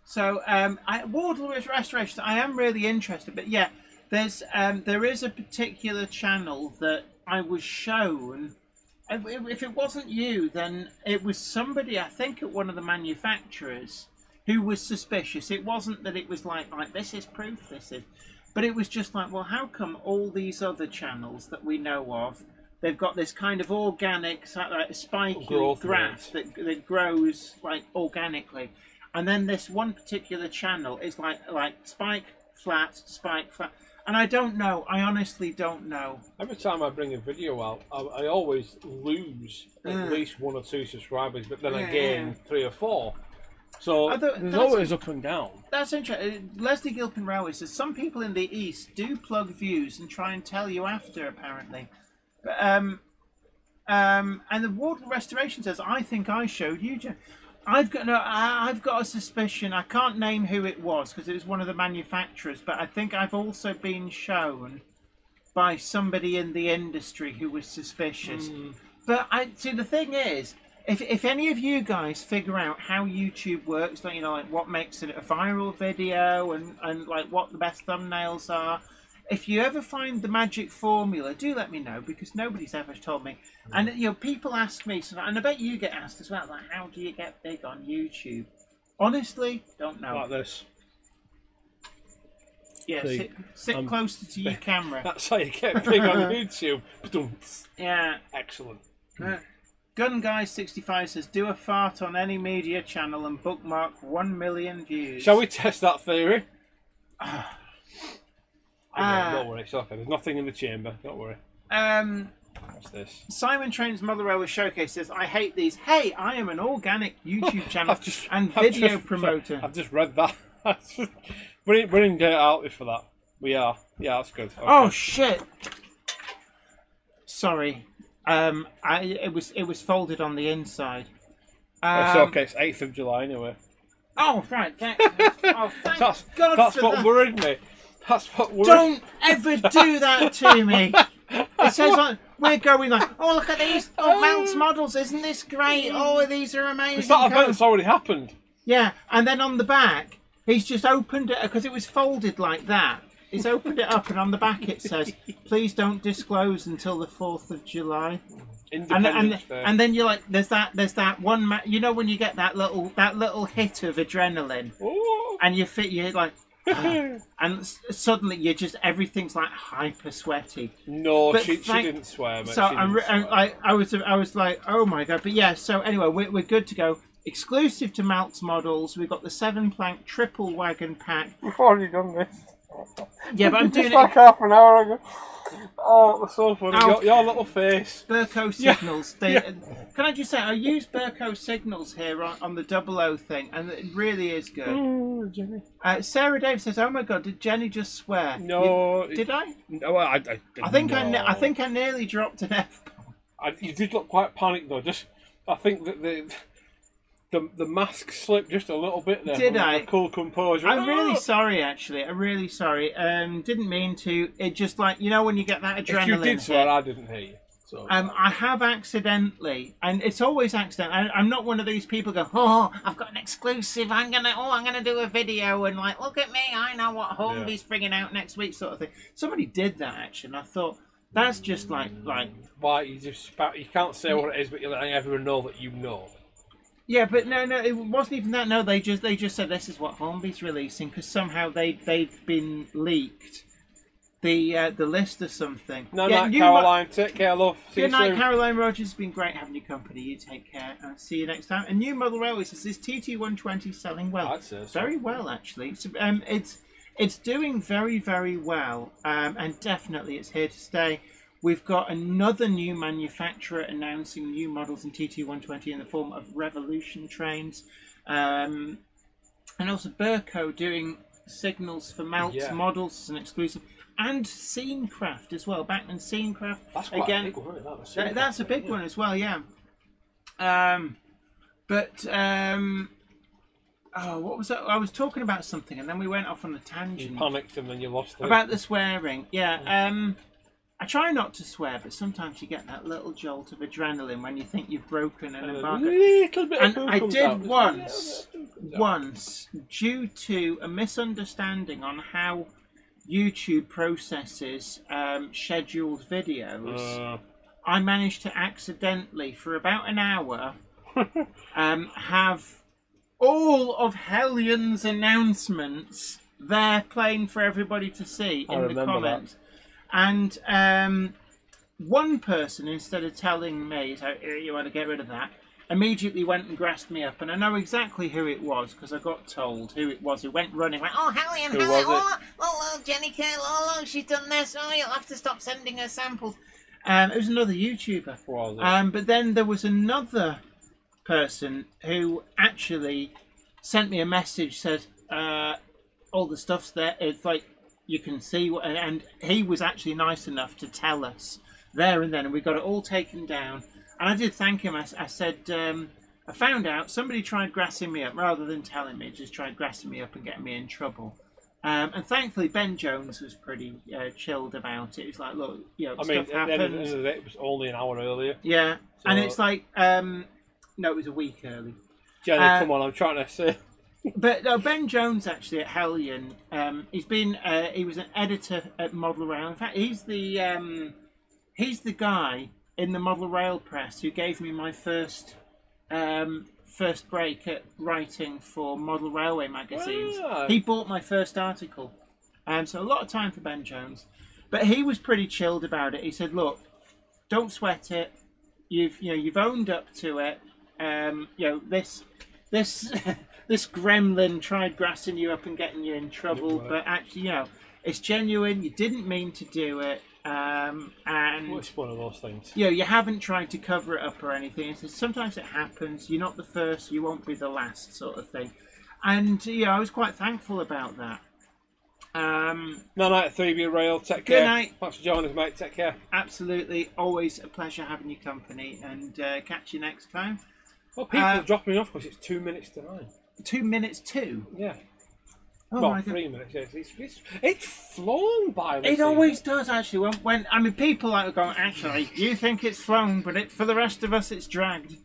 So, Wardlew's Restoration, I am really interested, but yeah, there is a particular channel that I was shown. If it wasn't you, then it was somebody, I think, at one of the manufacturers who was suspicious. It wasn't that it was like this is proof, this is. But it was just like, well, how come all these other channels that we know of, they've got this kind of organic, like spiky graph that grows like organically, and then this one particular channel is like spike, flat, and I don't know. I honestly don't know. Every time I bring a video out, I always lose at least 1 or 2 subscribers, but then I gain 3 or 4. So there's always up and down. That's interesting. Leslie Gilpin Railway says some people in the East do plug views and try and tell you after, apparently. But, and the Wardle Restoration says, I think I showed you. I've got a suspicion. I can't name who it was because it was one of the manufacturers, but I think I've also been shown by somebody in the industry who was suspicious. But see, the thing is, if any of you guys figure out how YouTube works, like what makes it a viral video and like what the best thumbnails are, if you ever find the magic formula, do let me know, because nobody's ever told me. And people ask me, and I bet you get asked as well, like, how do you get big on YouTube? Honestly, don't know. Like this. Yeah, sit closer to your camera. That's how you get big on YouTube. Yeah. Excellent. Gun Guy 65 says, do a fart on any media channel and bookmark 1 million views. Shall we test that theory? Don't worry, it's okay. There's nothing in the chamber. Don't worry. What's this? Simon Train's Mother Railway Showcase says, I hate these. Hey, I am an organic YouTube channel and video promoter. I've just read that. We're in Get Out for that. We are. Yeah, that's good. Okay. Oh, shit. Sorry. It was folded on the inside. It's okay. It's 8th of July anyway. Oh right. Thank God that's for what that. worried me. That's what worried. Don't ever do that to me. It says we're going like, oh look at these, Mounts models, isn't this great? Oh, these are amazing. That event's already happened. Yeah, and then on the back, he's just opened it because it was folded like that. He's opened it up, and on the back it says, "Please don't disclose until the 4th of July." And then you're like, there's that one, when you get that little hit of adrenaline, and you're like, and suddenly everything's like hyper sweaty. No, she didn't swear. Mate. So I was like, oh my god! But yeah, so anyway, we're good to go. Exclusive to Maltz models, we've got the 7-plank triple wagon pack. We've already done this. Yeah, but I'm doing it like half an hour ago. Oh, that's so funny. Your little face. Burco signals. Can I just say, I use Burco signals here on the 00 thing, and it really is good. Oh, Jenny. Sarah Dave says, "Oh my God, did Jenny just swear?" No. Did I? No, I think I think I nearly dropped an F-bomb. You did look quite panicked though. I think that the mask slipped just a little bit there. Did I? Cool composure. I'm really sorry, actually. I'm really sorry. Didn't mean to. It just like, when you get that adrenaline. If you did swear, I didn't hear you. So. I have accidentally, and it's always accident. I'm not one of these people go, oh, I've got an exclusive. I'm gonna do a video and like, look at me. I know what Hornby's bringing out next week, sort of thing. Somebody did that actually, and I thought, That's just like Why you can't say what it is, but you're letting everyone know that you know. yeah, but no, it wasn't even that. No, they just said this is what Hornby's releasing because somehow they'd been leaked the list or something. No, Caroline. Take care, love. See Good you night, soon. Caroline Rogers. It's been great having you company. You take care and see you next time. A new model railway says this TT120 selling well. I'd say so. Very well, actually. It's doing very, very well, and definitely it's here to stay. We've got another new manufacturer announcing new models in TT120 in the form of Revolution trains, and also Burco doing signals for Maltz models as an exclusive. And Scenecraft as well. Backman Scenecraft. That's quite a big one, isn't it? That's a big one as well, yeah. What was that? I was talking about something and then we went off on a tangent. You panicked and then you lost it. About the swearing, yeah. I try not to swear, but sometimes you get that little jolt of adrenaline when you think you've broken an embargo. And I did once, due to a misunderstanding on how YouTube processes scheduled videos, I managed to accidentally, for about an hour, have all of Hellion's announcements there playing for everybody to see in the comments. That. And one person, instead of telling me, so you want to get rid of that, immediately went and grassed me up, and I know exactly who it was because I got told who it was. Who went running, went, "Oh, Hellion, Jenny Kirk, she's done this. Oh, you'll have to stop sending her samples." It was another YouTuber. Was it? But then there was another person who actually sent me a message, said, "All the stuff's there. It's like you can see," and he was actually nice enough to tell us there and then, and we got it all taken down. And I did thank him. I said, I found out somebody tried grassing me up rather than telling me, just tried grassing me up and getting me in trouble. And thankfully, Ben Jones was pretty chilled about it. He was like, look, stuff happens. At the end of the day, it was only an hour earlier. Yeah, so, and it's like, no, it was a week early. Jenny, come on, I'm trying to say. But Ben Jones, actually, at Hellion, he was an editor at Model Rail. In fact, he's the guy in the Model Rail press who gave me my first break at writing for Model Railway magazines. He bought my first article, so a lot of time for Ben Jones. But he was pretty chilled about it. He said, "Look, don't sweat it. You've owned up to it. This gremlin tried grassing you up and getting you in trouble, but actually, it's genuine. You didn't mean to do it." And it's one of those things. You haven't tried to cover it up or anything. It's just, sometimes it happens. You're not the first, you won't be the last, sort of thing. And I was quite thankful about that. Night, 3B Rail. Take care. Good night. Thanks for joining us, mate. Take care. Absolutely, always a pleasure having your company, and catch you next time. Well, people are dropping me off because it's 2 minutes to 9. 2 minutes too. Yeah. Oh Well, my God. 3 minutes. It's flown by. It always does, actually. When people are going, actually, you think it's flown, but for the rest of us, it's dragged.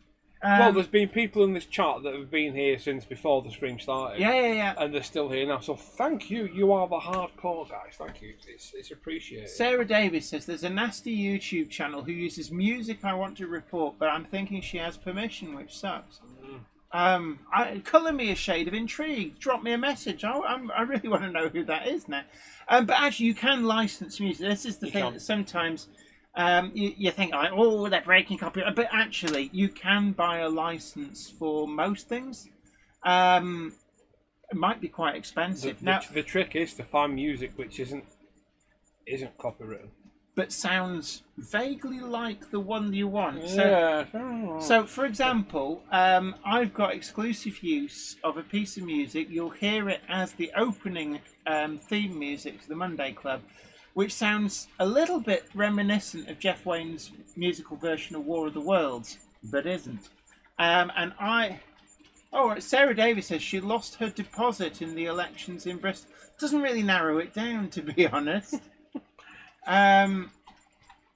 Well, there's been people in this chat that have been here since before the stream started. Yeah. And they're still here now. So thank you. You are the hardcore guys. Thank you. It's appreciated. Sarah Davis says, there's a nasty YouTube channel who uses music I want to report, but I'm thinking she has permission, which sucks. Colour me a shade of intrigue. Drop me a message. I really want to know who that is now. But actually, you can license music. This is the thing that sometimes you think, like, oh, they're breaking copyright. But actually, you can buy a license for most things. It might be quite expensive. The trick is to find music which isn't copywritten, but sounds vaguely like the one you want. Yeah. So, for example, I've got exclusive use of a piece of music. You'll hear it as the opening theme music to the Monday Club, which sounds a little bit reminiscent of Jeff Wayne's musical version of War of the Worlds, but isn't. Sarah Davis says she lost her deposit in the elections in Bristol. Doesn't really narrow it down, to be honest.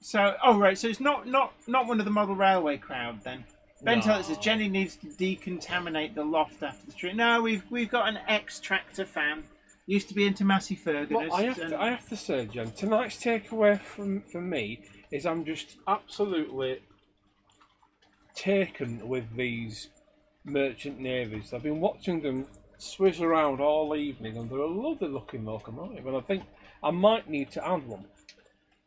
So it's not one of the Model Railway crowd then. Ben Tellett says Jenny needs to decontaminate the loft after the stream. No, we've got an ex-Tractor fan Used to be into Massey Fergus. Well, I have to say, Jen, tonight's takeaway for me is I'm just absolutely taken with these merchant navies. I've been watching them swizz around all evening, and they're a lovely looking locomotive. And I think I might need to add one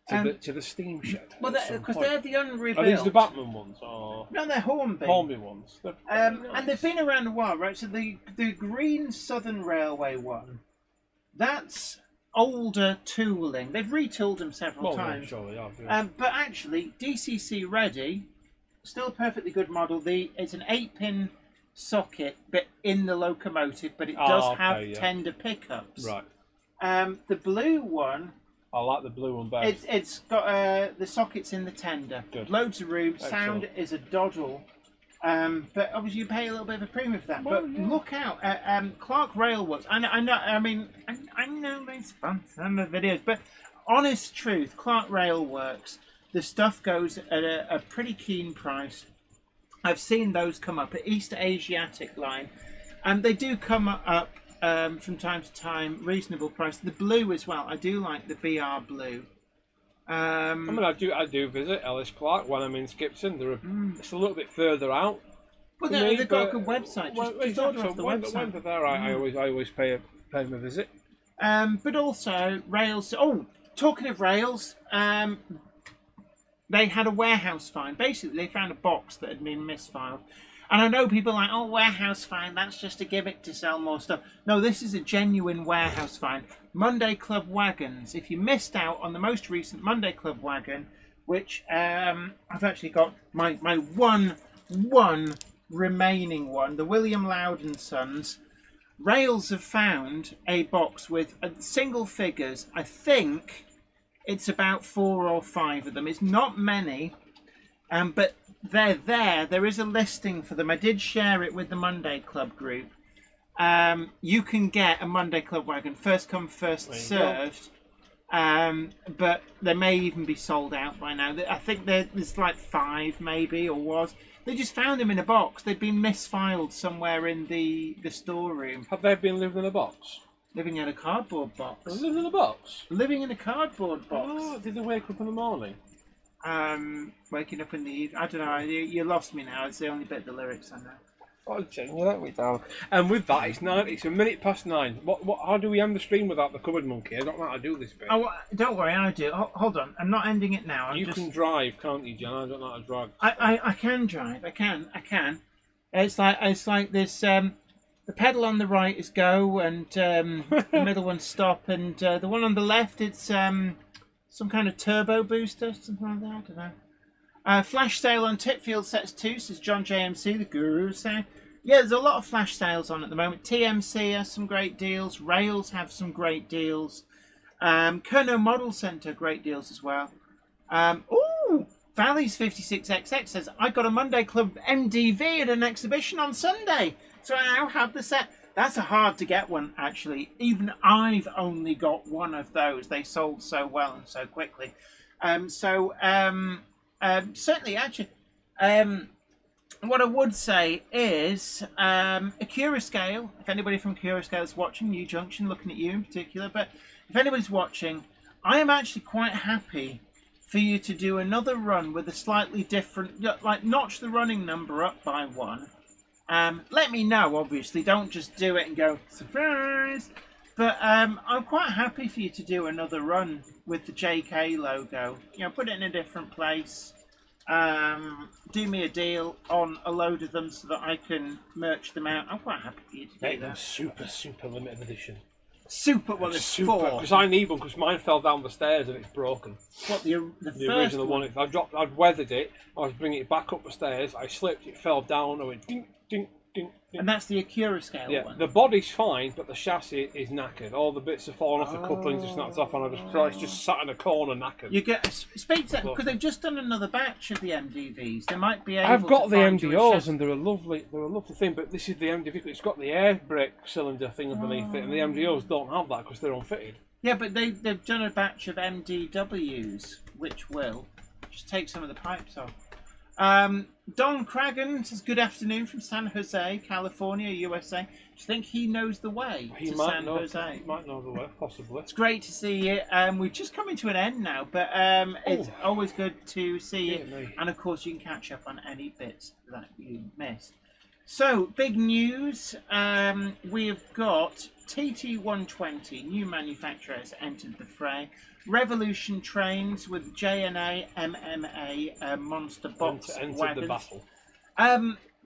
to the steam shed. Well, because they're the unrebuilt. Are these the Batman ones? Or... No, they're Hornby. Hornby ones. And they've been around a while, right? So the Green Southern Railway one, that's older tooling. They've retooled them several times. Sure they have, yeah. But actually, DCC ready, still a perfectly good model. It's an 8-pin socket, but in the locomotive, but it does have tender pickups. Right. The blue one. I like the blue one better. It's got the sockets in the tender. Good. Loads of room. Excellent. Sound is a doddle. But obviously you pay a little bit of a premium for that. Well, but yeah. look out at Clark Railworks. I know they sponsor the videos, but honest truth, Clark Railworks, the stuff goes at a pretty keen price. I've seen those come up at East Asiatic line, and they do come up from time to time, reasonable price. The blue as well. I do like the BR blue. I mean, I do visit Ellis Clark when I'm in Skipton. It's a little bit further out. Well, they've got a good website. Just order off the website. When they're there, I always pay them a visit. But also rails. Oh, talking of rails, they had a warehouse find. Basically, they found a box that had been misfiled. And I know people are like, oh, warehouse find, that's just a gimmick to sell more stuff. No, this is a genuine warehouse find. Monday Club wagons. If you missed out on the most recent Monday Club wagon, which I've actually got my one remaining one, the William Loudon Sons, Rails have found a box with single figures. I think it's about 4 or 5 of them. It's not many, but they're there. There is a listing for them. I did share it with the Monday Club group. You can get a Monday Club wagon, first come, first served. But they may even be sold out by now. I think there's like 5 maybe, or was. They just found them in a box. They'd been misfiled somewhere in the storeroom. Have they been living in a box? Living in a cardboard box. Living in a box? Living in a cardboard box. Oh, did they wake up in the morning? Waking up in the evening. I don't know. You lost me now. It's the only bit of the lyrics I know. Oh, Jen, you let me down. And with that, it's 9. It's 9:01. What? How do we end the stream without the cupboard monkey? I don't know how to do this bit. Oh, don't worry, I do. Hold on, I'm not ending it now. You can drive, can't you, Jen? I don't know how to drive. I can drive. I can. It's like this. The pedal on the right is go, and the middle one's stop, and the one on the left, it's some kind of turbo booster, something like that. I don't know. Flash sale on Tipfield sets 2, says John JMC, the guru saying. Yeah, there's a lot of flash sales on at the moment. TMC has some great deals. Rails have some great deals. Kerno Model Centre, great deals as well. Valley's 56XX says, I got a Monday Club MDV at an exhibition on Sunday, so I now have the set. That's a hard to get one, actually. Even I've only got one of those. They sold so well and so quickly. Certainly, actually, what I would say is a Curascale. If anybody from Curascale is watching, New Junction, looking at you in particular, but if anybody's watching, I am actually quite happy for you to do another run with a slightly different, like notch the running number up by 1. Let me know, obviously. Don't just do it and go, surprise! But I'm quite happy for you to do another run with the JK logo. You know, put it in a different place. Do me a deal on a load of them so that I can merch them out. I'm quite happy for you to do Make that. them super limited edition. Super, well, there's super, 4. because I need one because mine fell down the stairs and it's broken. What, the The first original one, I'd weathered it, I was bringing it back up the stairs, I slipped, it fell down, I went ding, ding, ding, ding. And that's the Curascale Yeah, one? the body's fine, but the chassis is knackered. All the bits have fallen off the couplings, are snapped off, and it's just sat in a corner knackered. You get speak to because they've just done another batch of the MDVs. They might be able. I've got to the find you a MDOs, chassis. and they're a lovely thing. But this is the MDV. It's got the air brake cylinder thing underneath it, and the MDOs don't have that because they're unfitted. Yeah, but they've done a batch of MDWs, which will just take some of the pipes off. Don Cragen says good afternoon from San Jose, California, USA. Do you think he knows the way to San Jose? He might know the way, possibly. It's great to see you. We're just coming to an end now, but it's always good to see you. And of course, you can catch up on any bits that you missed. So, big news. We've got TT120, new manufacturer has entered the fray. Revolution trains with JNA, MMA, monster box Entered wagons. the battle.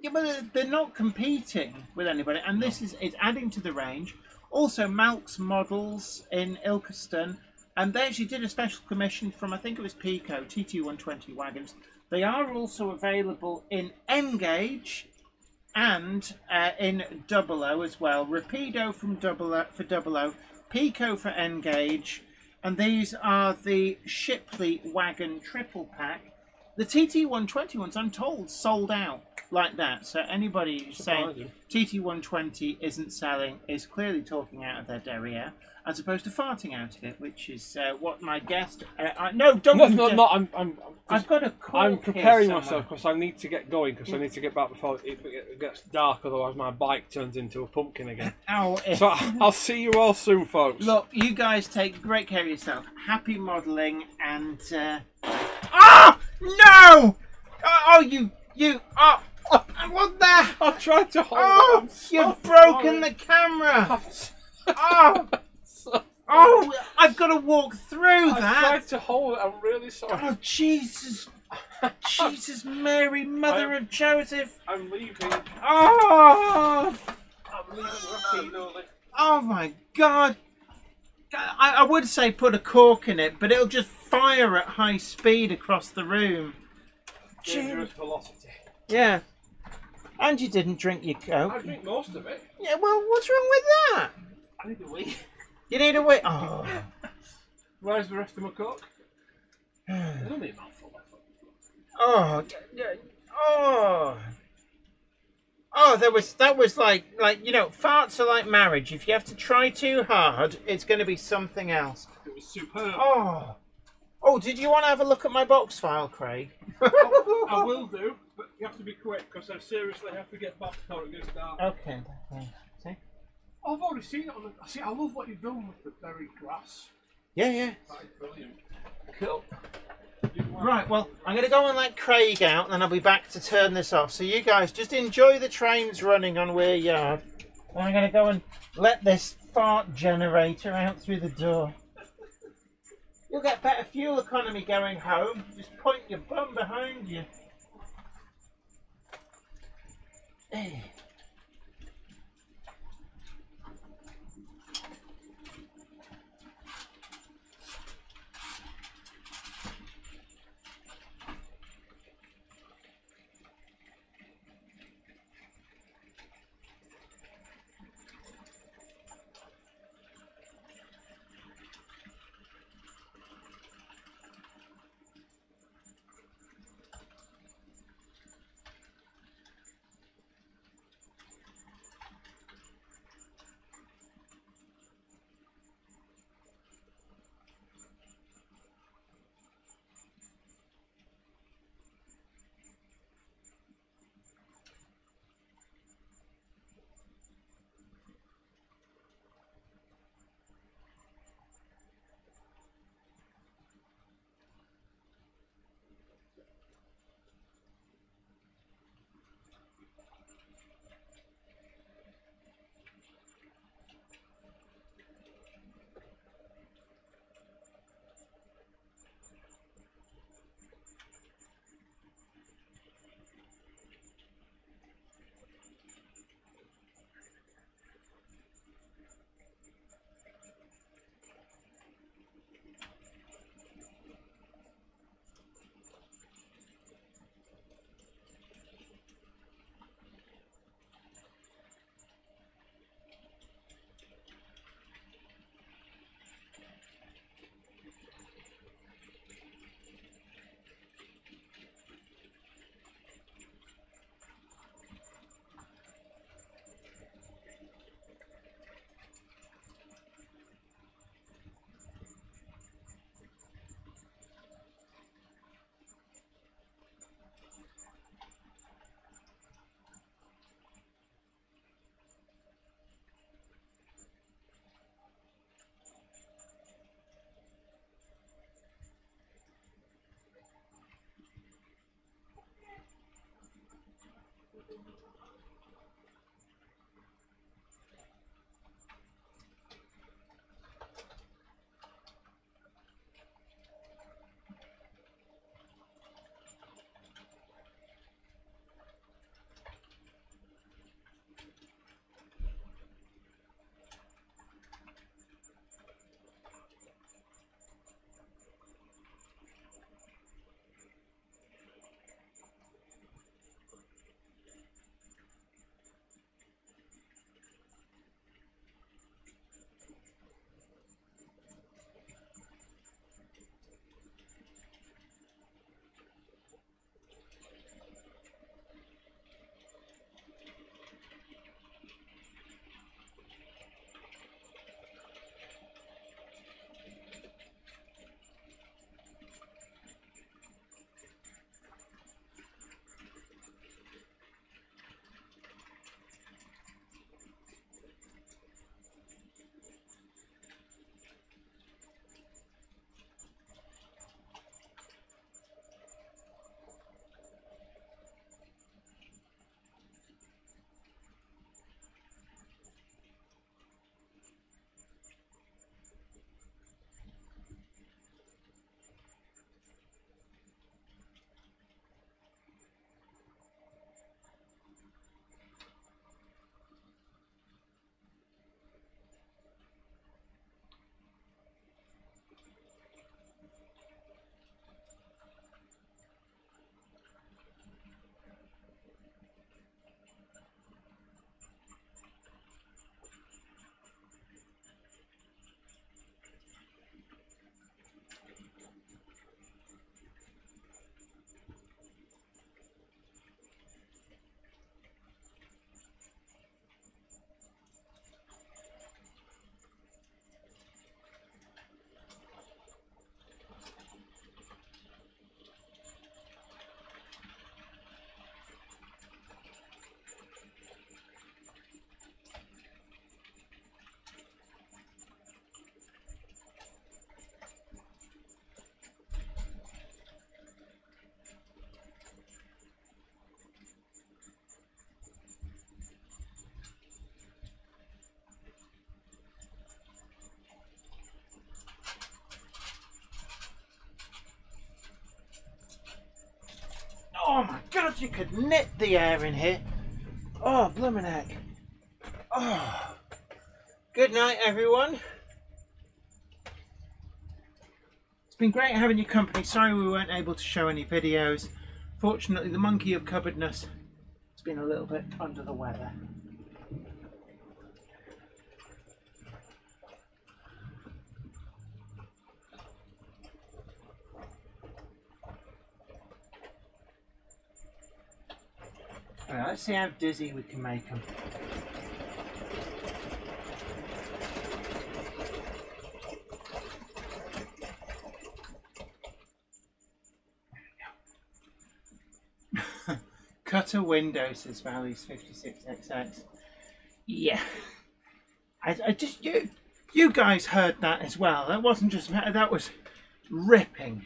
Yeah, but they're not competing with anybody, and this is it's adding to the range. Also, Malk's models in Ilkeston, and they actually did a special commission from, I think it was Pico, TT120 wagons. They are also available in N-Gauge and in 00 as well. Rapido from 00, Pico for N-Gauge, and these are the Shipley wagon triple pack. The TT120 ones, I'm told, sold out like that. So anybody who's saying TT120 isn't selling is clearly talking out of their derriere, as opposed to farting out of it, which is what my guest. No, don't. No. I've got a call. I'm preparing myself because I need to get going because I need to get back before it gets dark. Otherwise, my bike turns into a pumpkin again. So I'll see you all soon, folks. Look, you guys take great care of yourself. Happy modelling and. Ah! No! What the? I tried to hold it. You've broken the camera. I've got to walk through that. I tried to hold it. I'm really sorry. Oh, Jesus. Jesus, Mary, Mother of Joseph. I'm leaving. Oh! I'm leaving rapidly. Oh, my God. I would say put a cork in it, but it'll just fire at high speed across the room. Dangerous velocity. Yeah. And you didn't drink your Coke. I drink most of it. Yeah, well, what's wrong with that? I need a wee. You need a wee. Oh. Where's the rest of my Coke? There's only a mouthful left. That was like you know, farts are like marriage. If you have to try too hard, it's going to be something else. It was superb. Oh, did you want to have a look at my box file, Craig? I will do, but you have to be quick because I seriously have to get back before it gets dark. Okay. See? I've already seen it on the. See, I love what you've done with the buried grass. Yeah. That is brilliant. Cool. Right, well, I'm going to go and let Craig out, and then I'll be back to turn this off. So you guys just enjoy the trains running on Weir Yard. And I'm going to go and let this fart generator out through the door. You'll get better fuel economy going home. Just point your bum behind you. Hey. Oh my god, you could knit the air in here. Oh, bloomin' heck. Oh. Good night, everyone. It's been great having your company. Sorry we weren't able to show any videos. Fortunately, the monkey of cupboardness has been a little bit under the weather. Alright, let's see how dizzy we can make them. Cutter window, says Valleys 56XX. Yeah. I just, you guys heard that as well. That wasn't just, that was ripping.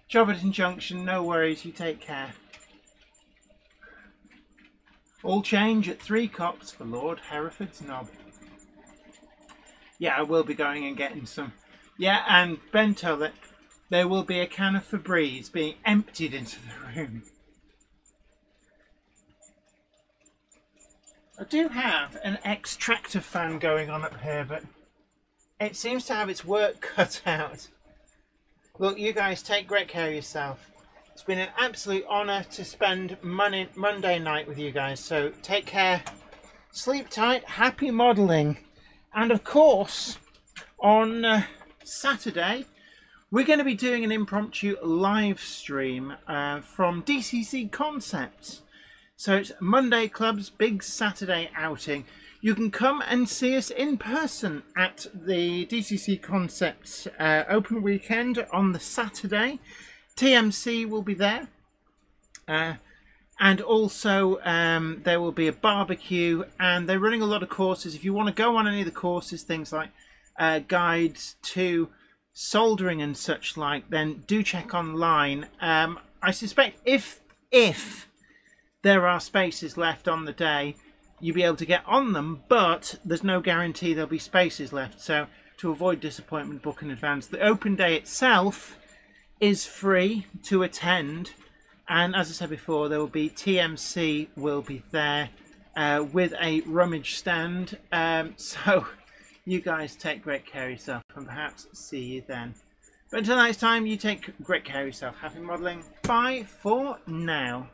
Jobberton Junction, no worries, you take care. All change at 3 cocks for Lord Hereford's knob. Yeah, I will be going and getting some. Yeah, and Bento, that there will be a can of Febreze being emptied into the room. I do have an extractor fan going on up here, but it seems to have its work cut out. Look, you guys take great care of yourself. It's been an absolute honour to spend Monday night with you guys, so take care, sleep tight, happy modelling, and of course, on Saturday, we're going to be doing an impromptu live stream from DCC Concepts. So it's Monday Club's big Saturday outing. You can come and see us in person at the DCC Concepts open weekend on the Saturday. TMC will be there. And also there will be a barbecue, and they're running a lot of courses. If you want to go on any of the courses, things like guides to soldering and such like, then do check online. I suspect if there are spaces left on the day, you'll be able to get on them, but there's no guarantee there'll be spaces left. So to avoid disappointment, book in advance. The open day itself is free to attend, and as I said before, there will be TMC will be there with a rummage stand. So you guys take great care of yourself, and perhaps see you then. But until next time, you take great care of yourself. Happy modelling. Bye for now.